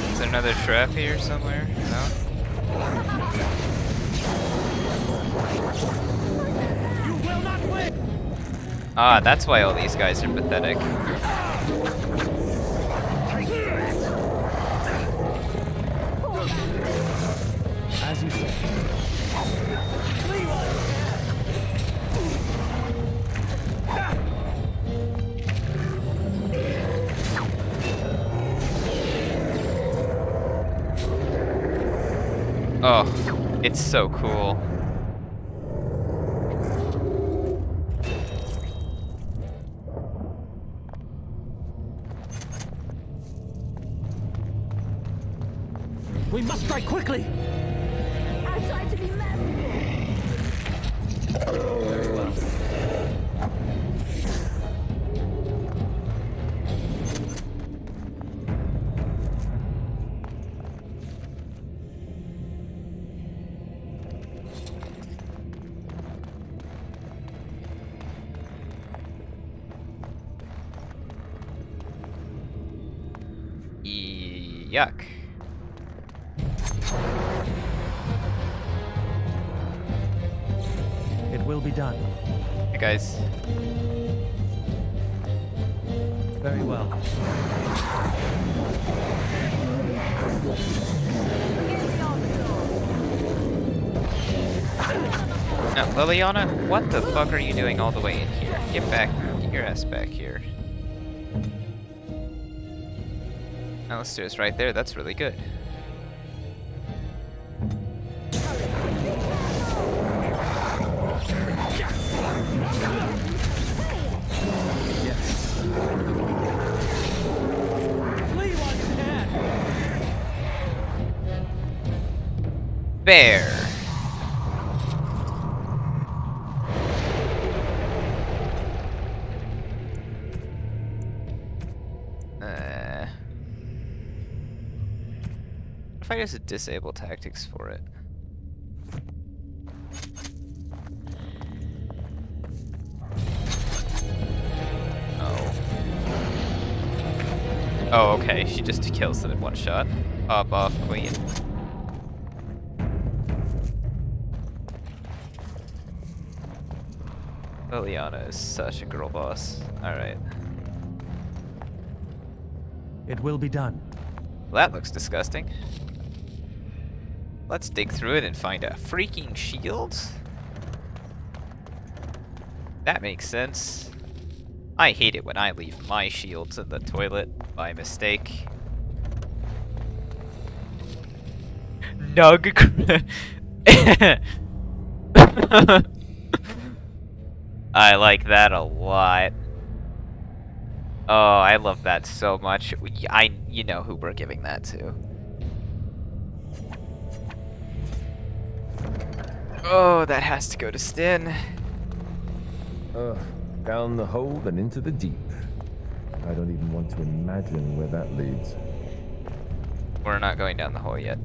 Is there another trap here somewhere? No? You will not win! Ah, that's why all these guys are pathetic. As you say. Oh, it's so cool. We must strike quickly! I'll try to be merciful. Very well. Yuck. It will be done. Hey guys. Very well. Now, Liliana, what the fuck are you doing all the way in here? Get back, get your ass back here. Alistair's right there, that's really good. Flee while you can! Bear! If I just disable tactics for it. Oh, okay. She just kills them in one shot. Pop off, queen. Liliana is such a girl boss. Alright. It will be done. Well, that looks disgusting. Let's dig through it and find a freaking shield. That makes sense. I hate it when I leave my shields in the toilet by mistake. Nug. I like that a lot. Oh, I love that so much. You know who we're giving that to. Oh, that has to go to Stin. Down the hold and into the deep. I don't even want to imagine where that leads. We're not going down the hole yet.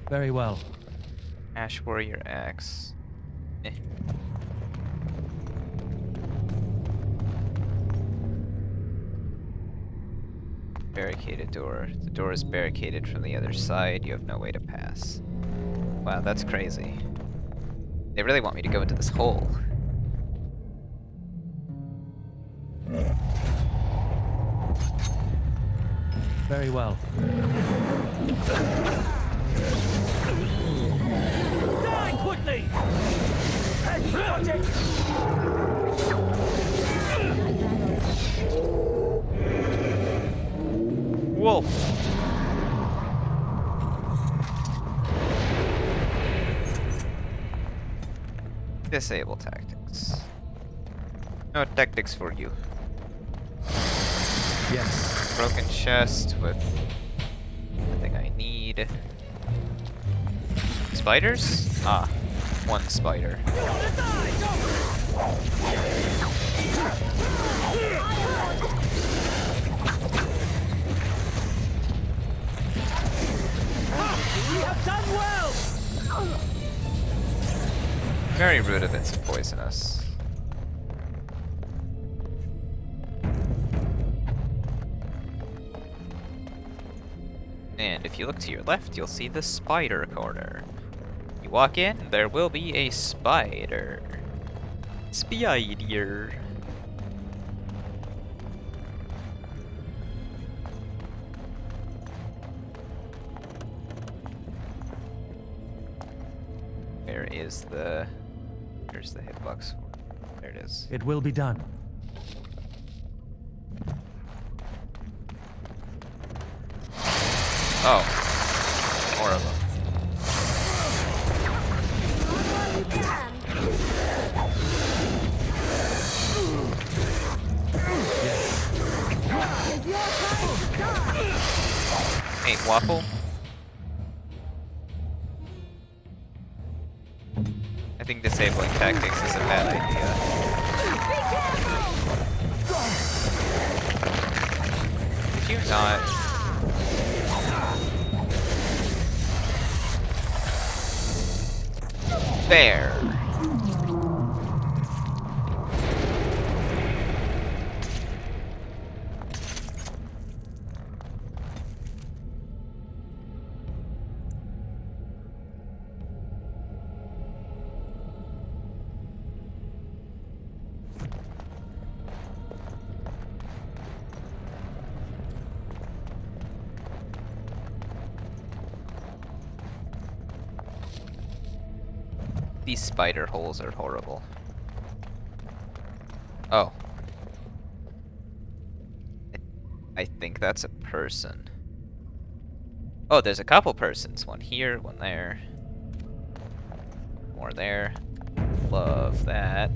Very well. Ash Warrior Axe. Eh. Barricaded door. The door is barricaded from the other side. You have no way to pass. Wow, that's crazy. They really want me to go into this hole. Very well. Die quickly! Wolf. Disable tactics. No tactics for you. Yes. Broken chest with everything I need. Spiders? Ah, one spider. We have done well! Very rude of it to poison us. And if you look to your left, you'll see the spider corner. You walk in, there will be a spider. Spider. Where is the... There's the hitbox. There it is. It will be done. Oh. More of them. Hey, Waffle. I think disabling tactics is a bad idea. Did you not? There. These spider holes are horrible. Oh. I think that's a person. Oh, there's a couple persons. One here, one there. More there. Love that.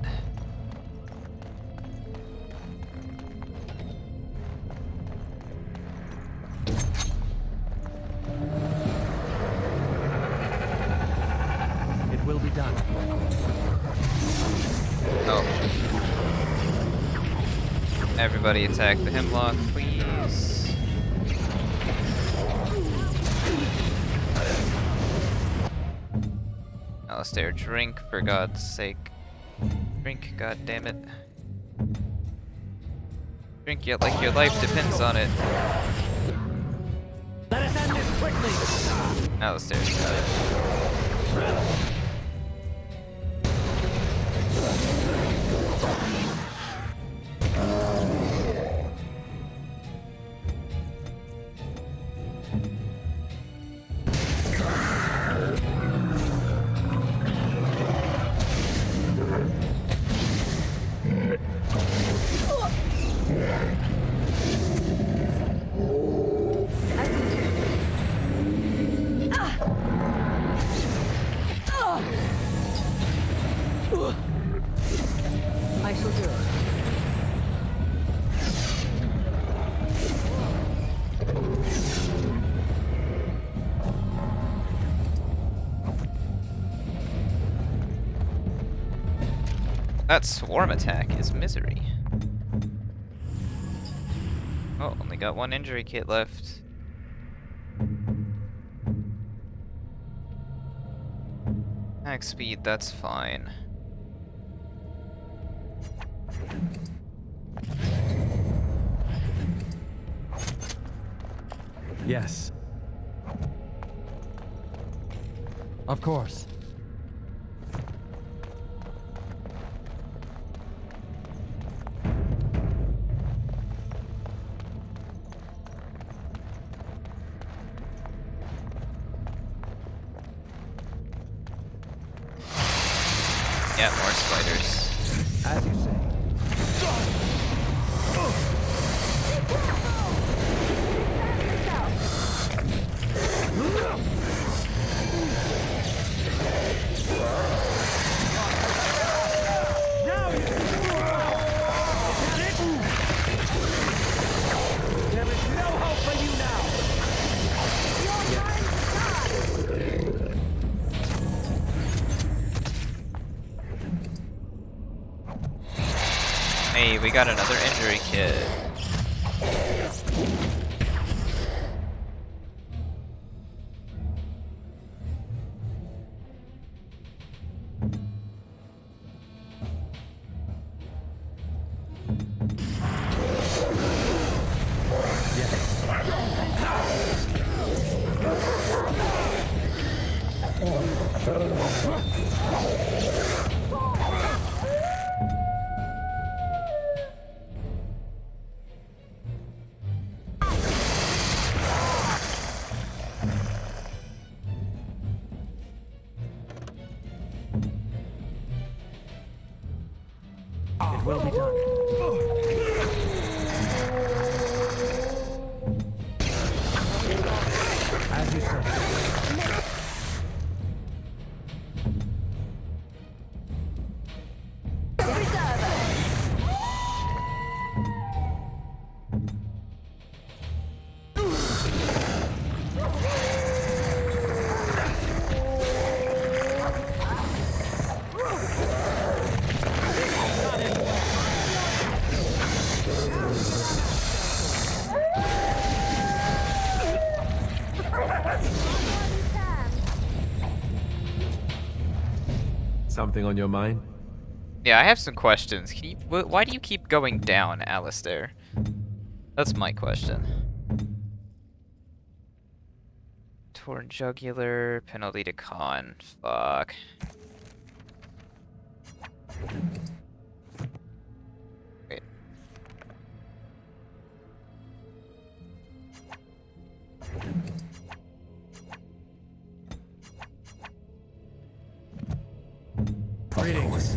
Will be done. Oh. Everybody attack the hemlock, please. Alistair, drink for God's sake. Drink, god damn it. Drink yet like your life depends on it. Let us end this quickly! Alistair's got it. I shall do it. That swarm attack is misery. Oh, only got one injury kit left. Max speed, that's fine. Yes. Of course. Yeah, more spiders. As you say. Now you There is no hope for you now. Hey, we got another injury kit. It will be done. As you say. Something on your mind? Yeah, I have some questions. Why do you keep going down, Alistair? That's my question. Torn jugular, penalty to con. Fuck. Wait. Greetings.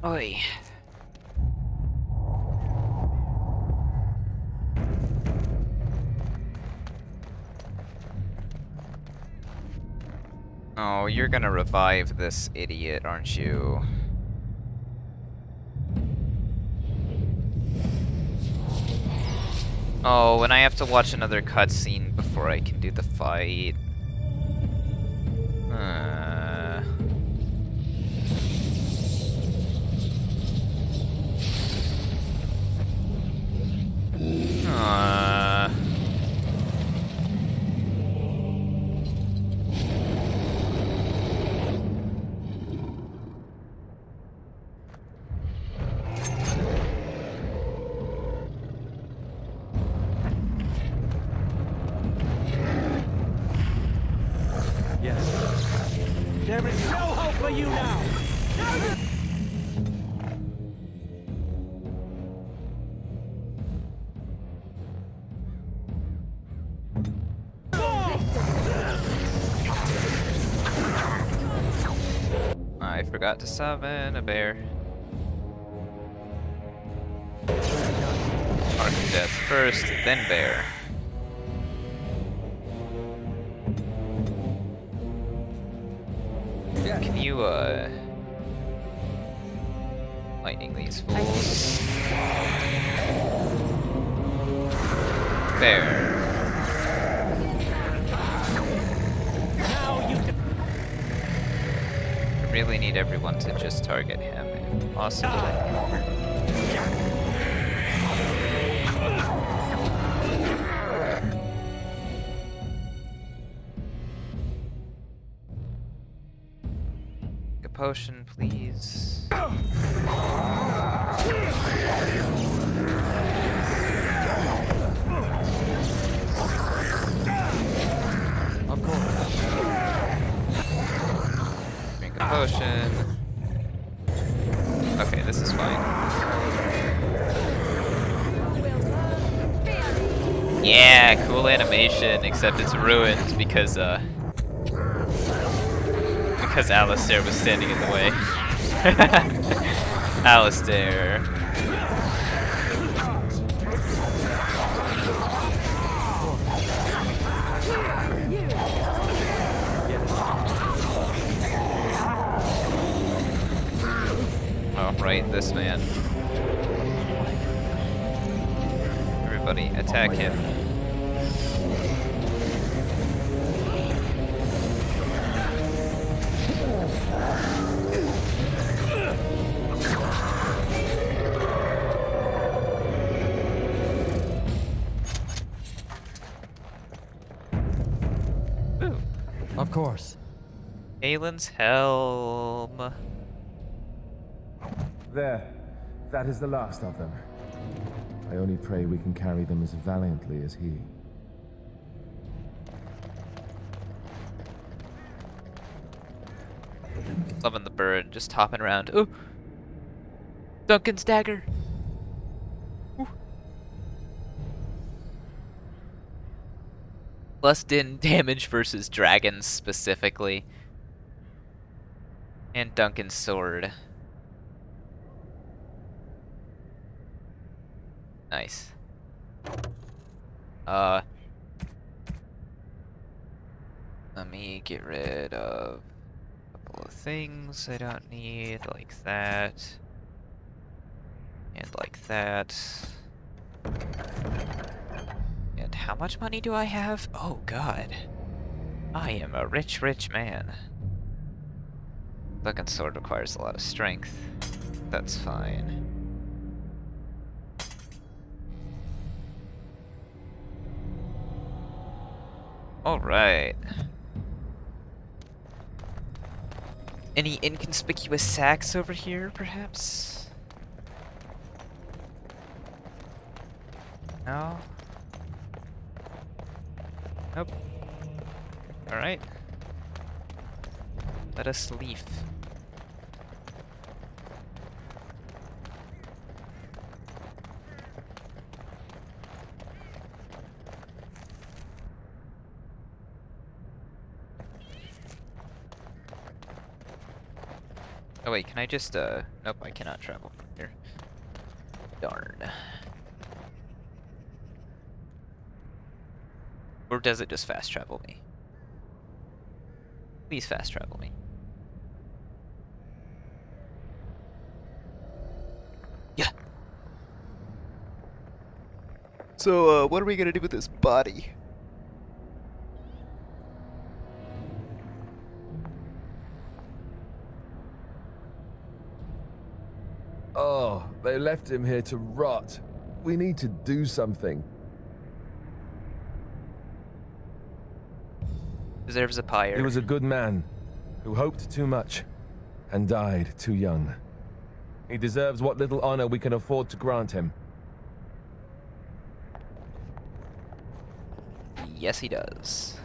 Oi. Oh, you're gonna revive this idiot, aren't you? Oh, and I have to watch another cutscene before I can do the fight. Yes. There is no hope for you now. I forgot to summon a bear. Mark of death first, then bear. Can you, lightning these fools? Bear. I really need everyone to just target him if possible. potion, please. Of course. Drink a potion. Okay, this is fine. Yeah, cool animation, except it's ruined because Alistair was standing in the way. Alistair. Oh, right, this man. Everybody, attack him. Ooh. Of course. Galen's helm. There. That is the last of them. I only pray we can carry them as valiantly as he. Loving the bird, just hopping around. Ooh! Duncan's dagger! Ooh. Plus damage versus dragons specifically. And Duncan's sword. Nice. Let me get rid of a couple of things I don't need, like that. And like that. And how much money do I have? Oh god. I am a rich, rich man. Duncan's sword requires a lot of strength. That's fine. Alright. Any inconspicuous sacks over here, perhaps? No? Nope. Alright. Let us leave. Oh wait, can I just, nope, I cannot travel from here. Darn. Or does it just fast travel me? Please fast travel me. Yeah. So, what are we gonna do with this body? Oh, they left him here to rot. We need to do something. Deserves a pyre. He was a good man who hoped too much and died too young. He deserves what little honor we can afford to grant him. Yes, he does.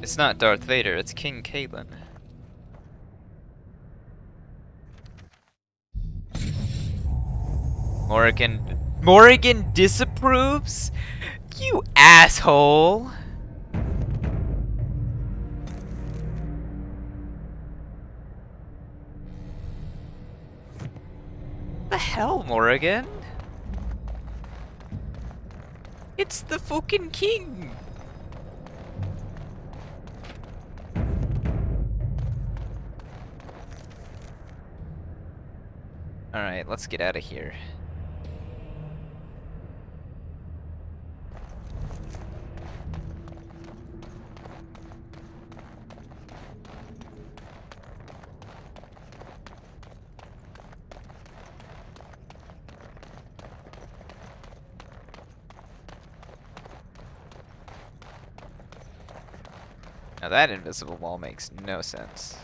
It's not Darth Vader, it's King Caitlin. Morrigan disapproves? You asshole! The hell, Morrigan? It's the fucking king! Alright, let's get out of here. Now that invisible wall makes no sense.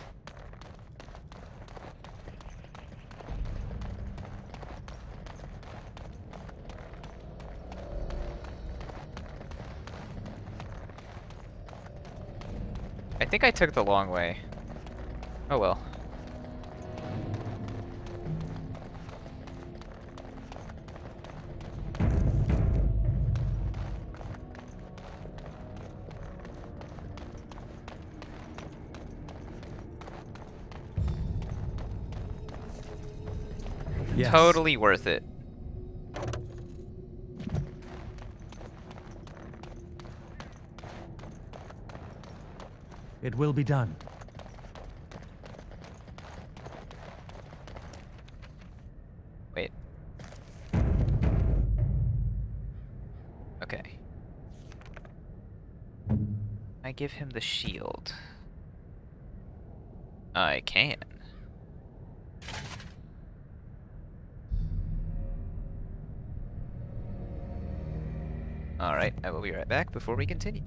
I think I took the long way. Oh well. Yes. Totally worth it. It will be done. Wait. Okay. I give him the shield. I can. Alright, I will be right back before we continue.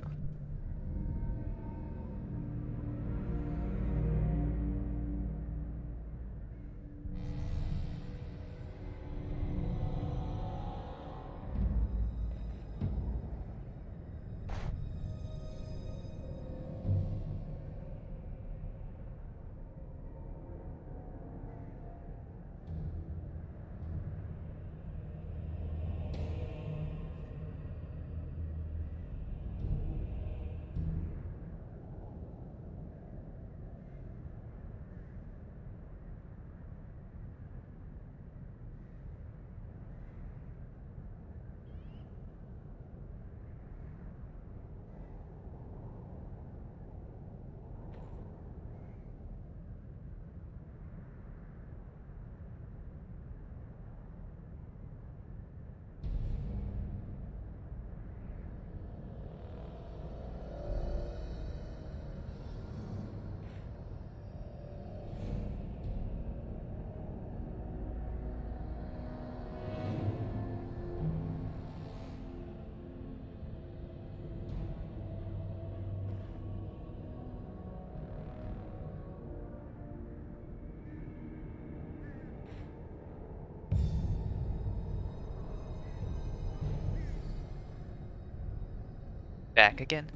Back again.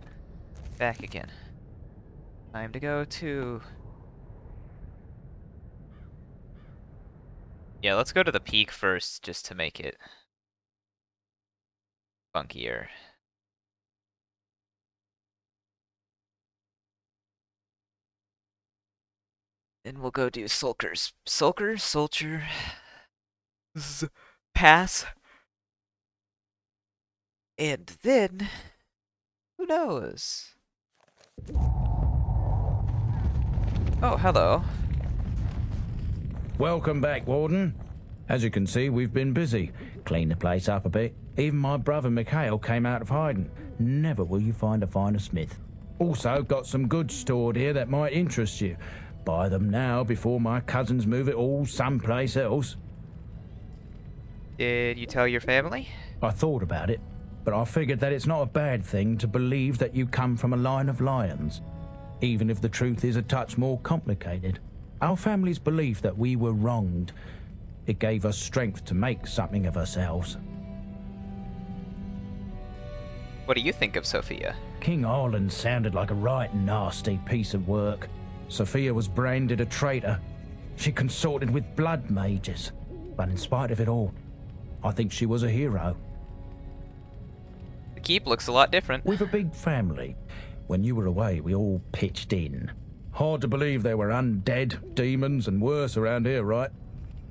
Back again. Time to go to... Yeah, let's go to the peak first, just to make it funkier. Then we'll go do Sulkers. Sulker, Sulcher, Pass. And then... who knows? Oh, hello. Welcome back, Warden. As you can see, we've been busy. Cleaned the place up a bit. Even my brother Mikhail came out of hiding. Never will you find a finer smith. Also, got some goods stored here that might interest you. Buy them now before my cousins move it all someplace else. Did you tell your family? I thought about it, but I figured that it's not a bad thing to believe that you come from a line of lions, even if the truth is a touch more complicated. Our family's belief that we were wronged. It gave us strength to make something of ourselves. What do you think of Sophia? King Arlen sounded like a right nasty piece of work. Sophia was branded a traitor. She consorted with blood mages. But in spite of it all, I think she was a hero. The keep looks a lot different. We've a big family. When you were away, we all pitched in. Hard to believe there were undead, demons, and worse around here, right?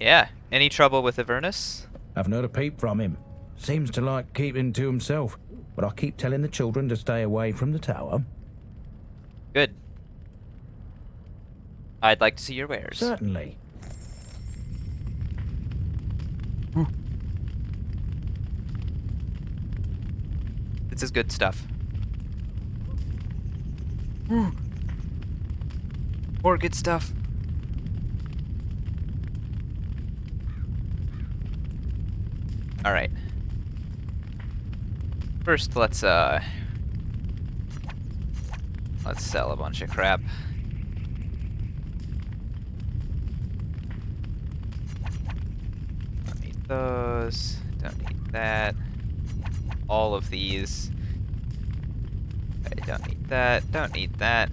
Yeah. Any trouble with Avernus? Haven't heard a peep from him. Seems to like keeping to himself. But I keep telling the children to stay away from the tower. Good. I'd like to see your wares. Certainly. This is good stuff. More good stuff. Alright. First, let's Let's sell a bunch of crap. Don't need those. Don't need that. All of these. I don't need that. Don't need that.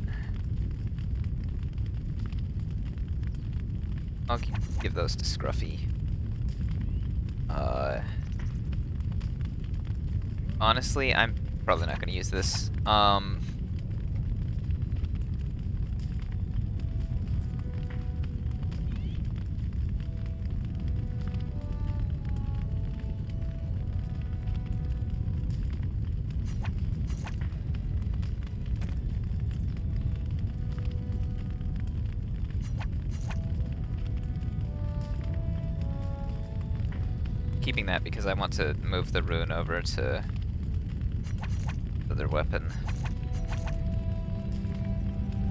I'll give those to Scruffy. Honestly, I'm probably not going to use this. Keeping that because I want to move the rune over to other weapon.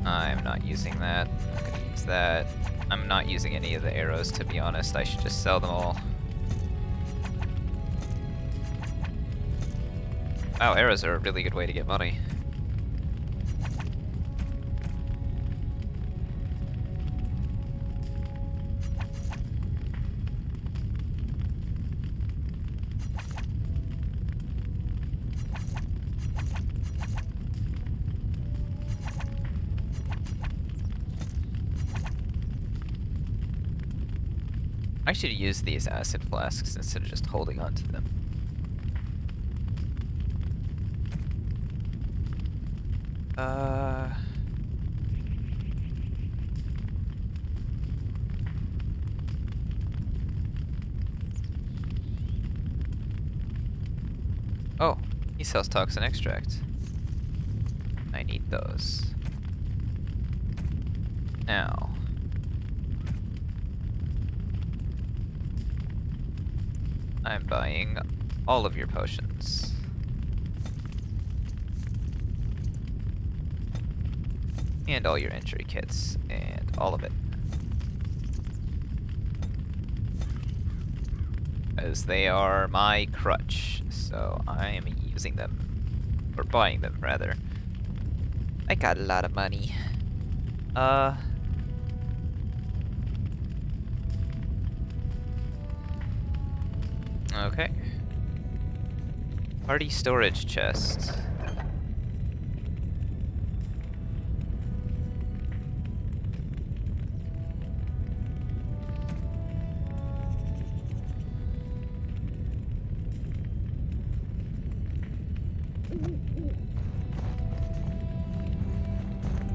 I'm not using that. I'm gonna use that. I'm not using any of the arrows, to be honest. I should just sell them all. Wow, arrows are a really good way to get money. I should use these acid flasks instead of just holding on to them. Oh, he sells toxin extract. I need those. Now. I'm buying all of your potions. And all your injury kits, and all of it. As they are my crutch, so I am using them. Or buying them, rather. I got a lot of money. Okay. Party storage chest.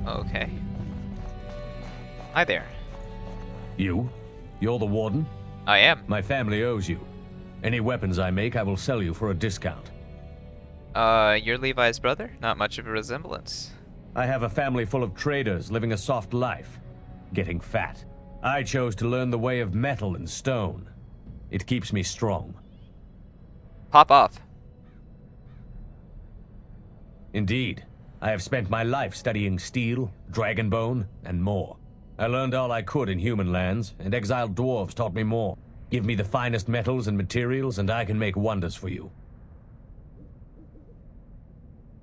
Okay. Hi there. You? You're the warden? I am. My family owes you. Any weapons I make, I will sell you for a discount. You're Levi's brother? Not much of a resemblance. I have a family full of traders living a soft life, getting fat. I chose to learn the way of metal and stone. It keeps me strong. Pop off. Indeed. I have spent my life studying steel, dragonbone, and more. I learned all I could in human lands, and exiled dwarves taught me more. Give me the finest metals and materials, and I can make wonders for you.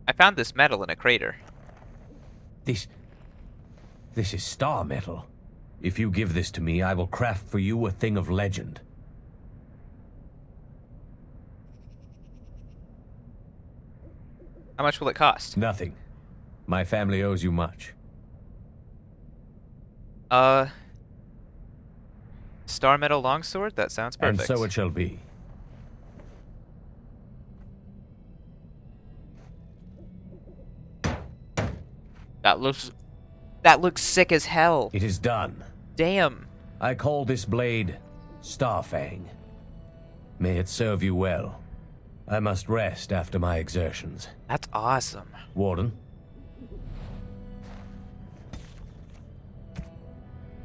I found this metal in a crater. This is star metal. If you give this to me, I will craft for you a thing of legend. How much will it cost? Nothing. My family owes you much. Star metal longsword? That sounds perfect. And so it shall be. That looks sick as hell. It is done. Damn. I call this blade Starfang. May it serve you well. I must rest after my exertions. That's awesome. Warden?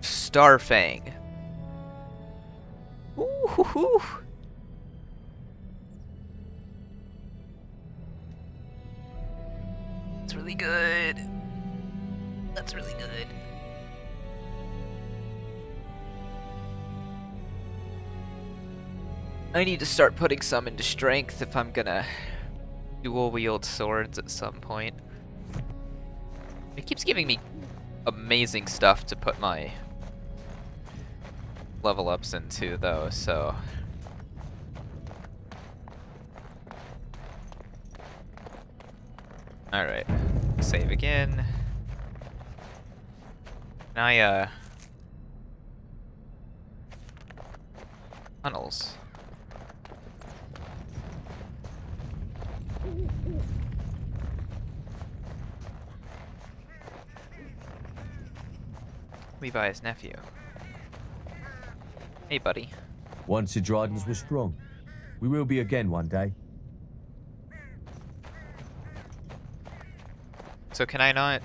Starfang. Ooh, hoo, hoo. That's really good. That's really good. I need to start putting some into strength if I'm gonna dual wield swords at some point. It keeps giving me amazing stuff to put my level ups into, though, so... Alright. Save again. Now, tunnels. Levi's nephew. Hey, buddy. Once the Dryden's were strong. We will be again one day. So can I not...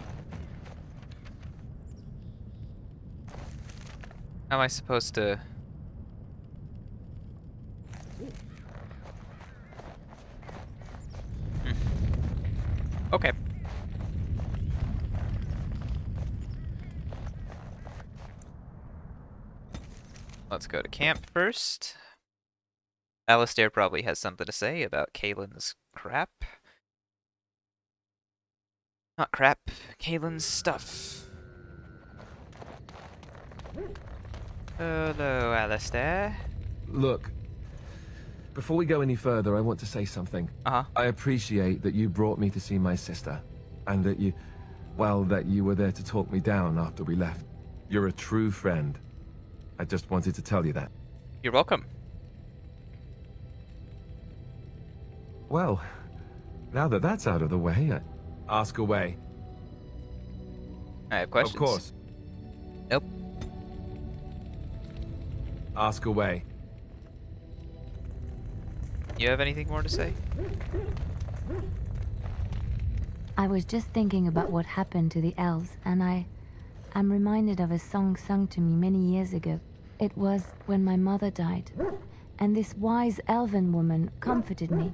How am I supposed to... Okay. Let's go to camp first. Alistair probably has something to say about Kaylin's crap. Not crap, Kaylin's stuff. Hello, Alistair. Look, before we go any further, I want to say something. Uh-huh. I appreciate that you brought me to see my sister, and that you, well, that you were there to talk me down after we left. You're a true friend. I just wanted to tell you that. You're welcome. Well, now that that's out of the way, ask away. I have questions. Of course. Nope. Ask away. You have anything more to say? I was just thinking about what happened to the elves, and I'm reminded of a song sung to me many years ago. It was when my mother died, and this wise elven woman comforted me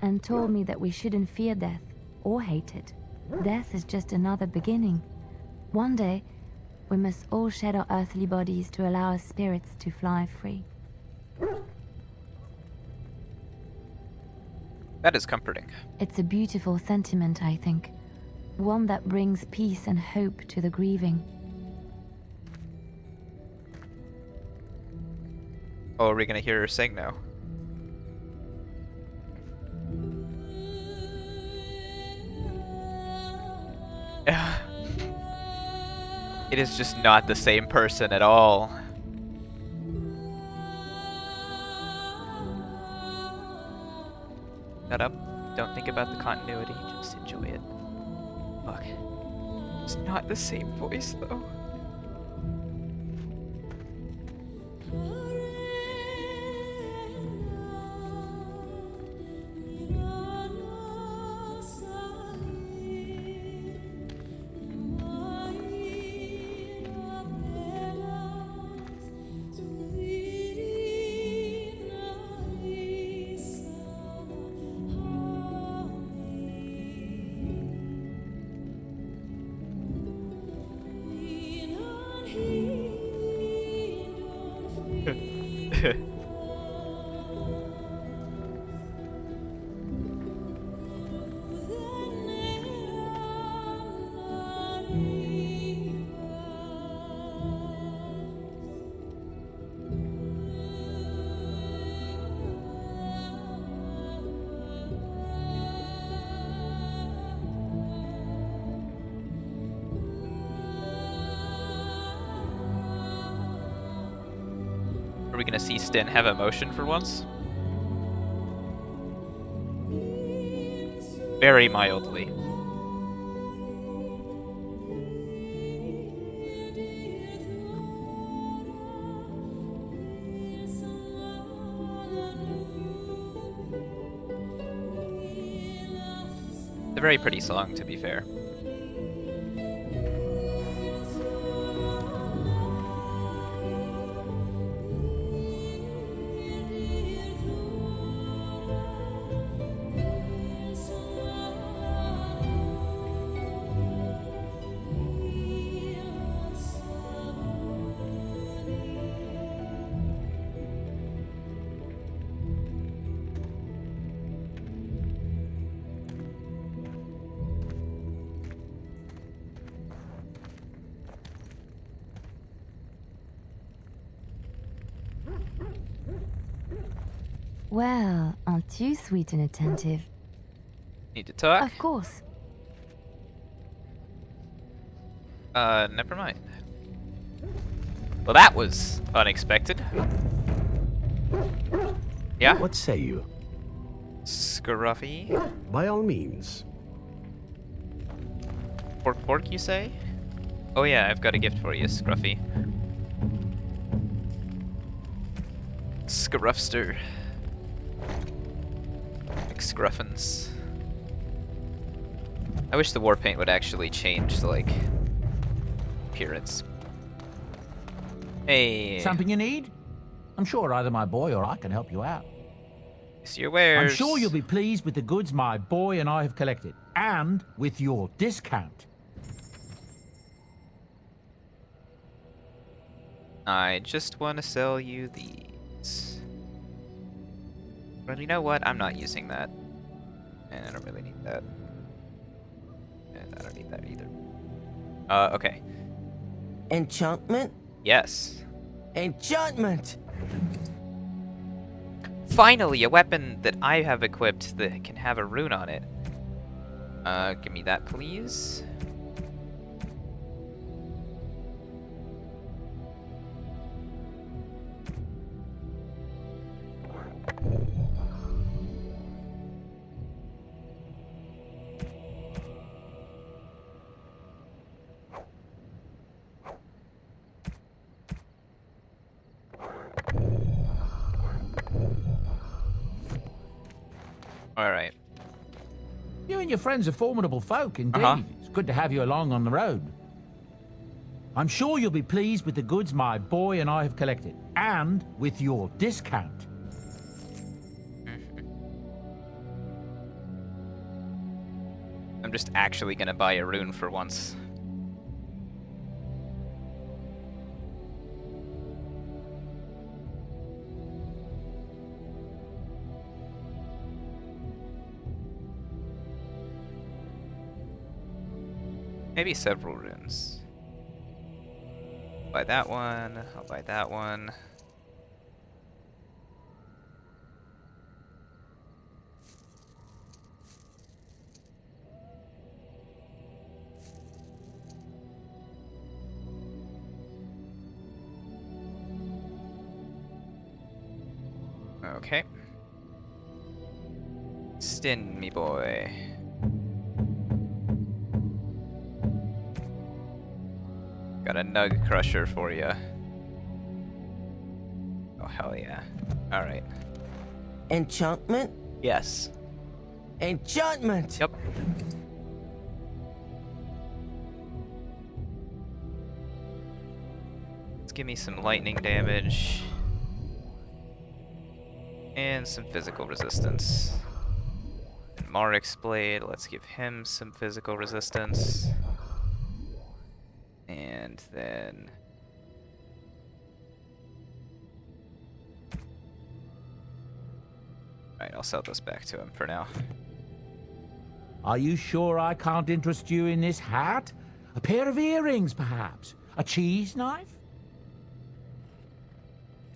and told me that we shouldn't fear death or hate it. Death is just another beginning. One day, we must all shed our earthly bodies to allow our spirits to fly free. That is comforting. It's a beautiful sentiment, I think. One that brings peace and hope to the grieving. Oh, are we gonna hear her sing now? It is just not the same person at all. Shut up. Don't think about the continuity, just enjoy it. Fuck. It's not the same voice, though. Are we gonna see Sten have emotion for once? Very mildly. It's a very pretty song, to be fair. Well, aren't you sweet and attentive? Need to talk? Of course. Never mind. Well, that was unexpected. Yeah? What say you? Scruffy? By all means. Pork, you say? Oh yeah, I've got a gift for you, Scruffy. Scruffster. Scruffins. I wish the war paint would actually change the, like, appearance. Hey. Something you need? I'm sure either my boy or I can help you out. See your wares. I'm sure you'll be pleased with the goods my boy and I have collected, and with your discount. I just want to sell you these. Well, you know what? I'm not using that. And I don't really need that. And I don't need that either. Okay. Enchantment? Yes. Enchantment! Finally, a weapon that I have equipped that can have a rune on it. Give me that, please. Alright. You and your friends are formidable folk, indeed. It's good to have you along on the road. I'm sure you'll be pleased with the goods my boy and I have collected, and with your discount. I'm just actually gonna buy a rune for once. Maybe several runes. Buy that one, I'll buy that one. Okay. Stin, me boy. Got a nug crusher for you. Oh, hell yeah. Alright. Enchantment? Yes. Enchantment! Yep. Let's give me some lightning damage. And some physical resistance. And Marik's Blade, let's give him some physical resistance. And then... Alright, I'll sell this back to him for now. Are you sure I can't interest you in this hat? A pair of earrings, perhaps? A cheese knife?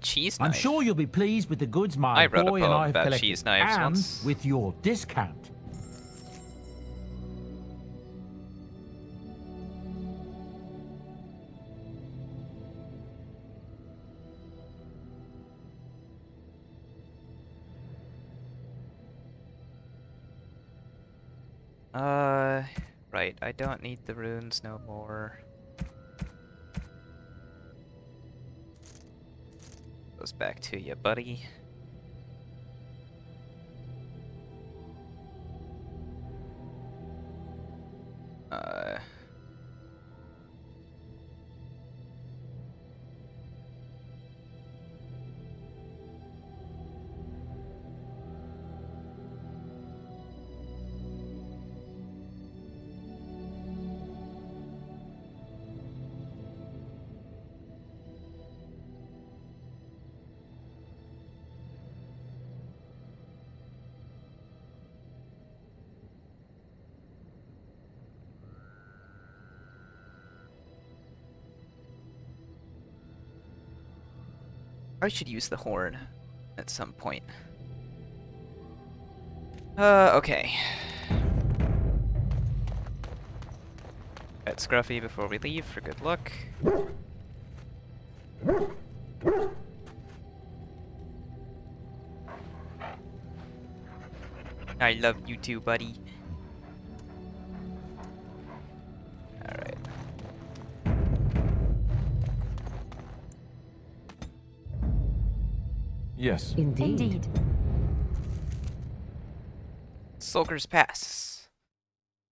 Cheese knife? I'm sure you'll be pleased with the goods my wrote a boy and poem I have about collected, cheese knives and once. with your discount. Right, I don't need the runes no more. Goes back to you, buddy. I should use the horn at some point. Okay. Pet Scruffy before we leave for good luck. I love you too, buddy. Alright. Yes. Indeed. Sulker's Pass.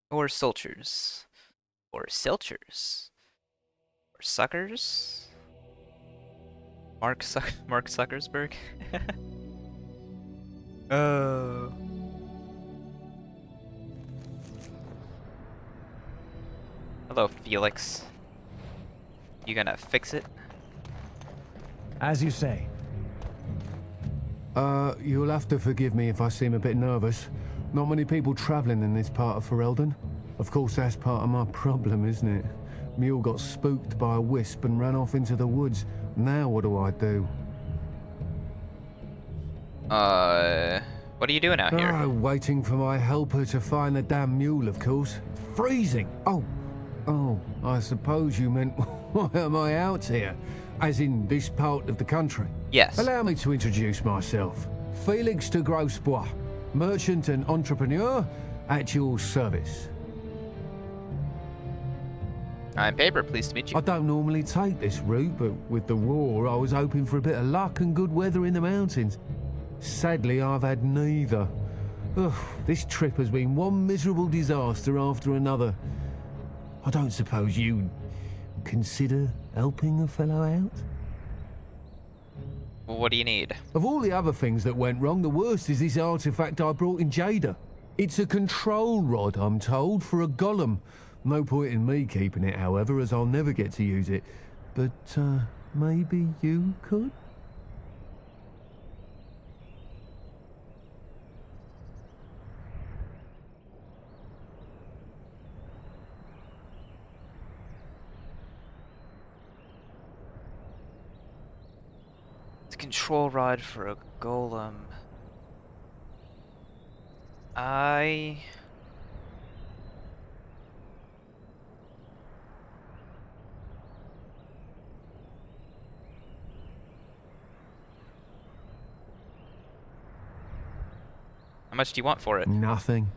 Or Solchers. Or Silchers. Or Suckers. Mark Zuckersberg. Oh. Hello, Felix. You gonna fix it? As you say. You'll have to forgive me if I seem a bit nervous. Not many people travelling in this part of Ferelden. Of course, that's part of my problem, isn't it? Mule got spooked by a wisp and ran off into the woods. Now what do I do? What are you doing out here? Waiting for my helper to find the damn mule, of course. Freezing! Oh, I suppose you meant, why am I out here? As in this part of the country? Yes. Allow me to introduce myself. Felix de Grosbois, merchant and entrepreneur at your service. I'm Paper, pleased to meet you. I don't normally take this route, but with the war, I was hoping for a bit of luck and good weather in the mountains. Sadly, I've had neither. Ugh, this trip has been one miserable disaster after another. I don't suppose you'd consider helping a fellow out? What do you need? Of all the other things that went wrong, the worst is this artifact I brought in Jada. It's a control rod, I'm told, for a golem. No point in me keeping it, however, as I'll never get to use it. But, maybe you could? It's a control rod for a golem. How much do you want for it? Nothing.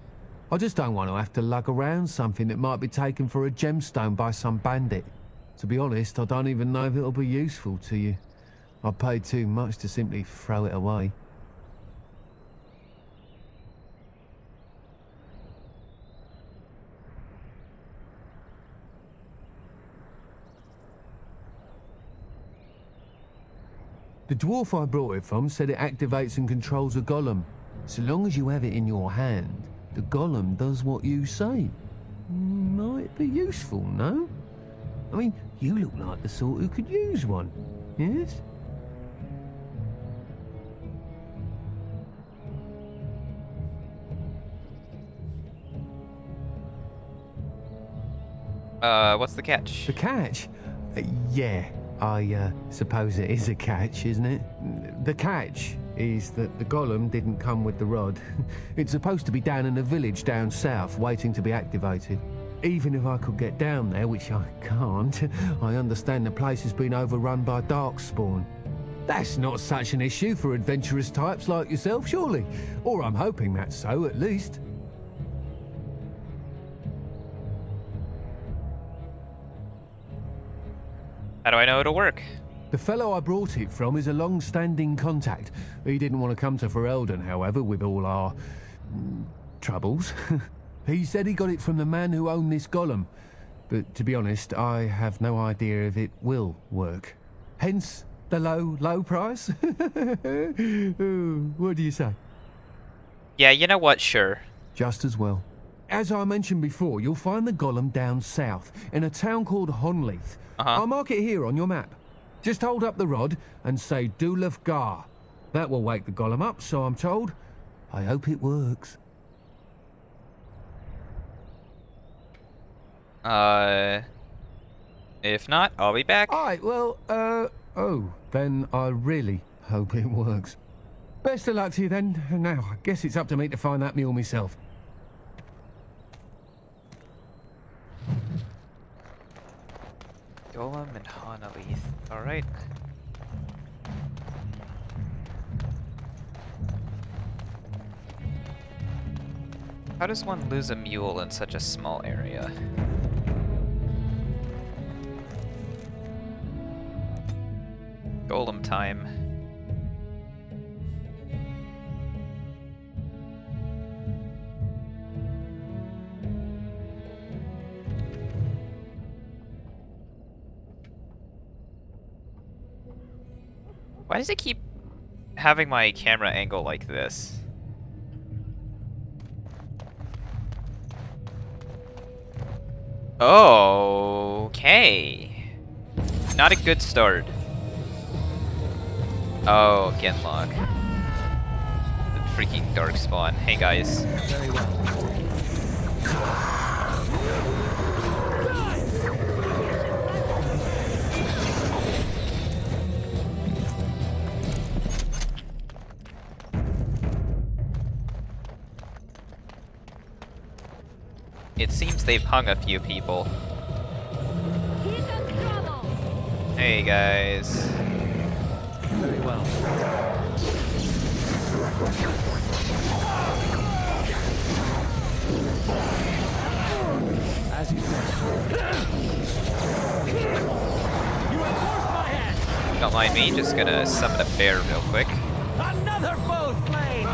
I just don't want to have to lug around something that might be taken for a gemstone by some bandit. To be honest, I don't even know if it'll be useful to you. I paid too much to simply throw it away. The dwarf I brought it from said it activates and controls a golem. So long as you have it in your hand, the golem does what you say. Might be useful, no? I mean, you look like the sort who could use one, yes? What's the catch? The catch? Yeah, I suppose it is a catch, isn't it? The catch is that the golem didn't come with the rod. It's supposed to be down in a village down south, waiting to be activated. Even if I could get down there, which I can't, I understand the place has been overrun by darkspawn. That's not such an issue for adventurous types like yourself, surely? Or I'm hoping that's so, at least. How do I know it'll work? The fellow I brought it from is a long-standing contact. He didn't want to come to Ferelden, however, with all our troubles. He said he got it from the man who owned this golem. But to be honest, I have no idea if it will work. Hence the low price. Ooh, what do you say? Yeah, you know what? Sure. Just as well. As I mentioned before, you'll find the golem down south, in a town called Honleith. I'll mark it here on your map. Just hold up the rod and say Dulaf Gar. That will wake the golem up, so I'm told. I hope it works. If not, I'll be back. Alright, well, oh, then I really hope it works. Best of luck to you then. Now, I guess it's up to me to find that mule myself. Golem and Hanalith. Alright. How does one lose a mule in such a small area? Golem time. Why does it keep having my camera angle like this? Okay. Not a good start. Oh, Genlock. The freaking Darkspawn. Hey guys. Very well. It seems they've hung a few people. Hey guys. Very well. As you said. You have forced my hand. Don't mind me, just gonna summon a bear real quick. Another foe slain.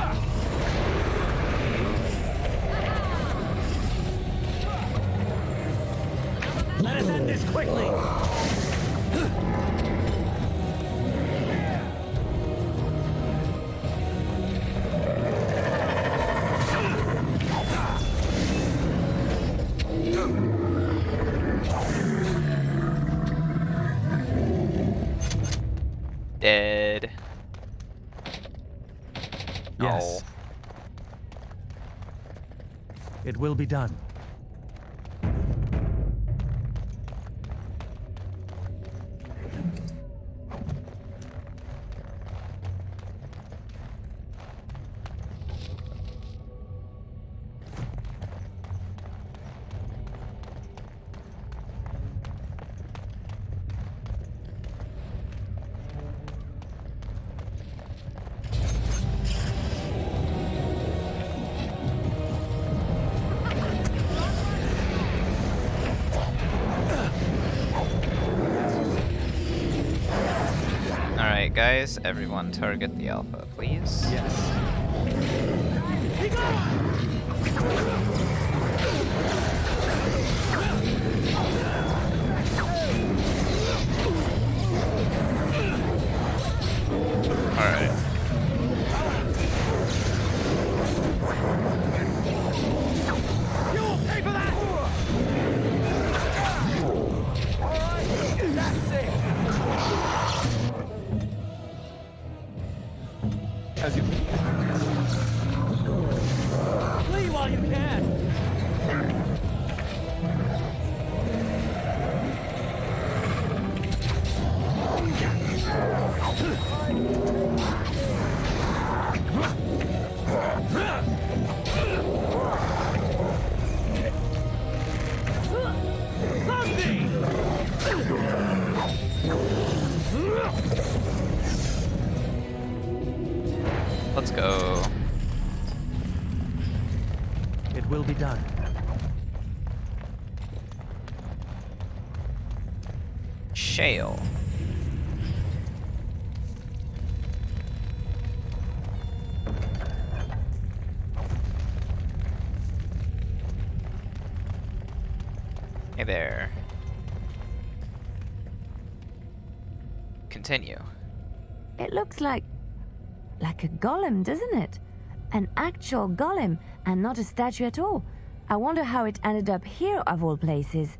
Let us end this quickly. Dead. Yes. Oh. It will be done. Alright guys, everyone target the alpha, please. Yes. Alright. You'll pay for that. All right, that's it. As you... Flee while you can. Let's go. It will be done. Shale. Hey there. Continue. It looks like a golem, doesn't it? An actual golem, and not a statue at all. I wonder how it ended up here, of all places.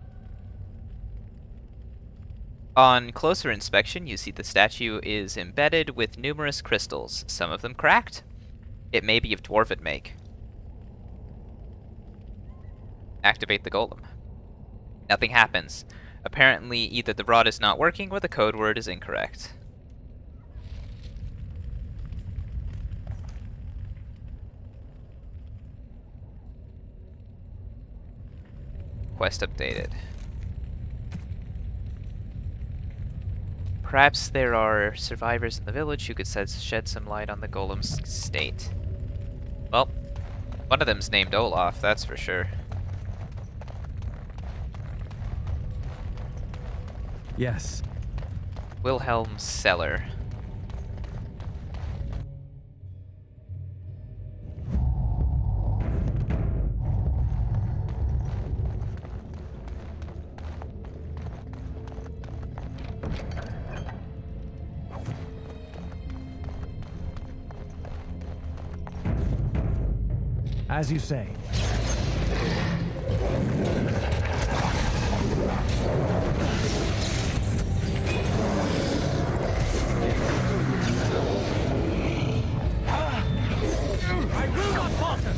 On closer inspection, you see the statue is embedded with numerous crystals, some of them cracked. It may be of dwarven make. Activate the golem. Nothing happens. Apparently, either the rod is not working or the code word is incorrect. quest updated. Perhaps there are survivors in the village who could shed some light on the golem's state. Well, one of them's named Olaf, that's for sure. Yes. Wilhelm's cellar. As you say. I will not falter!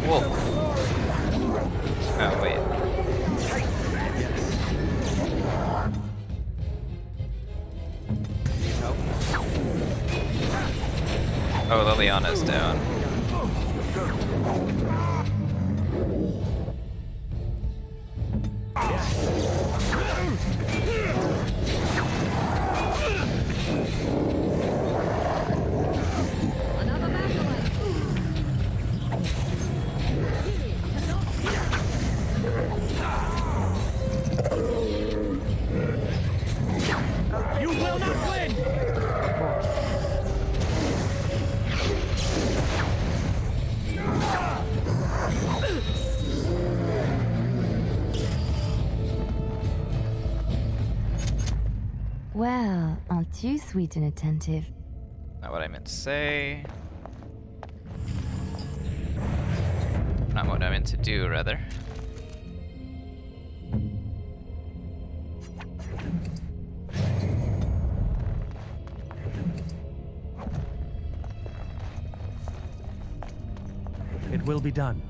Whoa. Oh, wait. Oh, Liliana's down. You will not win! Well, aren't you sweet and attentive? Not what I meant to say. Not what I meant to do, rather. It will be done.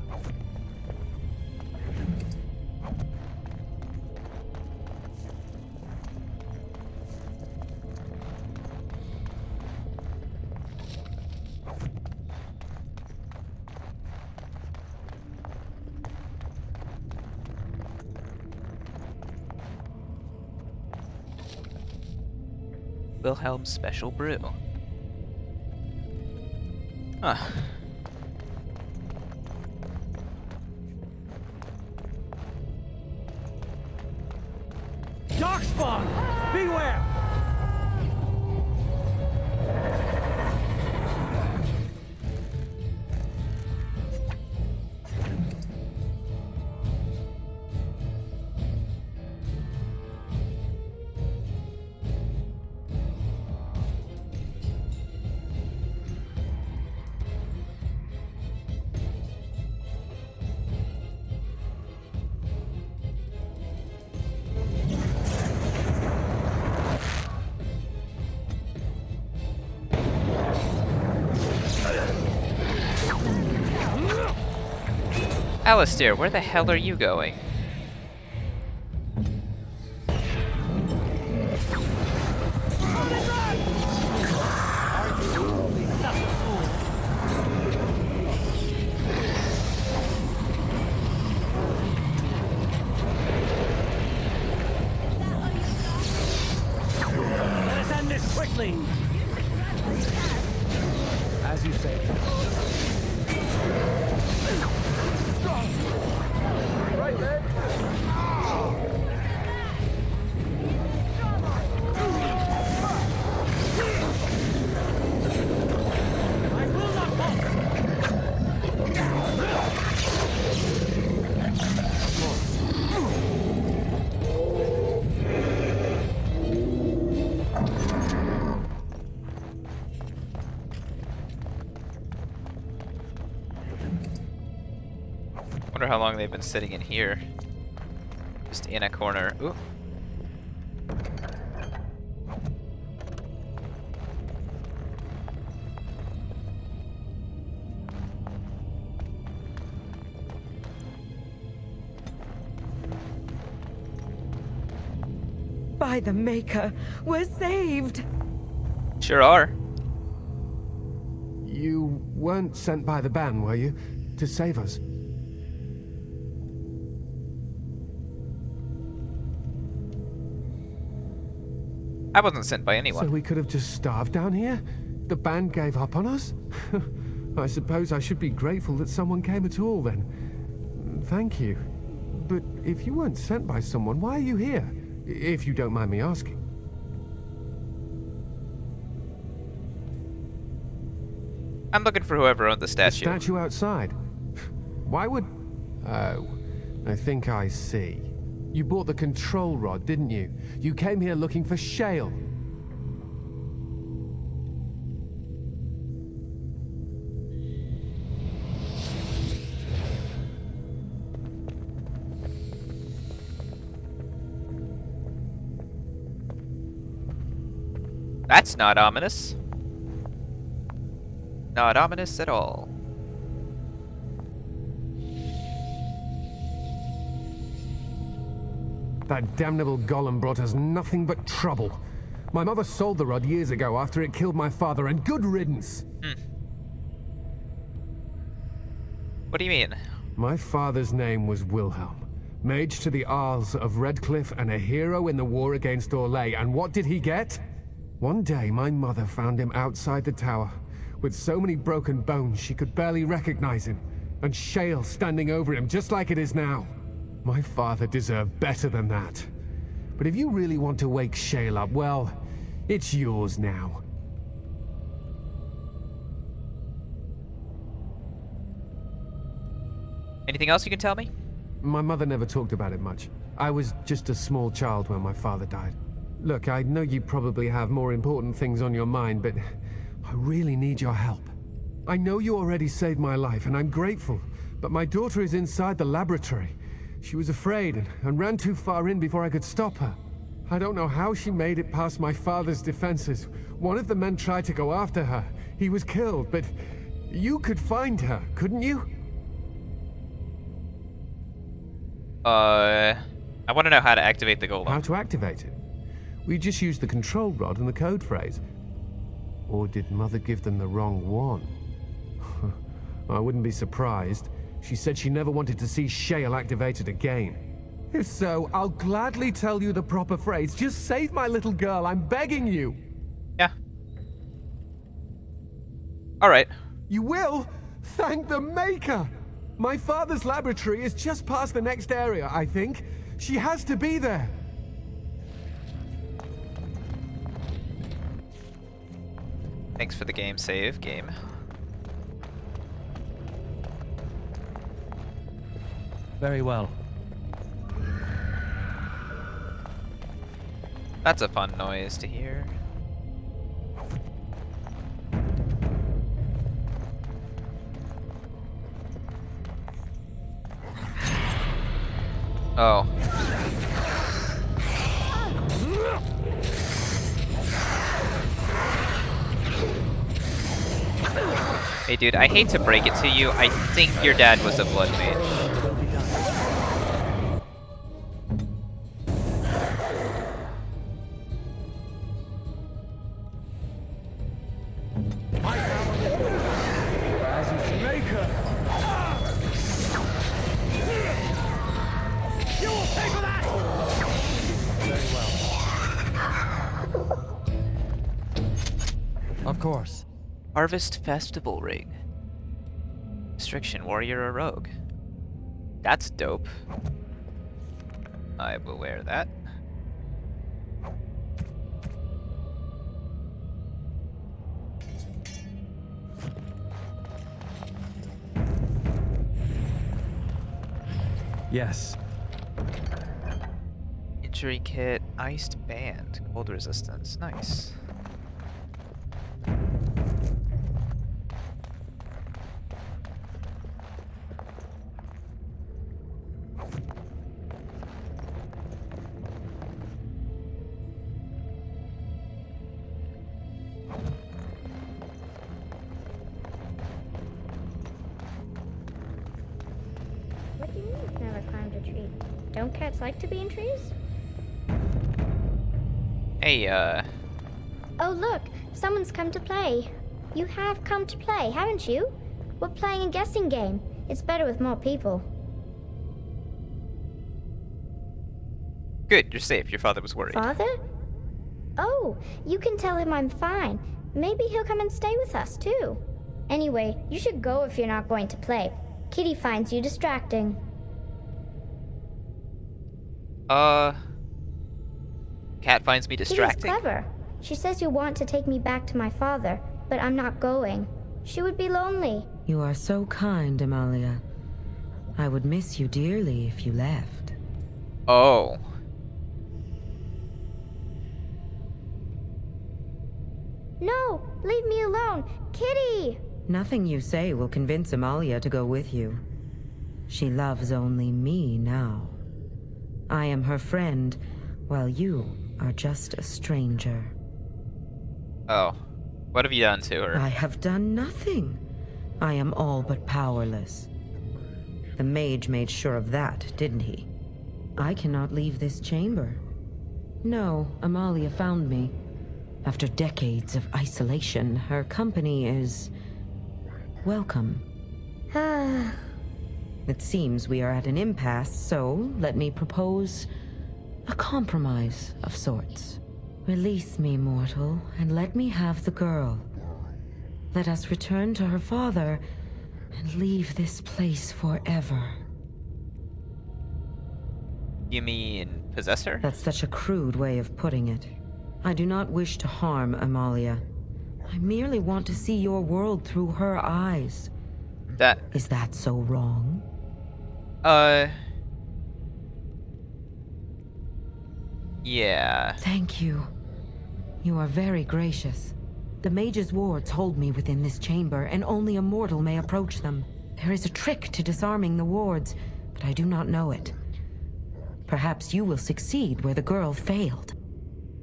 Wilhelm's special brew. Huh. Darkspawn! Beware! Alistair, where the hell are you going? Let us end this quickly! As you say. Right leg! I will not Wonder how long they've been sitting in here. Just in a corner. Ooh. By the Maker, we're saved! Sure are. You weren't sent by the ban, were you? To save us? I wasn't sent by anyone. So we could have just starved down here? The band gave up on us? I suppose I should be grateful that someone came at all then. Thank you. But if you weren't sent by someone, why are you here? If you don't mind me asking. I'm looking for whoever owned the statue. The statue outside? Why would... Oh, I think I see. You bought the control rod, didn't you? You came here looking for shale. That's not ominous. Not ominous at all. That damnable golem brought us nothing but trouble. My mother sold the rod years ago after it killed my father, and good riddance. What do you mean? My father's name was Wilhelm, mage to the Isles of Redcliffe and a hero in the war against Orlais. And what did he get? One day, my mother found him outside the tower, with so many broken bones she could barely recognize him, and shale standing over him just like it is now. My father deserved better than that. But if you really want to wake shale up, well, it's yours now. Anything else you can tell me? My mother never talked about it much. I was just a small child when my father died. Look, I know you probably have more important things on your mind, but I really need your help. I know you already saved my life, and I'm grateful, but my daughter is inside the laboratory. She was afraid and ran too far in before I could stop her. I don't know how she made it past my father's defenses. One of the men tried to go after her. He was killed, but you could find her, couldn't you? I want to know how to activate the golem. How to activate it? We just used the control rod and the code phrase. Or did Mother give them the wrong one? I wouldn't be surprised. She said she never wanted to see shale activated again. If so, I'll gladly tell you the proper phrase. Just save my little girl, I'm begging you. Yeah. Alright. You will? Thank the Maker! My father's laboratory is just past the next area, I think. She has to be there. Thanks for the game save, game. Very well. That's a fun noise to hear. Oh. Hey dude, I hate to break it to you, I think your dad was a blood mage. Of course. Harvest Festival ring. Restriction, warrior or rogue. That's dope. I will wear that. Yes. Injury kit, iced band, cold resistance. Nice. What do you mean you've never climbed a tree? Don't cats like to be in trees? Hey, Oh look, someone's come to play. You have come to play, haven't you? We're playing a guessing game. It's better with more people. Good, you're safe. Your father was worried. Father? Oh, you can tell him I'm fine. Maybe he'll come and stay with us, too. Anyway, you should go if you're not going to play. Kitty finds you distracting. Cat finds me distracting. Kitty's clever. She says you want to take me back to my father, but I'm not going. She would be lonely. You are so kind, Amalia. I would miss you dearly if you left. Oh. No, leave me alone. Kitty! Nothing you say will convince Amalia to go with you. She loves only me now. I am her friend, while you are just a stranger. Oh. What have you done to her? I have done nothing. I am all but powerless. The mage made sure of that, didn't he? I cannot leave this chamber. No, Amalia found me. After decades of isolation, her company is welcome. It seems we are at an impasse, so let me propose a compromise of sorts. Release me, mortal, and let me have the girl. Let us return to her father and leave this place forever. You mean possess her? That's such a crude way of putting it. I do not wish to harm Amalia. I merely want to see your world through her eyes. Is that so wrong? Yeah. Thank you. You are very gracious. The mage's wards hold me within this chamber, and only a mortal may approach them. There is a trick to disarming the wards, but I do not know it. Perhaps you will succeed where the girl failed.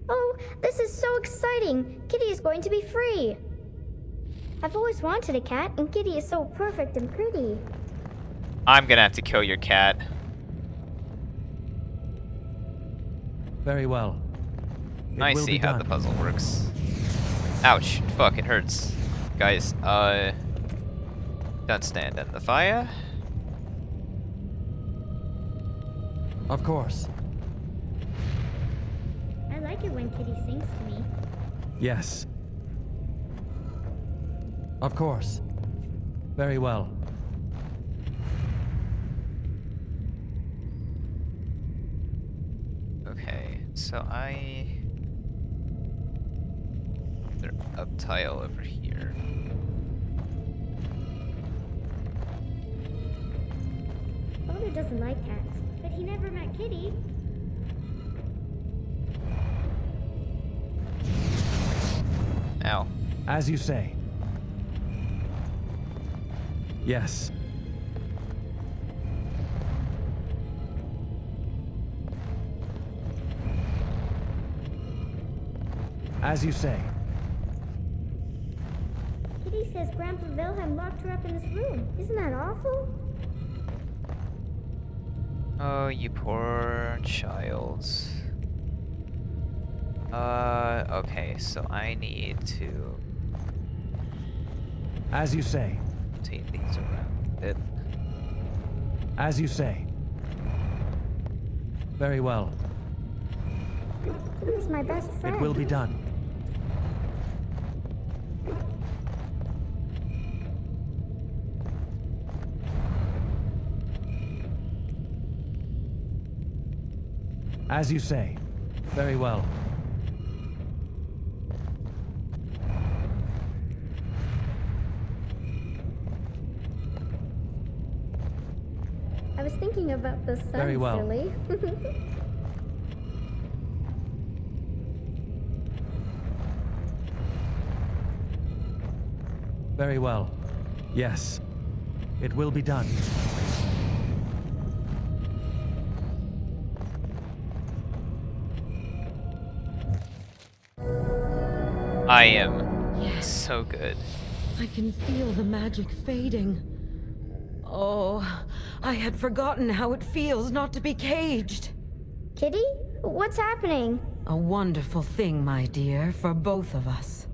Oh, this is so exciting! Kitty is going to be free! I've always wanted a cat, and Kitty is so perfect and pretty. I'm gonna have to kill your cat. Very well. I see how the puzzle works. Ouch. Fuck, it hurts. Guys, don't stand in the fire. Of course. I like it when Kitty sings to me. Yes. Of course. Very well. Okay, so there's a tile over here. Father doesn't like cats, but he never met Kitty. Ow. As you say. Yes. As you say. Kitty says Grandpa Wilhelm locked her up in this room. Isn't that awful? Oh, you poor child. Okay, so I need to... As you say. Rotate these around it. As you say. Very well. Kitty's my best friend. It will be done. As you say. Very well. I was thinking about the sun, Very well. silly. Very well. Yes. It will be done. I am so good. I can feel the magic fading. Oh, I had forgotten how it feels not to be caged. Kitty? What's happening? A wonderful thing, my dear, for both of us.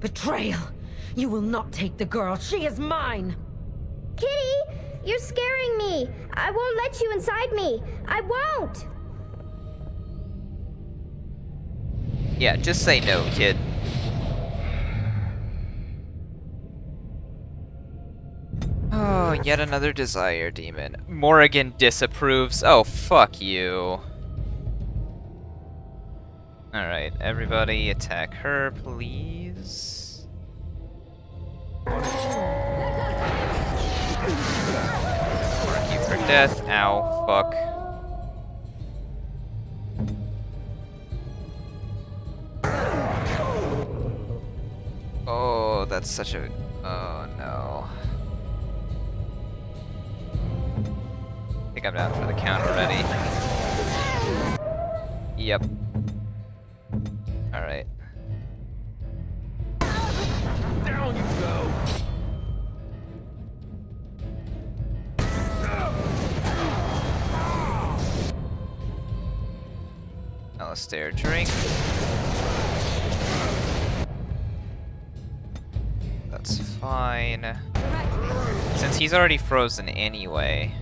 Betrayal! You will not take the girl. She is mine! Kitty, you're scaring me. I won't let you inside me. I won't. Yeah, just say no, kid. Oh, yet another desire demon. Morrigan disapproves. Oh, fuck you. Alright, everybody attack her, please. Mark you for death. Ow, fuck. Oh, that's such a... Oh, no. I think I'm down for the count already. Yep. Alright. Down you go. Alistair, drink. That's fine. Since he's already frozen anyway.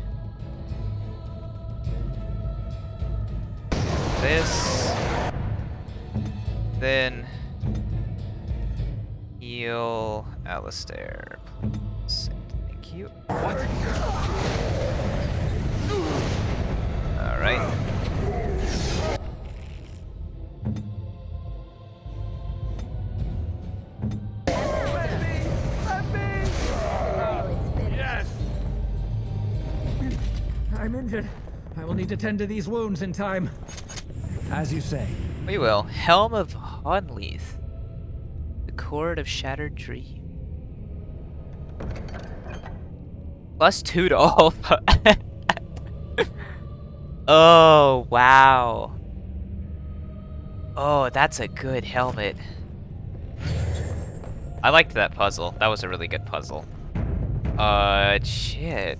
This. Then heal Alistair, please. Thank you. What? Alright. Yes. I'm injured. I will need to tend to these wounds in time. As you say. We will. Helm of Honleith. The Chord of Shattered Dream. +2 to all. Oh, wow. Oh, that's a good helmet. I liked that puzzle. That was a really good puzzle. Shit.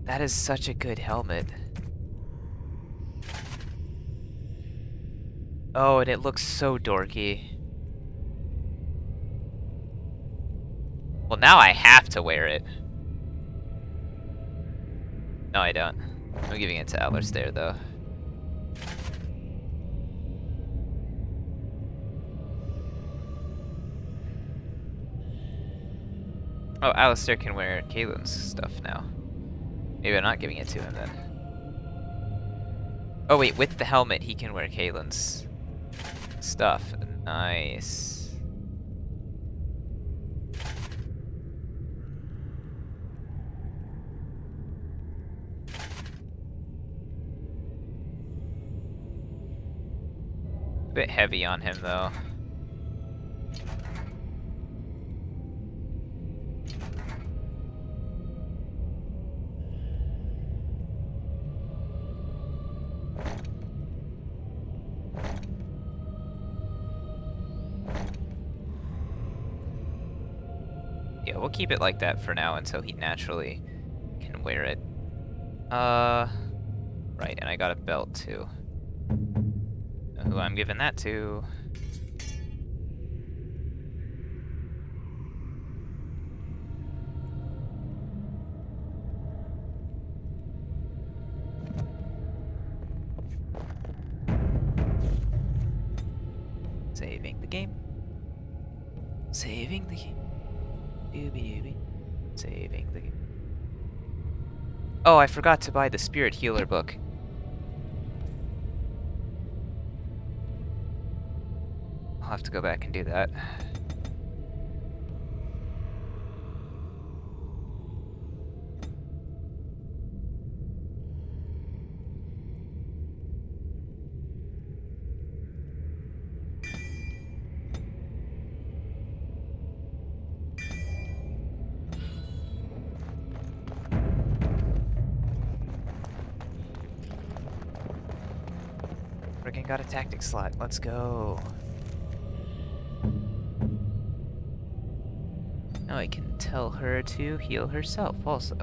That is such a good helmet. Oh, and it looks so dorky. Well, now I have to wear it. No, I don't. I'm giving it to Alistair, though. Oh, Alistair can wear Kaylin's stuff now. Maybe I'm not giving it to him then. Oh wait, with the helmet he can wear Kaylin's stuff. Nice. A bit heavy on him though. Yeah, we'll keep it like that for now until he naturally can wear it. Right, and I got a belt too. Know who I'm giving that to? Saving the game. Saving the game. Doobie. Saving the game. Oh, I forgot to buy the Spirit Healer book. I'll have to go back and do that. Friggin' got a tactic slot. Let's go. Now I can tell her to heal herself also.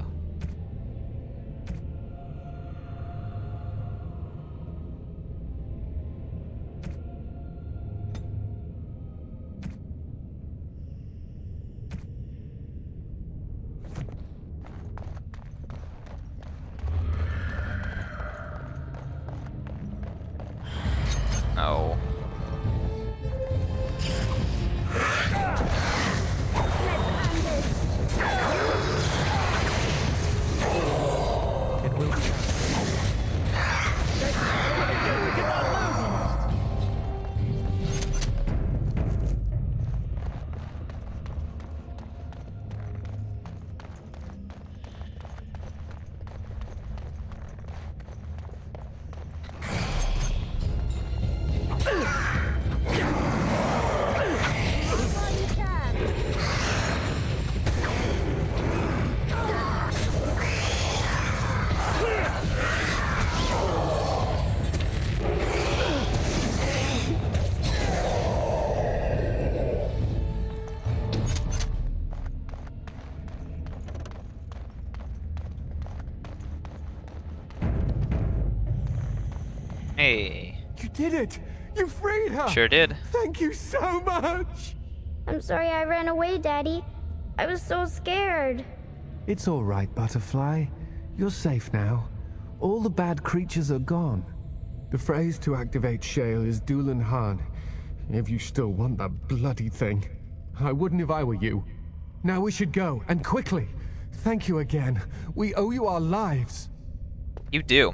Hey. You did it! You freed her! Sure did. Thank you so much! I'm sorry I ran away, Daddy. I was so scared. It's all right, Butterfly. You're safe now. All the bad creatures are gone. The phrase to activate Shale is Dulan Han, if you still want that bloody thing. I wouldn't if I were you. Now we should go, and quickly. Thank you again. We owe you our lives. You do.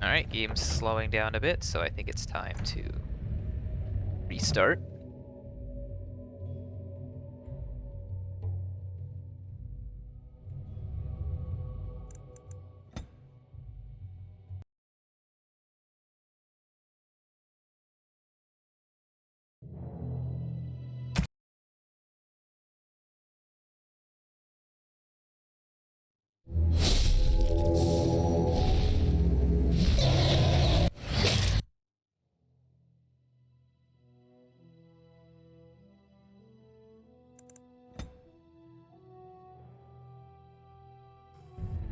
Alright, game's slowing down a bit, so I think it's time to restart.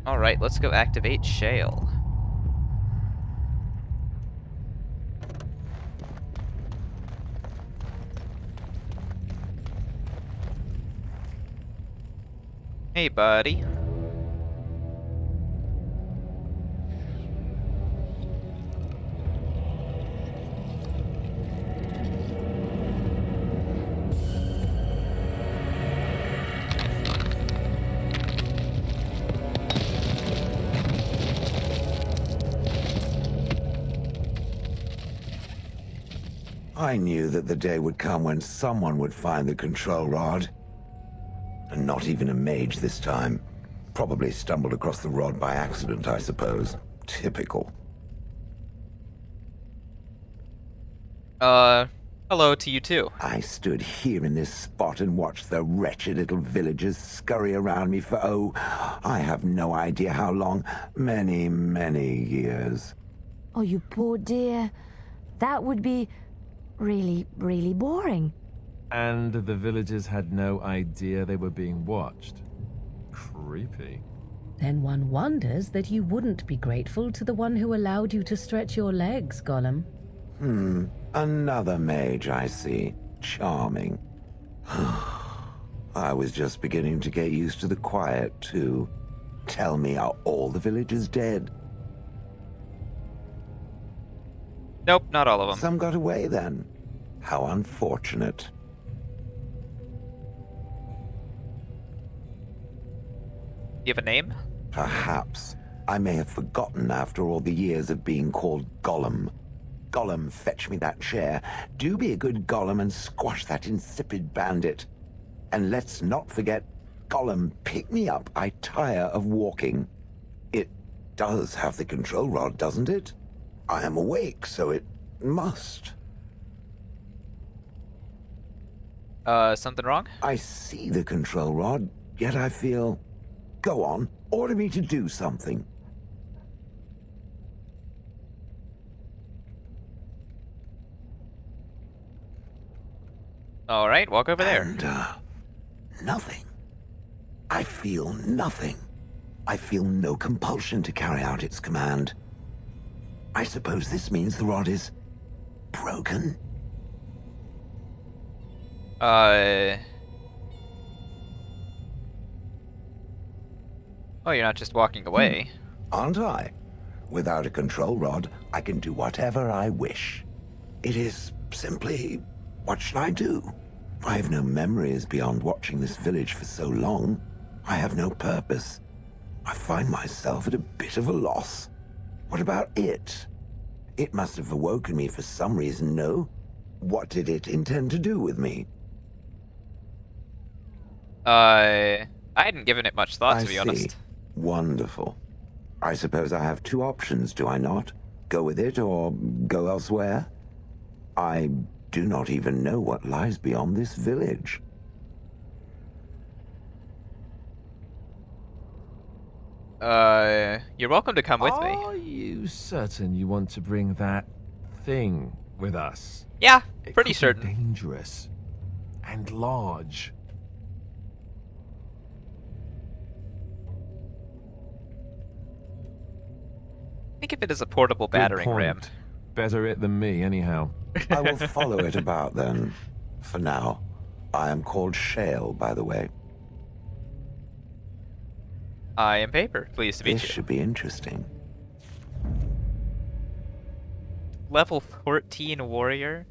Alright, let's go activate Shale. Hey, buddy. I knew that the day would come when someone would find the control rod. And not even a mage this time. Probably stumbled across the rod by accident, I suppose. Typical. Hello to you too. I stood here in this spot and watched the wretched little villagers scurry around me for, oh, I have no idea how long. Many, many years. Oh, you poor dear. That would be really, really boring. And the villagers had no idea they were being watched. Creepy. Then one wonders that you wouldn't be grateful to the one who allowed you to stretch your legs, Gollum. Another mage, I see. Charming. I was just beginning to get used to the quiet, too. Tell me, are all the villagers dead? Nope, not all of them. Some got away, then. How unfortunate. You have a name? Perhaps. I may have forgotten after all the years of being called Gollum. Gollum, fetch me that chair. Do be a good Gollum and squash that insipid bandit. And let's not forget, Gollum, pick me up. I tire of walking. It does have the control rod, doesn't it? I am awake, so it must. Something wrong? I see the control rod, yet I feel... Go on, order me to do something. Alright, walk over there. And, nothing. I feel nothing. I feel no compulsion to carry out its command. I suppose this means the rod is... broken? Oh, you're not just walking away. Aren't I? Without a control rod, I can do whatever I wish. It is simply... what should I do? I have no memories beyond watching this village for so long. I have no purpose. I find myself at a bit of a loss. What about it? It must have awoken me for some reason, no? What did it intend to do with me? I hadn't given it much thought, to be see. honest. Wonderful. I suppose I have two options, do I not? Go with it or go elsewhere? I do not even know what lies beyond this village. You're welcome to come with me. Are you certain you want to bring that thing with us? Yeah, It pretty could be certain. dangerous and large. Think of it as a portable Good battering ram. point. Better it than me, anyhow. I will follow it about then. For now. I am called Shale, by the way. I am Paper. Pleased to meet This you. should be interesting. Level 14 warrior.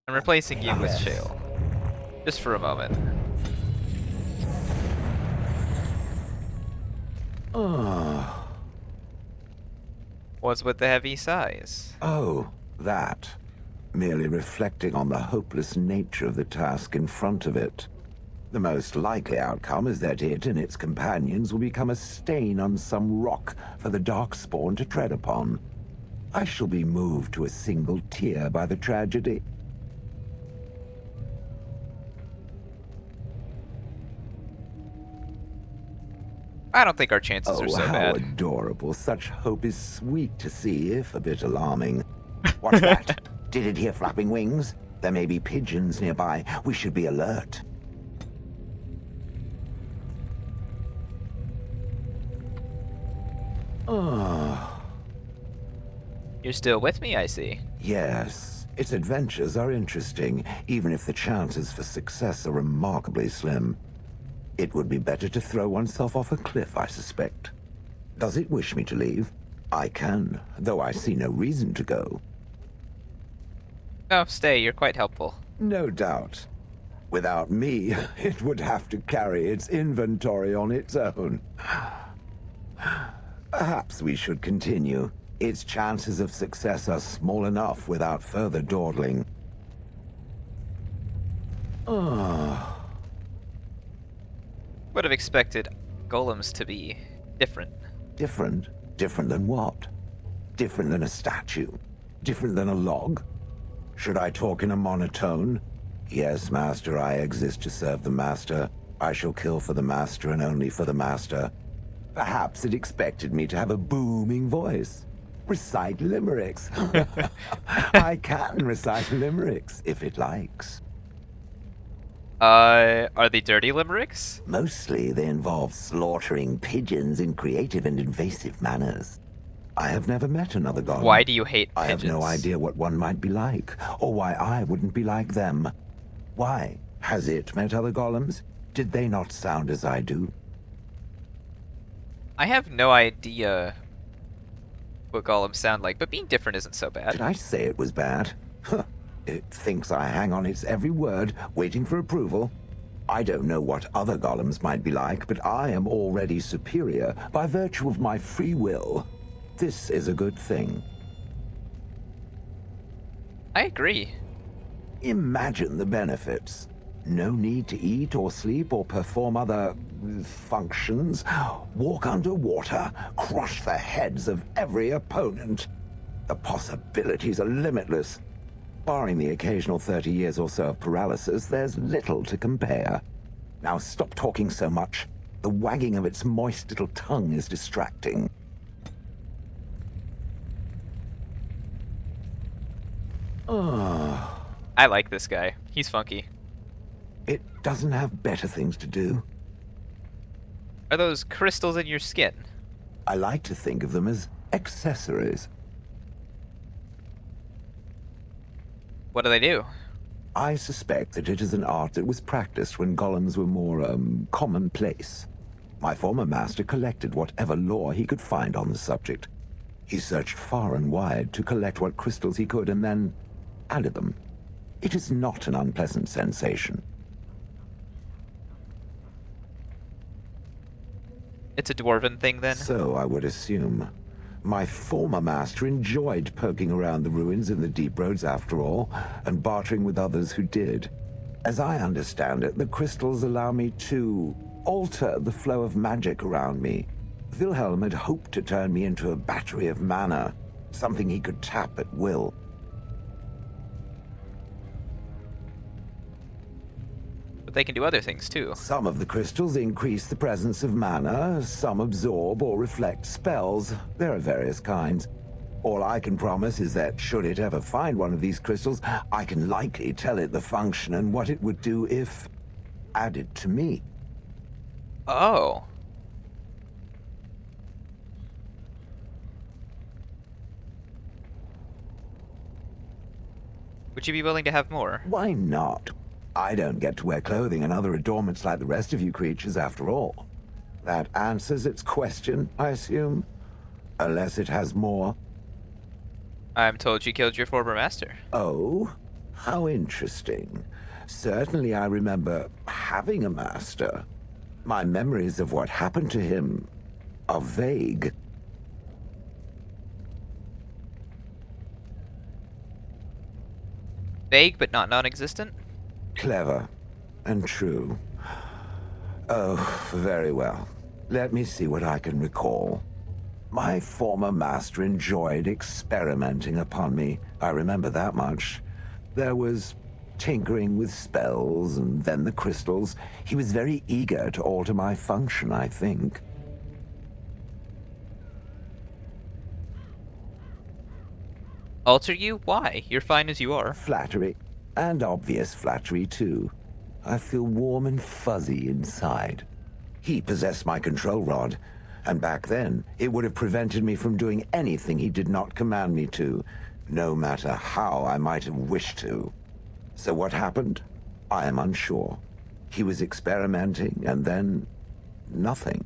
I'm replacing you with Shale. Just for a moment. Oh. What's with the heavy sighs? Oh, that. Merely reflecting on the hopeless nature of the task in front of it. The most likely outcome is that it and its companions will become a stain on some rock for the Darkspawn to tread upon. I shall be moved to a single tear by the tragedy. I don't think our chances are so how bad. adorable. Such hope is sweet to see, if a bit alarming. What's that? Did it hear flapping wings? There may be pigeons nearby. We should be alert. Oh. You're still with me, I see. Yes, its adventures are interesting, even if the chances for success are remarkably slim. It would be better to throw oneself off a cliff, I suspect. Does it wish me to leave? I can, though I see no reason to go. Oh, stay. You're quite helpful. No doubt. Without me, it would have to carry its inventory on its own. Perhaps we should continue. Its chances of success are small enough without further dawdling. Ah. Would have expected golems to be different. Different? Different than what? Different than a statue? Different than a log? Should I talk in a monotone? Yes, Master, I exist to serve the Master. I shall kill for the Master and only for the Master. Perhaps it expected me to have a booming voice. Recite limericks. I can recite limericks, if it likes. Are they dirty limericks? Mostly they involve slaughtering pigeons in creative and invasive manners. I have never met another golem. Why do you hate I pigeons? have no idea what one might be like, or why I wouldn't be like them. Why? Has it met other golems? Did they not sound as I do? I have no idea what golems sound like, but being different isn't so bad. Did I say it was bad? It thinks I hang on its every word, waiting for approval. I don't know what other golems might be like, but I am already superior by virtue of my free will. This is a good thing. I agree. Imagine the benefits. No need to eat or sleep or perform other functions. Walk underwater, crush the heads of every opponent. The possibilities are limitless. Barring the occasional 30 years or so of paralysis, there's little to compare. Now stop talking so much. The wagging of its moist little tongue is distracting. Oh. I like this guy. He's funky. It doesn't have better things to do. Are those crystals in your skin? I like to think of them as accessories. What do they do? I suspect that it is an art that was practiced when golems were more, commonplace. My former master collected whatever lore he could find on the subject. He searched far and wide to collect what crystals he could and then added them. It is not an unpleasant sensation. It's a dwarven thing, then? So I would assume. My former master enjoyed poking around the ruins in the deep roads after all, and bartering with others who did. As I understand it, the crystals allow me to alter the flow of magic around me. Wilhelm had hoped to turn me into a battery of mana, something he could tap at will. But they can do other things too. Some of the crystals increase the presence of mana, some absorb or reflect spells. There are various kinds. All I can promise is that should it ever find one of these crystals, I can likely tell it the function and what it would do if added to me. Oh. Would you be willing to have more? Why not? I don't get to wear clothing and other adornments like the rest of you creatures, after all. That answers its question, I assume? Unless it has more. I'm told you killed your former master. Oh? How interesting. Certainly I remember having a master. My memories of what happened to him are vague. Vague but not non-existent? Clever and true. Oh, very well. Let me see what I can recall. My former master enjoyed experimenting upon me. I remember that much. There was tinkering with spells and then the crystals. He was very eager to alter my function, I think. Alter you? Why? You're fine as you are. Flattery. And obvious flattery, too. I feel warm and fuzzy inside. He possessed my control rod, and back then, it would have prevented me from doing anything he did not command me to, no matter how I might have wished to. So what happened? I am unsure. He was experimenting, and then nothing.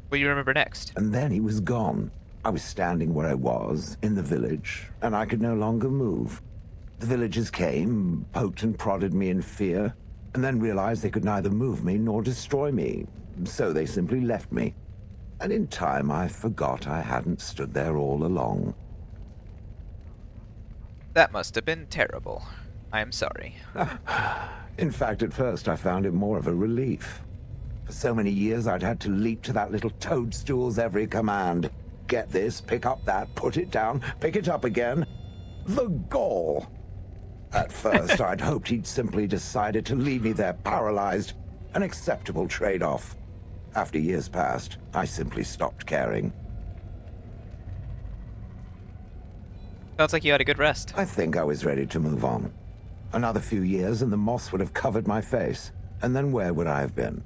What do you remember next? And then he was gone. I was standing where I was, in the village, and I could no longer move. The villagers came, poked and prodded me in fear, and then realized they could neither move me nor destroy me, so they simply left me. And in time, I forgot I hadn't stood there all along. That must have been terrible. I am sorry. In fact, at first, I found it more of a relief. For so many years, I'd had to leap to that little toadstool's every command. Get this, pick up that, put it down, pick it up again. The gall! At first, I'd hoped he'd simply decided to leave me there paralyzed. An acceptable trade-off. After years passed, I simply stopped caring. Sounds like you had a good rest. I think I was ready to move on. Another few years and the moss would have covered my face. And then where would I have been?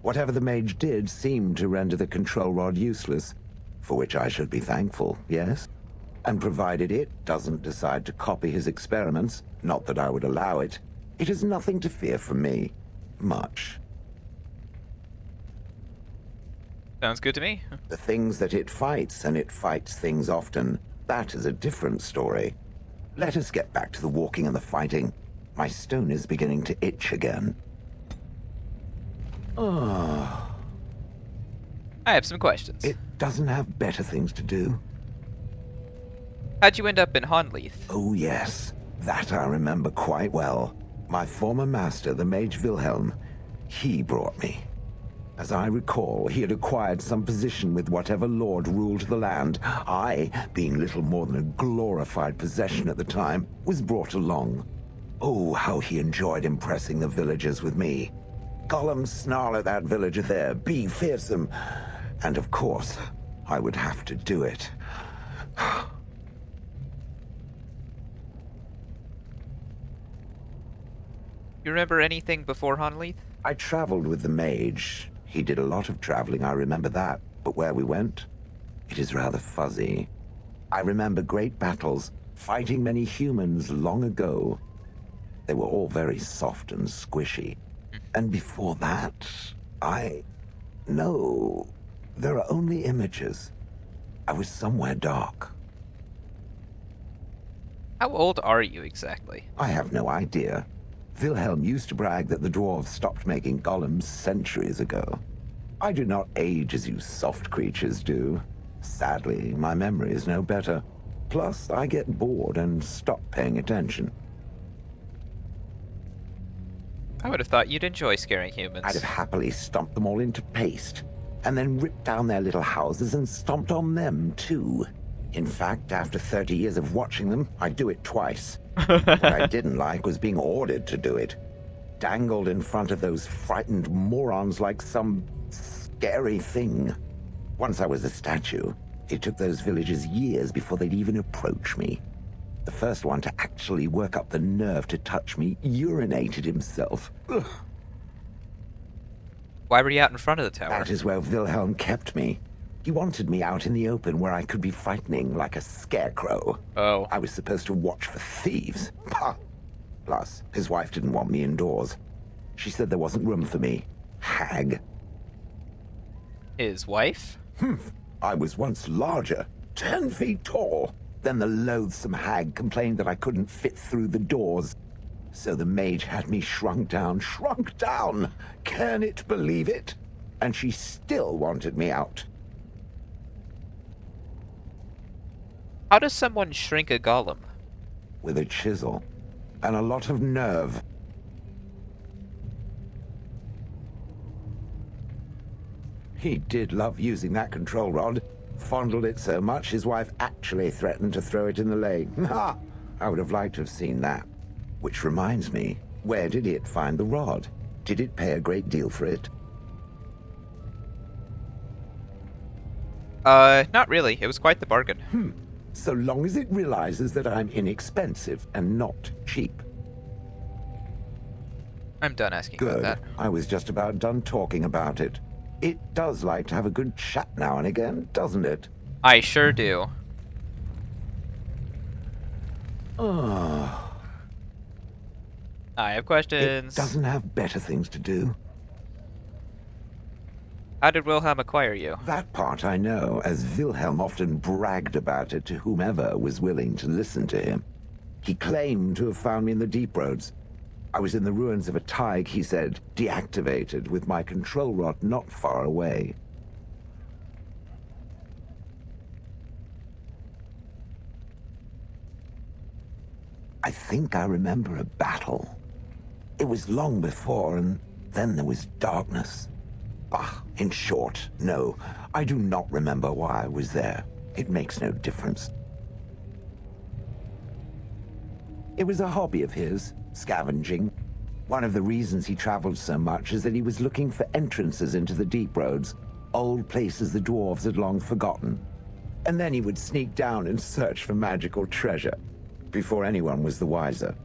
Whatever the mage did seemed to render the control rod useless. For which I should be thankful, yes? And provided it doesn't decide to copy his experiments, not that I would allow it, it has nothing to fear from me. Much. Sounds good to me. The things that it fights, and it fights things often, that is a different story. Let us get back to the walking and the fighting. My stone is beginning to itch again. Oh. I have some questions. It doesn't have better things to do. How'd you end up in Honleith? Oh yes, that I remember quite well. My former master, the mage Wilhelm, he brought me. As I recall, he had acquired some position with whatever lord ruled the land. I, being little more than a glorified possession at the time, was brought along. Oh, how he enjoyed impressing the villagers with me. Gollum snarl at that villager there, be fearsome. And of course, I would have to do it. You remember anything before Honleith? I traveled with the mage. He did a lot of traveling, I remember that. But where we went, it is rather fuzzy. I remember great battles, fighting many humans long ago. They were all very soft and squishy. And before that, No, there are only images. I was somewhere dark. How old are you exactly? I have no idea. Wilhelm used to brag that the dwarves stopped making golems centuries ago. I do not age as you soft creatures do. Sadly, my memory is no better. Plus, I get bored and stop paying attention. I would have thought you'd enjoy scaring humans. I'd have happily stomped them all into paste, and then ripped down their little houses and stomped on them, too. In fact, after 30 years of watching them, I'd do it twice. What I didn't like was being ordered to do it. Dangled in front of those frightened morons like some scary thing. Once I was a statue, it took those villagers years before they'd even approach me. The first one to actually work up the nerve to touch me urinated himself. Ugh. Why were you out in front of the tower? That is where Wilhelm kept me. He wanted me out in the open where I could be frightening like a scarecrow. Oh. I was supposed to watch for thieves. Pah. Plus, his wife didn't want me indoors. She said there wasn't room for me. Hag. His wife? I was once larger, 10 feet tall. Then the loathsome hag complained that I couldn't fit through the doors. So the mage had me shrunk down. Can it believe it? And she still wanted me out. How does someone shrink a golem? With a chisel. And a lot of nerve. He did love using that control rod. Fondled it so much, his wife actually threatened to throw it in the lake. Ha! I would have liked to have seen that. Which reminds me, where did it find the rod? Did it pay a great deal for it? Not really. It was quite the bargain. So long as it realizes that I'm inexpensive and not cheap. I'm done asking Good. about that. I was just about done talking about it. It does like to have a good chat now and again, doesn't it? I sure do. Oh. I have questions. It doesn't have better things to do. How did Wilhelm acquire you? That part I know, as Wilhelm often bragged about it to whomever was willing to listen to him. He claimed to have found me in the deep roads. I was in the ruins of a Tig, he said, deactivated, with my control rod not far away. I think I remember a battle. It was long before, and then there was darkness. Bah, in short, no, I do not remember why I was there. It makes no difference. It was a hobby of his, scavenging. One of the reasons he traveled so much is that he was looking for entrances into the deep roads, old places the dwarves had long forgotten. And then he would sneak down and search for magical treasure, before anyone was the wiser.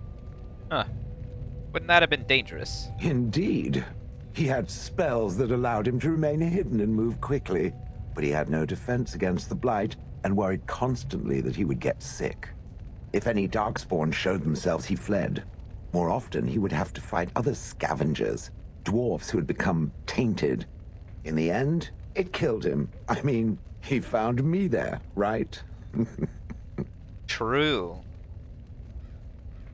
Huh. Wouldn't that have been dangerous? Indeed. He had spells that allowed him to remain hidden and move quickly, but he had no defense against the blight and worried constantly that he would get sick. If any darkspawn showed themselves, he fled. More often, he would have to fight other scavengers, dwarves who had become tainted. In the end, it killed him. I mean, he found me there, right? True.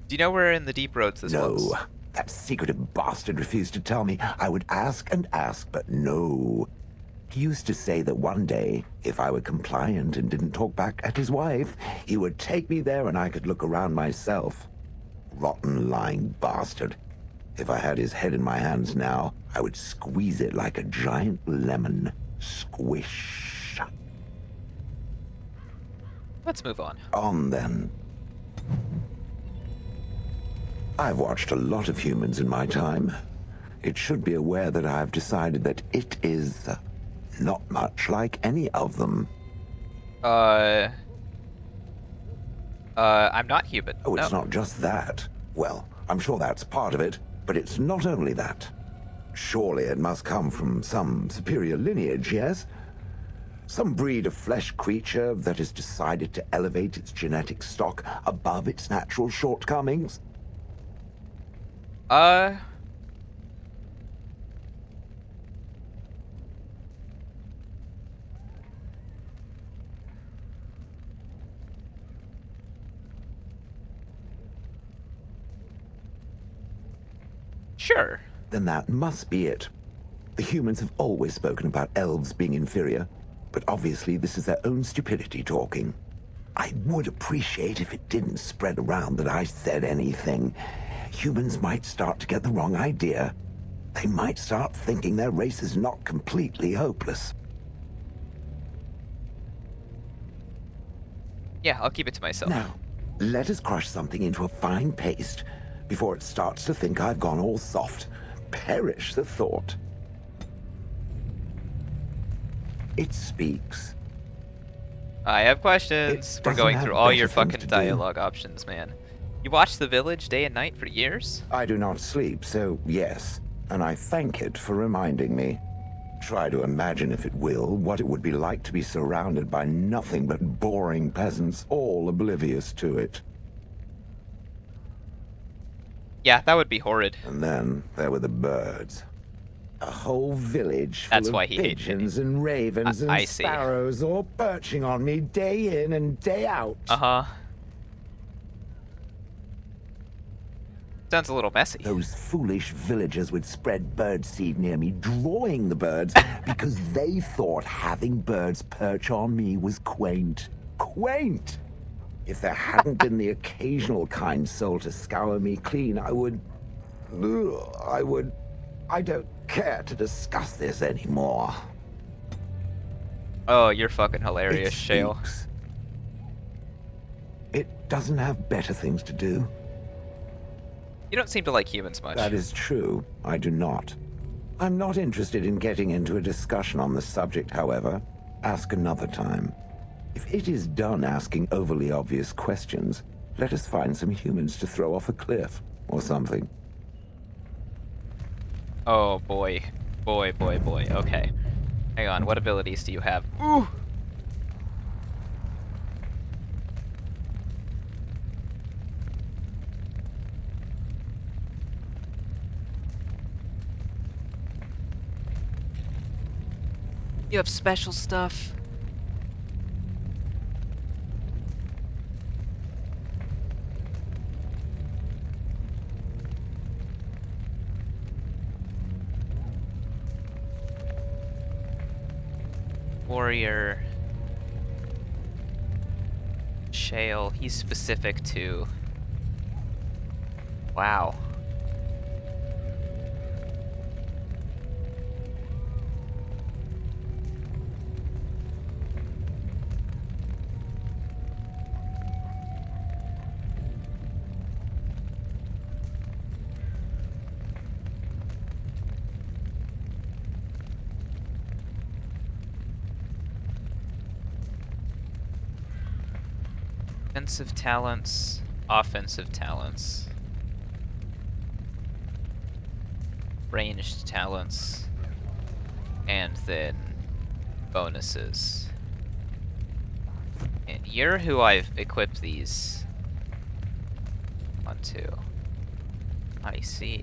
Do you know where in the deep roads this was? No. That secretive bastard refused to tell me. I would ask and ask, but no. He used to say that one day, if I were compliant and didn't talk back at his wife, he would take me there and I could look around myself. Rotten, lying bastard. If I had his head in my hands now, I would squeeze it like a giant lemon. Squish. Let's move on. On then. I've watched a lot of humans in my time. It should be aware that I've decided that it is not much like any of them. I'm not human. Oh, it's no. not just that. Well, I'm sure that's part of it, but it's not only that. Surely it must come from some superior lineage, yes? Some breed of flesh creature that has decided to elevate its genetic stock above its natural shortcomings? Sure. Then that must be it. The humans have always spoken about elves being inferior, but obviously this is their own stupidity talking. I would appreciate if it didn't spread around that I said anything. humans might start to get the wrong idea. They might start thinking their race is not completely hopeless. Yeah, I'll keep it to myself. Now, let us crush something into a fine paste before it starts to think I've gone all soft. Perish the thought. It speaks. I have questions. We're going through all your fucking do. dialogue options, man. You watch The Village day and night for years? I do not sleep, so yes. And I thank it for reminding me. Try to imagine, if it will, what it would be like to be surrounded by nothing but boring peasants, all oblivious to it. Yeah, that would be horrid. And then there were the birds. A whole village full That's of why he hated pigeons and ravens I and see. sparrows all perching on me day in and day out. Uh-huh. Sounds a little messy. Those foolish villagers would spread birdseed near me, drawing the birds, because they thought having birds perch on me was quaint. Quaint! If there hadn't been the occasional kind soul to scour me clean, I don't care to discuss this anymore. Oh, you're fucking hilarious, Shale. It doesn't have better things to do. You don't seem to like humans much. That is true. I do not. I'm not interested in getting into a discussion on the subject, however. Ask another time. If it is done asking overly obvious questions, let us find some humans to throw off a cliff or something. Oh, boy. Boy. Okay. Hang on, what abilities do you have? Ooh! You have special stuff. Warrior. Shale, he's specific to... Wow. Defensive talents, offensive talents, ranged talents, and then bonuses. And you're who I've equipped these onto. I see.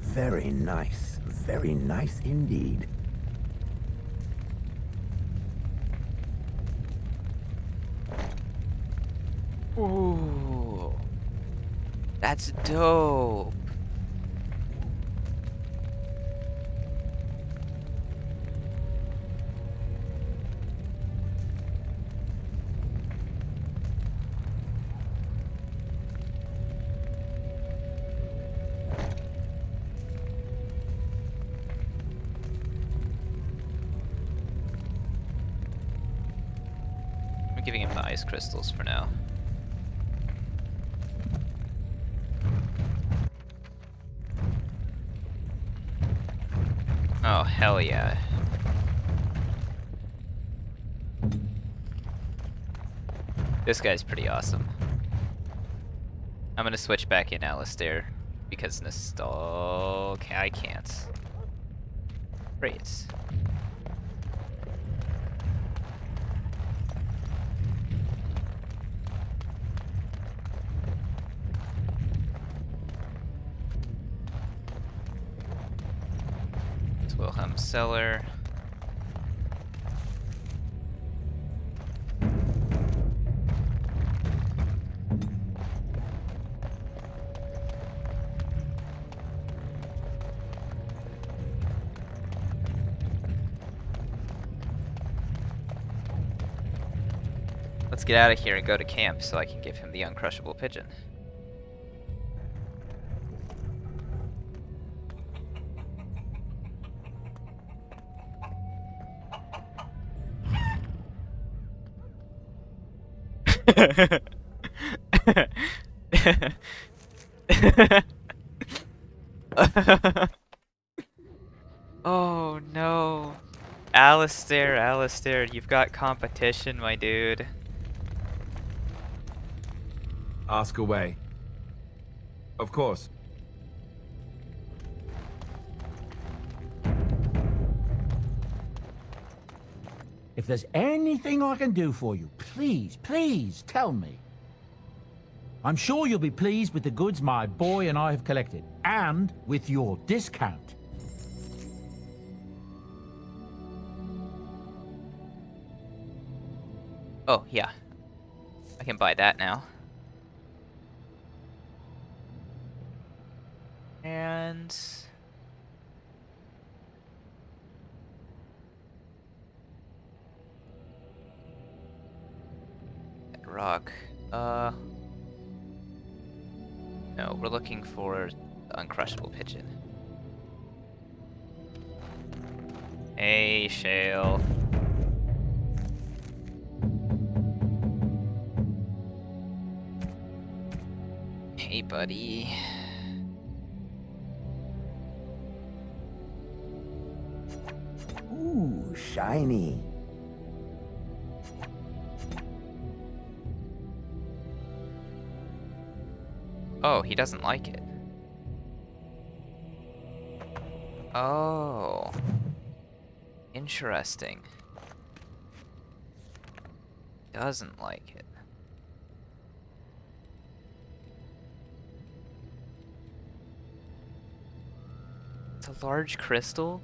Very nice. Very nice indeed. Ooh. That's dope. I'm giving him the ice crystals for now. Oh, hell yeah. This guy's pretty awesome. I'm gonna switch back in Alistair because okay, I can't. Great. Wilhelm Seller. Let's get out of here and go to camp so I can give him the uncrushable pigeon. Oh no. Alistair, you've got competition, my dude. Ask away. Of course. If there's anything I can do for you, please tell me. I'm sure you'll be pleased with the goods my boy and I have collected, and with your discount. Oh, yeah. I can buy that now. And... that rock. No, we're looking for the uncrushable pigeon. Hey, Shale. Hey, buddy. Ooh, shiny. Oh, he doesn't like it. Oh. Interesting. Doesn't like it. It's a large crystal?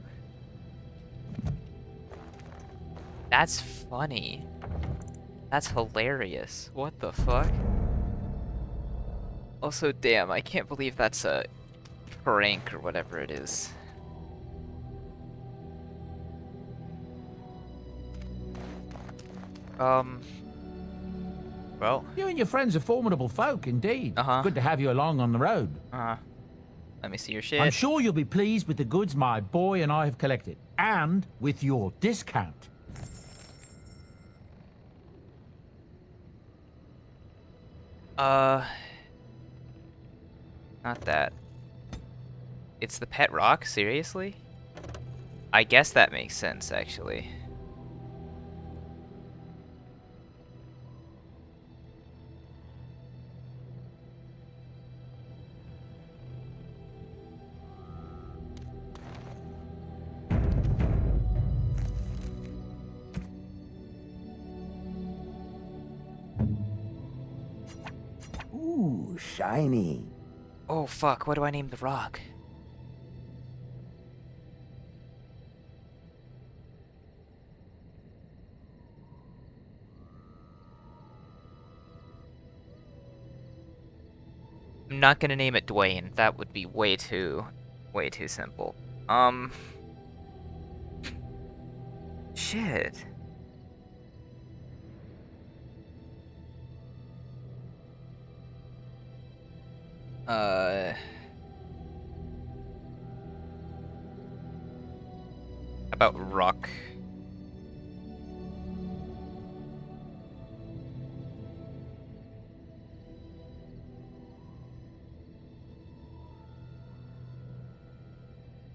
That's funny. That's hilarious. What the fuck? Also, damn, I can't believe that's a prank or whatever it is. Well. You and your friends are formidable folk, indeed. Good to have you along on the road. Let me see your shit. I'm sure you'll be pleased with the goods my boy and I have collected, and with your discount. Not that. It's the pet rock? Seriously? I guess that makes sense, actually. Ooh, shiny. Oh fuck, what do I name the rock? I'm not gonna name it Dwayne. That would be way too simple. Shit. About rock?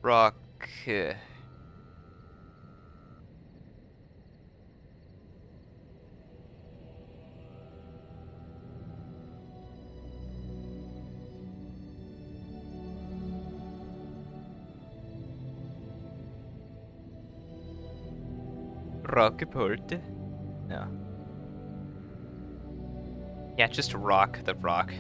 Rock. Rockport? No. Yeah, just rock the rock.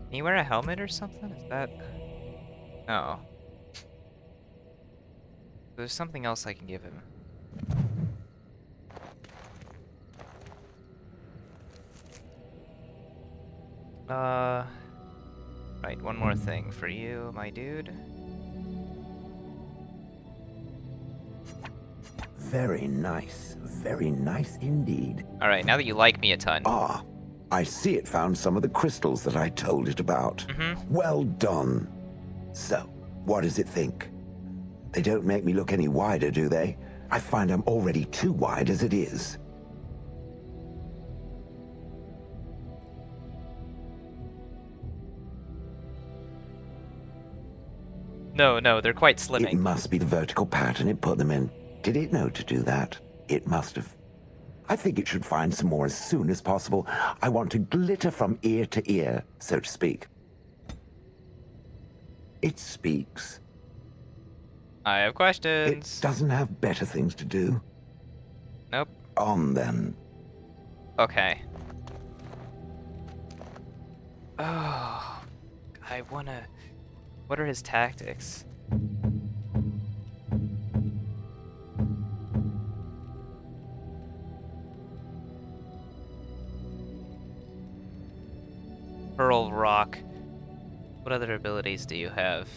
Can you wear a helmet or something? Is that... Oh. There's something else I can give him. Right, one more thing for you, my dude. Very nice indeed. Alright, now that you like me a ton. Ah, I see it found some of the crystals that I told it about. Well done. So, what does it think? They don't make me look any wider, do they? I find I'm already too wide as it is. No, they're quite slimming. It must be the vertical pattern it put them in. Did it know to do that? It must have. I think it should find some more as soon as possible. I want to glitter from ear to ear, so to speak. It speaks. I have questions. It doesn't have better things to do. Nope. On then. Okay. Oh, I wanna... What are his tactics? Pearl Rock. What other abilities do you have?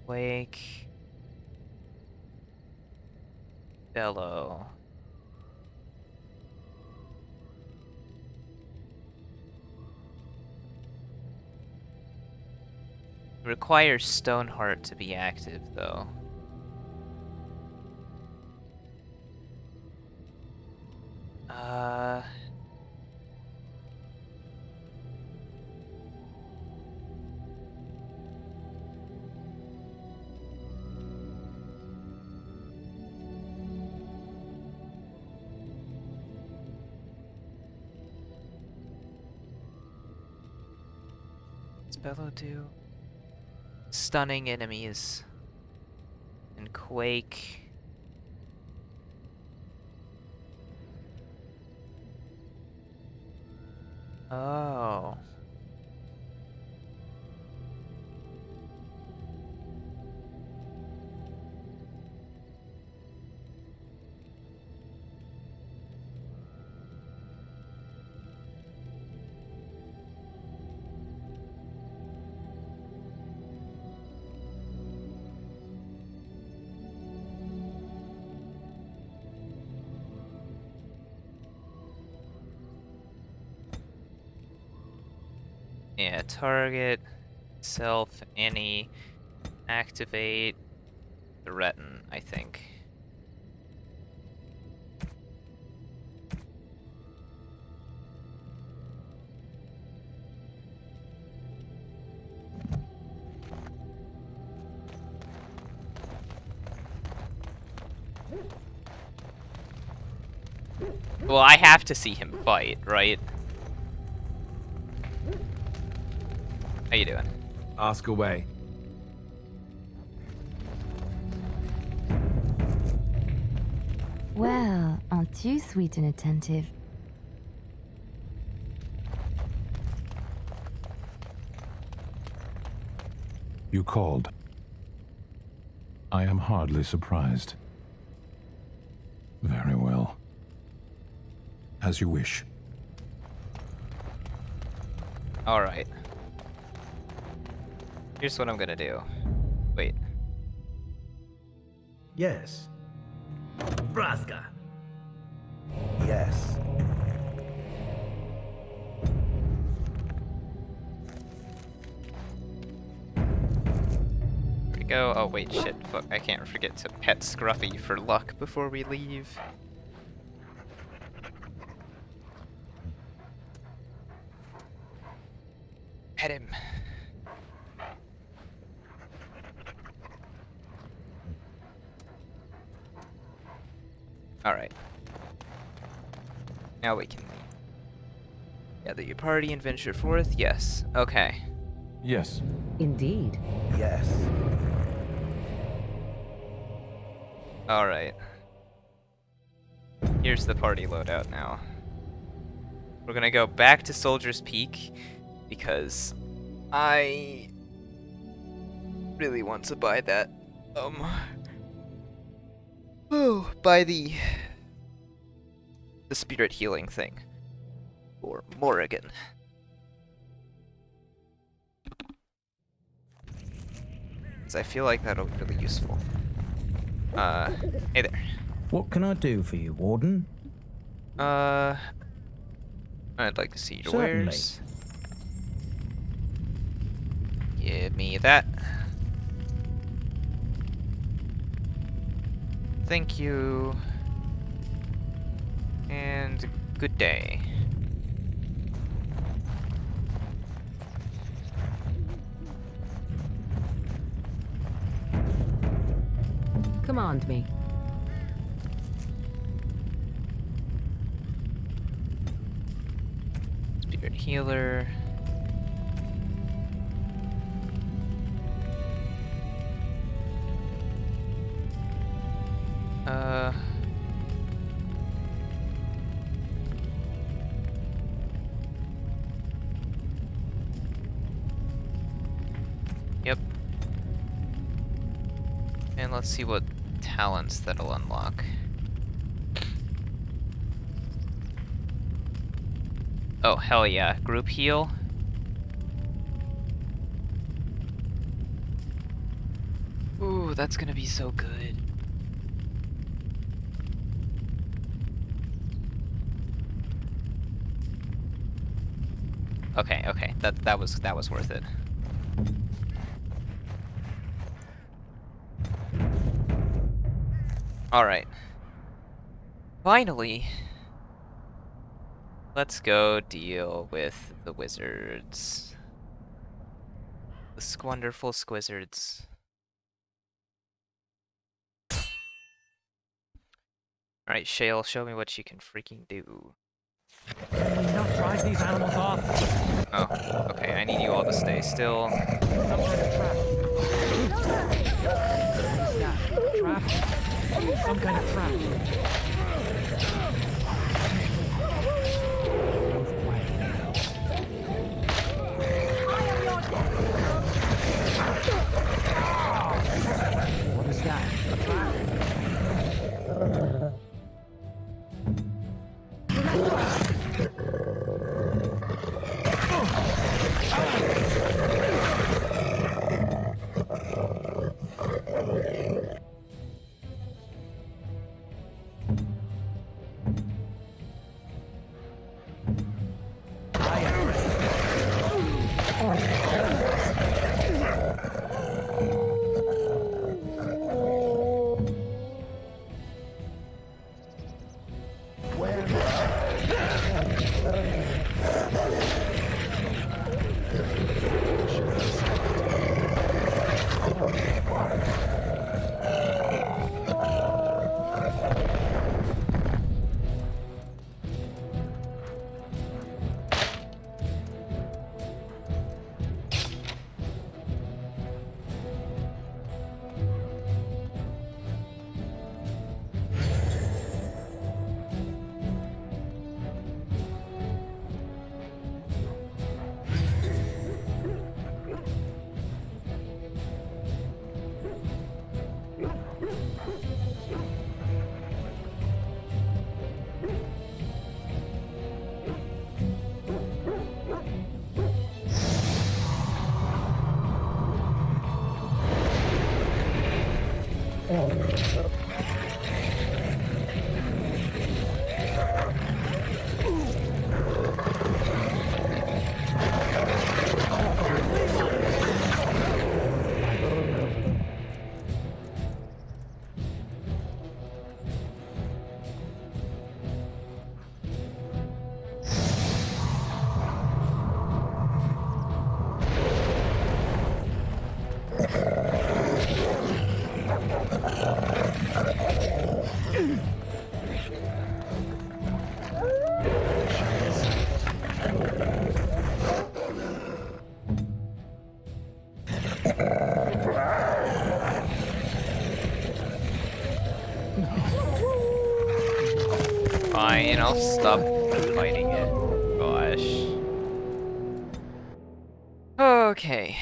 Wake. Bellow. Requires Stoneheart to be active, though. What's Bellow do? Stunning enemies. And Quake. Oh. Yeah, target, self, any, activate, threaten, I think. Well, I have to see him fight, right? How you doing? Ask away. Well, aren't you sweet and attentive? You called. I am hardly surprised. Very well. As you wish. All right. Here's what I'm gonna do. Wait. Yes. Braska. Yes. Where'd it go? Oh wait, shit. Fuck, I can't forget to pet Scruffy for luck before we leave. Pet him. Alright. Now we can gather your party and venture forth? Yes. Okay. Yes. Indeed. Yes. Alright. Here's the party loadout now. We're gonna go back to Soldier's Peak because I really want to buy that buy the the spirit healing thing for Morrigan. Because I feel like that'll be really useful. Hey there. What can I do for you, Warden? I'd like to see your Certainly. wares. Give me that. Thank you. And good day. Command me. Spirit healer. Yep. And let's see what talents that'll unlock. Oh, hell yeah. Group heal. Ooh, that's gonna be so good. Okay, that was worth it. Alright. Finally, let's go deal with the wizards. The squanderful squizzards. Alright, Shale, show me what you can freaking do. Can we not drive these animals off? Oh, okay, I need you all to stay still. Some kind of trap. What is that? Trap? Some kind of trap. What is that? A trap? Fine, I'll stop fighting it. Gosh. Okay.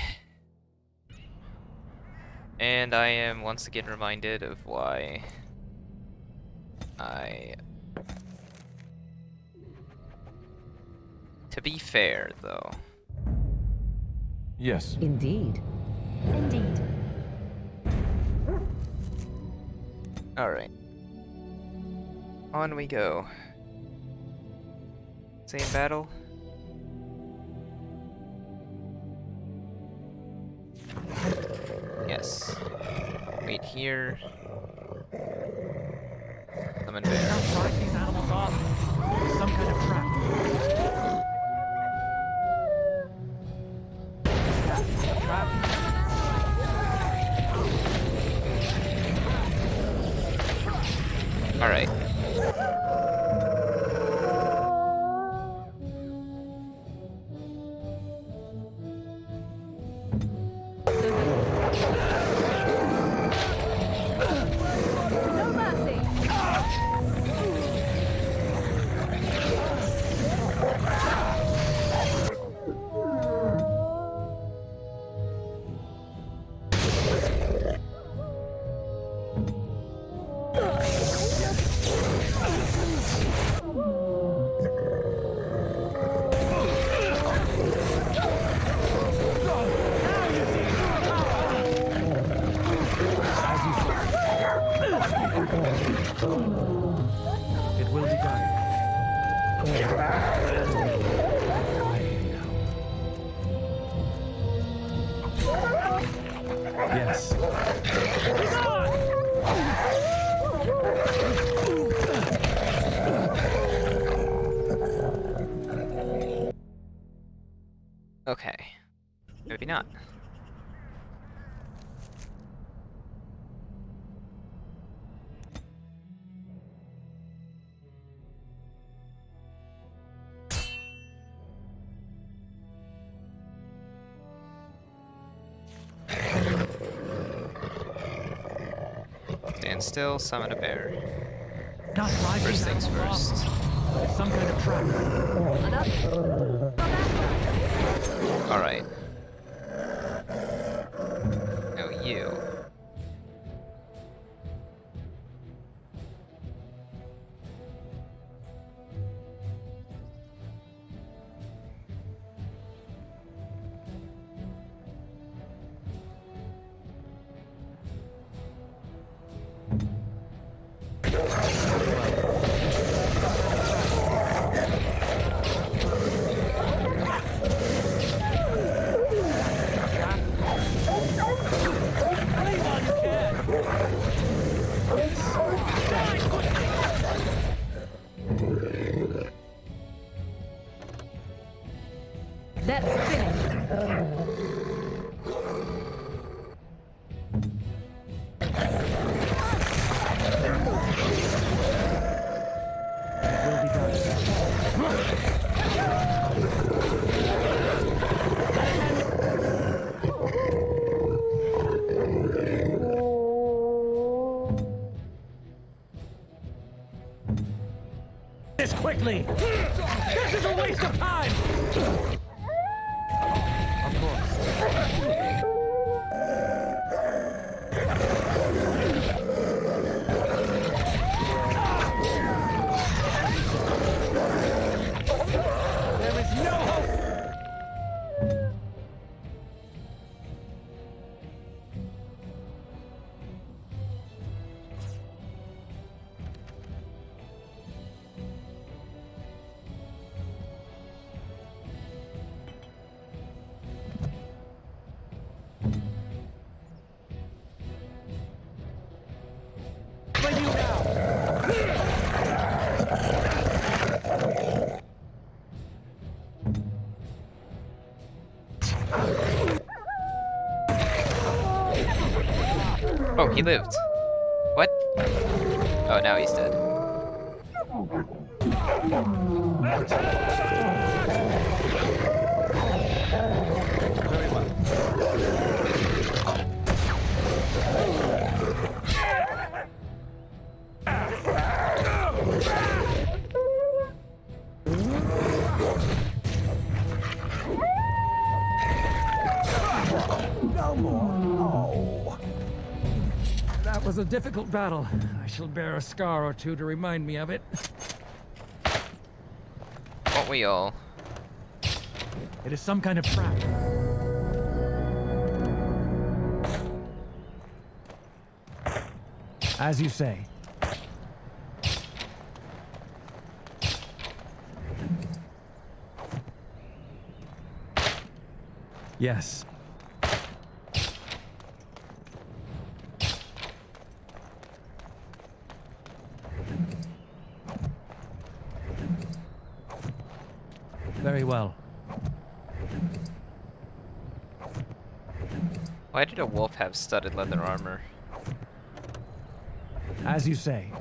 And I am once again reminded of why I To be fair, though. Yes. Indeed. Indeed. Alright. On we go. Same battle? Yes. Wait here. Summon bear. Fight these animals off. Some kind of trap. Trap. Alright. No mercy. It will be done. Yes. Okay. Maybe not. Stand still, summon a bear. Not fight First these things animals first. off. Some kind of trap. Alright. No, you. That's finished. Will be done. This quickly. This is a waste of time. Of course. There is no hope. For you now. Oh, he lived. What? Oh, now he's dead. Very well. No more. Oh. That was a difficult battle. I shall bear a scar or two to remind me of it. Won't we all? It is some kind of trap. As you say. Yes. Very well. Why did a wolf have studded leather armor? As you say.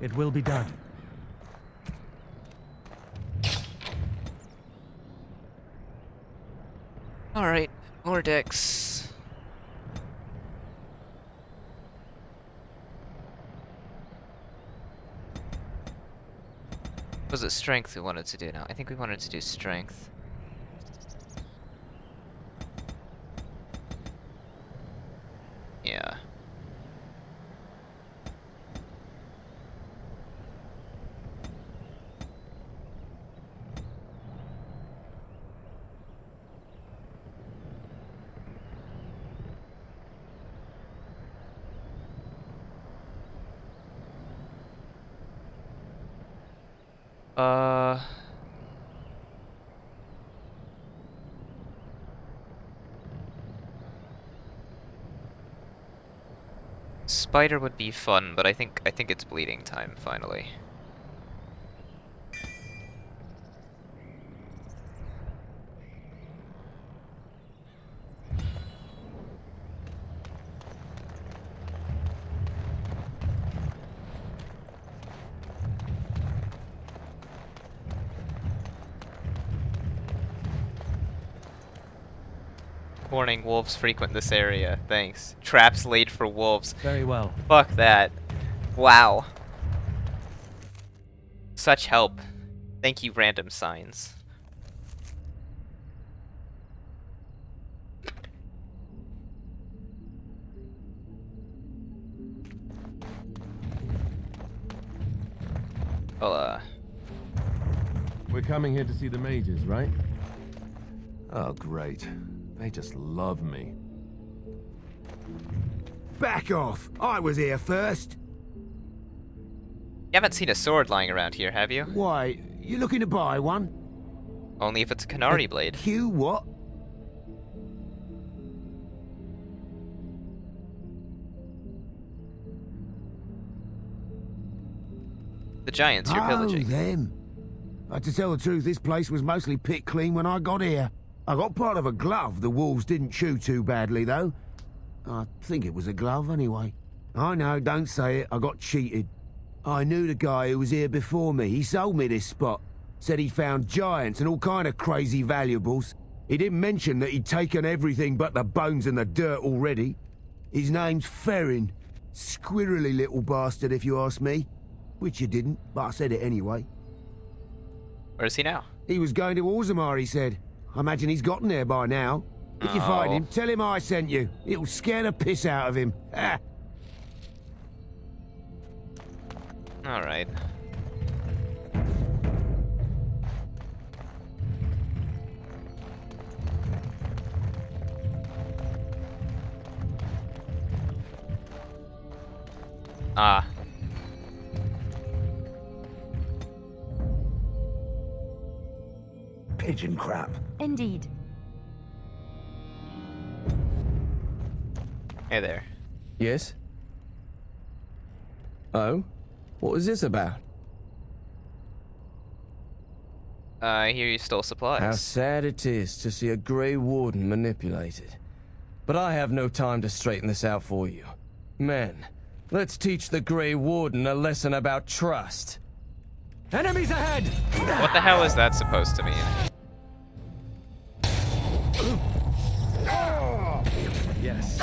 It will be done. Alright, more decks. Was it strength we wanted to do now? I think we wanted to do strength. Yeah. Spider would be fun, but I think it's bleeding time finally. Warning, wolves frequent this area. Thanks. Traps laid for wolves. Very well. Fuck that. Wow. Such help. Thank you, random signs. Well, We're coming here to see the mages, right? Oh, great. They just love me. Back off! I was here first! You haven't seen a sword lying around here, have you? Why, you looking to buy one? Only if it's a Canary blade. Q what? The giants you're pillaging. Oh, them. To tell the truth, this place was mostly picked clean when I got here. I got part of a glove the wolves didn't chew too badly, though. I think it was a glove, anyway. I know, don't say it. I got cheated. I knew the guy who was here before me. He sold me this spot. Said he found giants and all kind of crazy valuables. He didn't mention that he'd taken everything but the bones and the dirt already. His name's Ferrin. Squirrely little bastard, if you ask me. Which you didn't, but I said it anyway. Where is he now? He was going to Orzammar, he said. I imagine he's gotten there by now. If you find him, tell him I sent you. It'll scare the piss out of him. Alright. Ah. Pigeon crap. Indeed. Hey there. Yes? Oh? What was this about? I hear you stole supplies. How sad it is to see a Grey Warden manipulated. But I have no time to straighten this out for you. Men, let's teach the Grey Warden a lesson about trust. Enemies ahead! What the hell is that supposed to mean? Yes.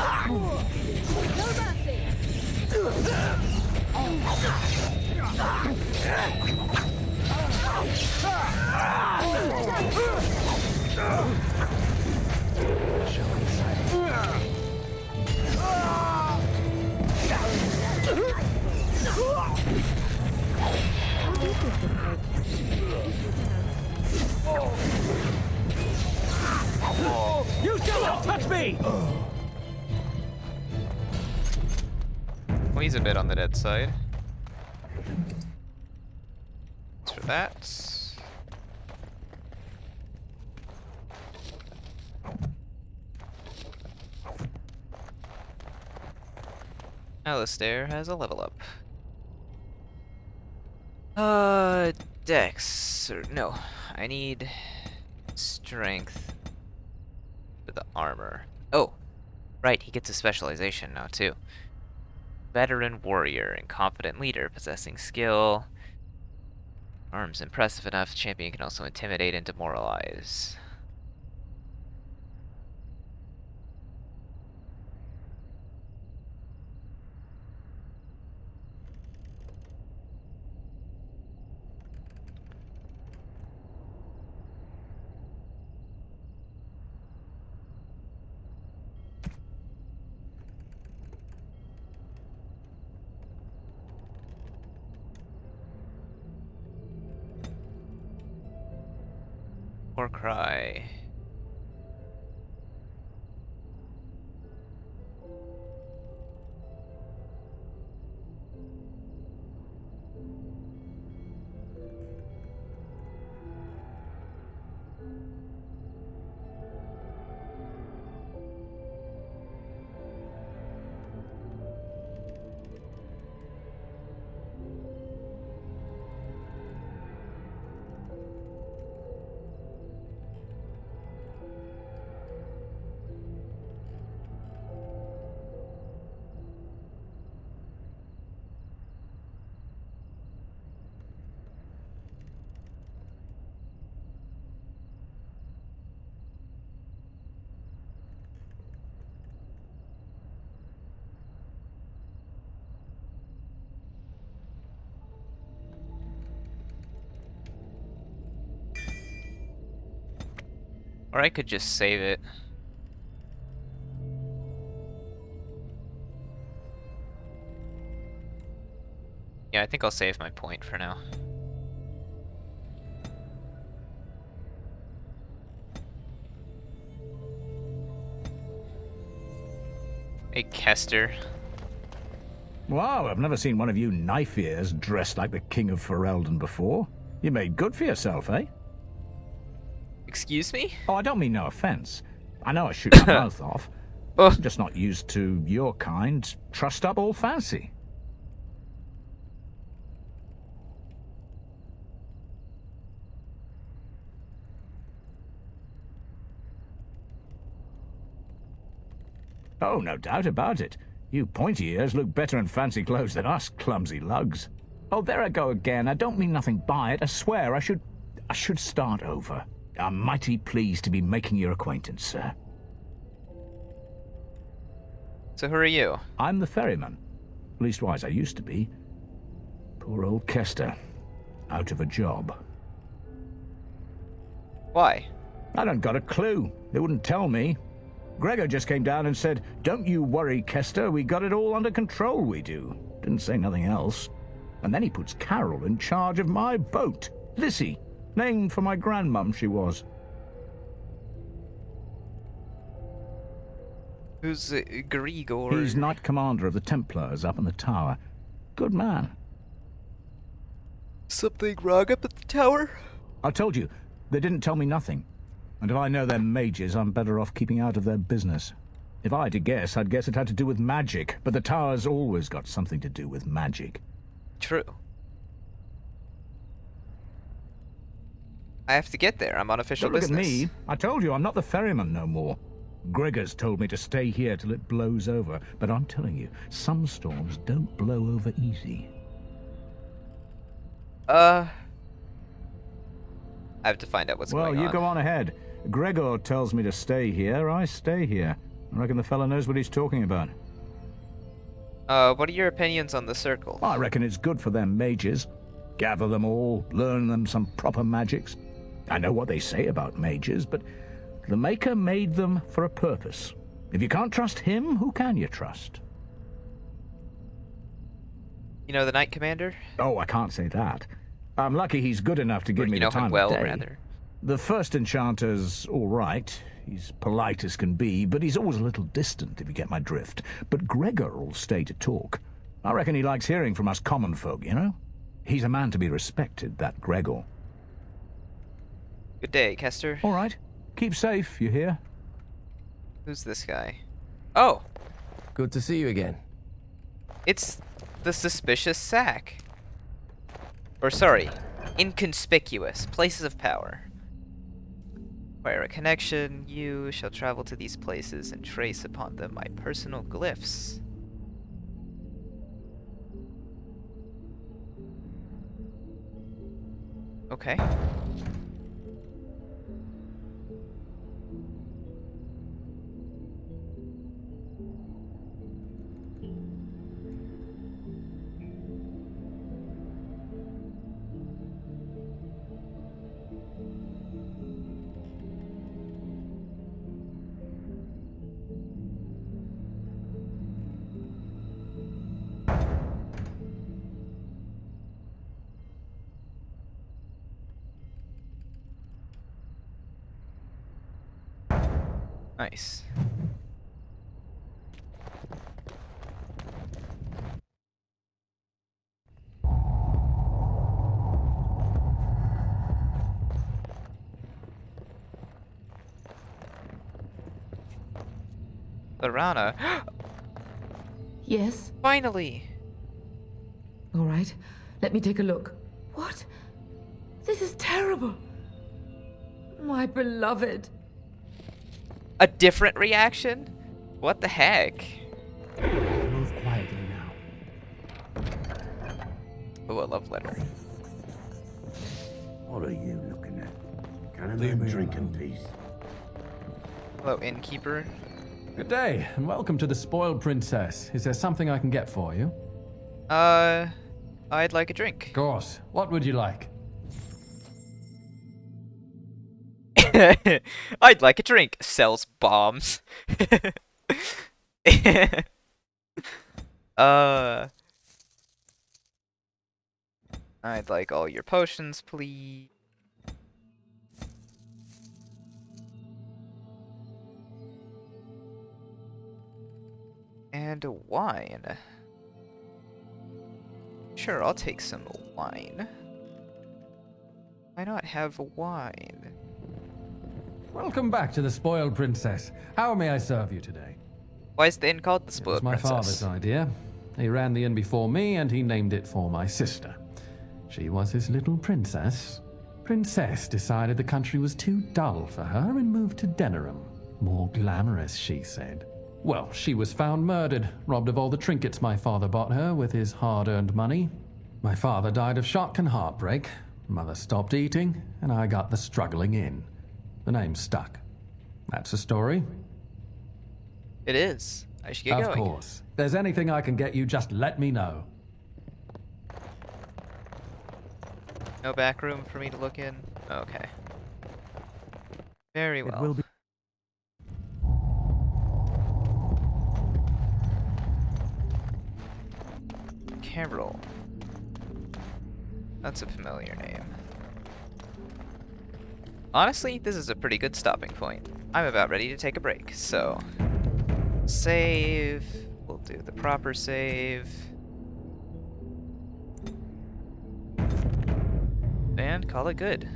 Well, he's a bit on the dead side. Thanks for that. Alistair has a level up. Dex. No, I need strength for the armor. Oh, right, he gets a specialization now, too. Veteran warrior and confident leader, possessing skill. Arms impressive enough. Champion can also intimidate and demoralize. Or cry. Or I could just save it. Yeah, I think I'll save my point for now. Hey, Kester. Wow, I've never seen one of you knife ears dressed like the King of Ferelden before. You made good for yourself, eh? Excuse me? Oh, I don't mean no offense. I know I shoot my mouth off. I'm just not used to your kind, trussed up all fancy. Oh, no doubt about it. You pointy ears look better in fancy clothes than us clumsy lugs. Oh, there I go again. I don't mean nothing by it. I swear I should start over. I'm mighty pleased to be making your acquaintance, sir. So who are you? I'm the ferryman. Leastwise, I used to be. Poor old Kester. Out of a job. Why? I don't got a clue. They wouldn't tell me. Gregor just came down and said, "Don't you worry, Kester, we got it all under control, we do." Didn't say nothing else. And then he puts Carol in charge of my boat. Lissy, named for my grandmum she was. Who's Grigor? He's Knight Commander of the Templars up in the tower. Good man. Something wrong up at the tower? I told you, they didn't tell me nothing. And if I know they're mages, I'm better off keeping out of their business. If I had to guess, I'd guess it had to do with magic, but the tower's always got something to do with magic. True. I have to get there. I'm on official Don't look business. at me. I told you, I'm not the ferryman no more. Gregor's told me to stay here till it blows over, but I'm telling you, some storms don't blow over easy. I have to find out what's going on. Well, you go on ahead. Gregor tells me to stay here, I stay here. I reckon the fella knows what he's talking about. What are your opinions on the circle? I reckon it's good for them mages. Gather them all, learn them some proper magics. I know what they say about mages, but the Maker made them for a purpose. If you can't trust him, who can you trust? You know the Knight Commander? Oh, I can't say that. I'm lucky he's good enough to give me the time well, of day. rather. The first enchanter's all right. He's polite as can be, but he's always a little distant, if you get my drift. But Gregor will stay to talk. I reckon he likes hearing from us common folk, you know? He's a man to be respected, that Gregor. Good day, Kester. All right. Keep safe, you hear? Who's this guy? Oh! Good to see you again. It's the suspicious sack. Or sorry, inconspicuous places of power. Acquire a connection, you shall travel to these places and trace upon them my personal glyphs. Okay. Nice. Lorana. Yes? Finally! All right, let me take a look. What? This is terrible. My beloved. A different reaction? What the heck? Move quietly now. Oh, a love letter. What are you looking at? Can a Leave man me drink in alone. peace? Hello, innkeeper. Good day, and welcome to the Spoiled Princess. Is there something I can get for you? I'd like a drink. Of course. What would you like? I'd like a drink. Sells bombs. I'd like all your potions, please. And a wine. Sure, I'll take some wine. Why not have wine? Welcome back to the Spoiled Princess. How may I serve you today? Why is the inn called the It was Spoiled my Princess? father's idea. He ran the inn before me, and he named it for my sister. She was his little princess. Princess decided the country was too dull for her and moved to Denerim. More glamorous, she said. Well, she was found murdered, robbed of all the trinkets my father bought her with his hard-earned money. My father died of shock and heartbreak. Mother stopped eating, and I got the struggling inn. The name stuck. That's the story. It is. I should get Of going. course. If there's anything I can get you, just let me know. No back room for me to look in? Okay. Very well. It will be. Carol. That's a familiar name. Honestly, this is a pretty good stopping point. I'm about ready to take a break, so... Save. We'll do the proper save. And call it good.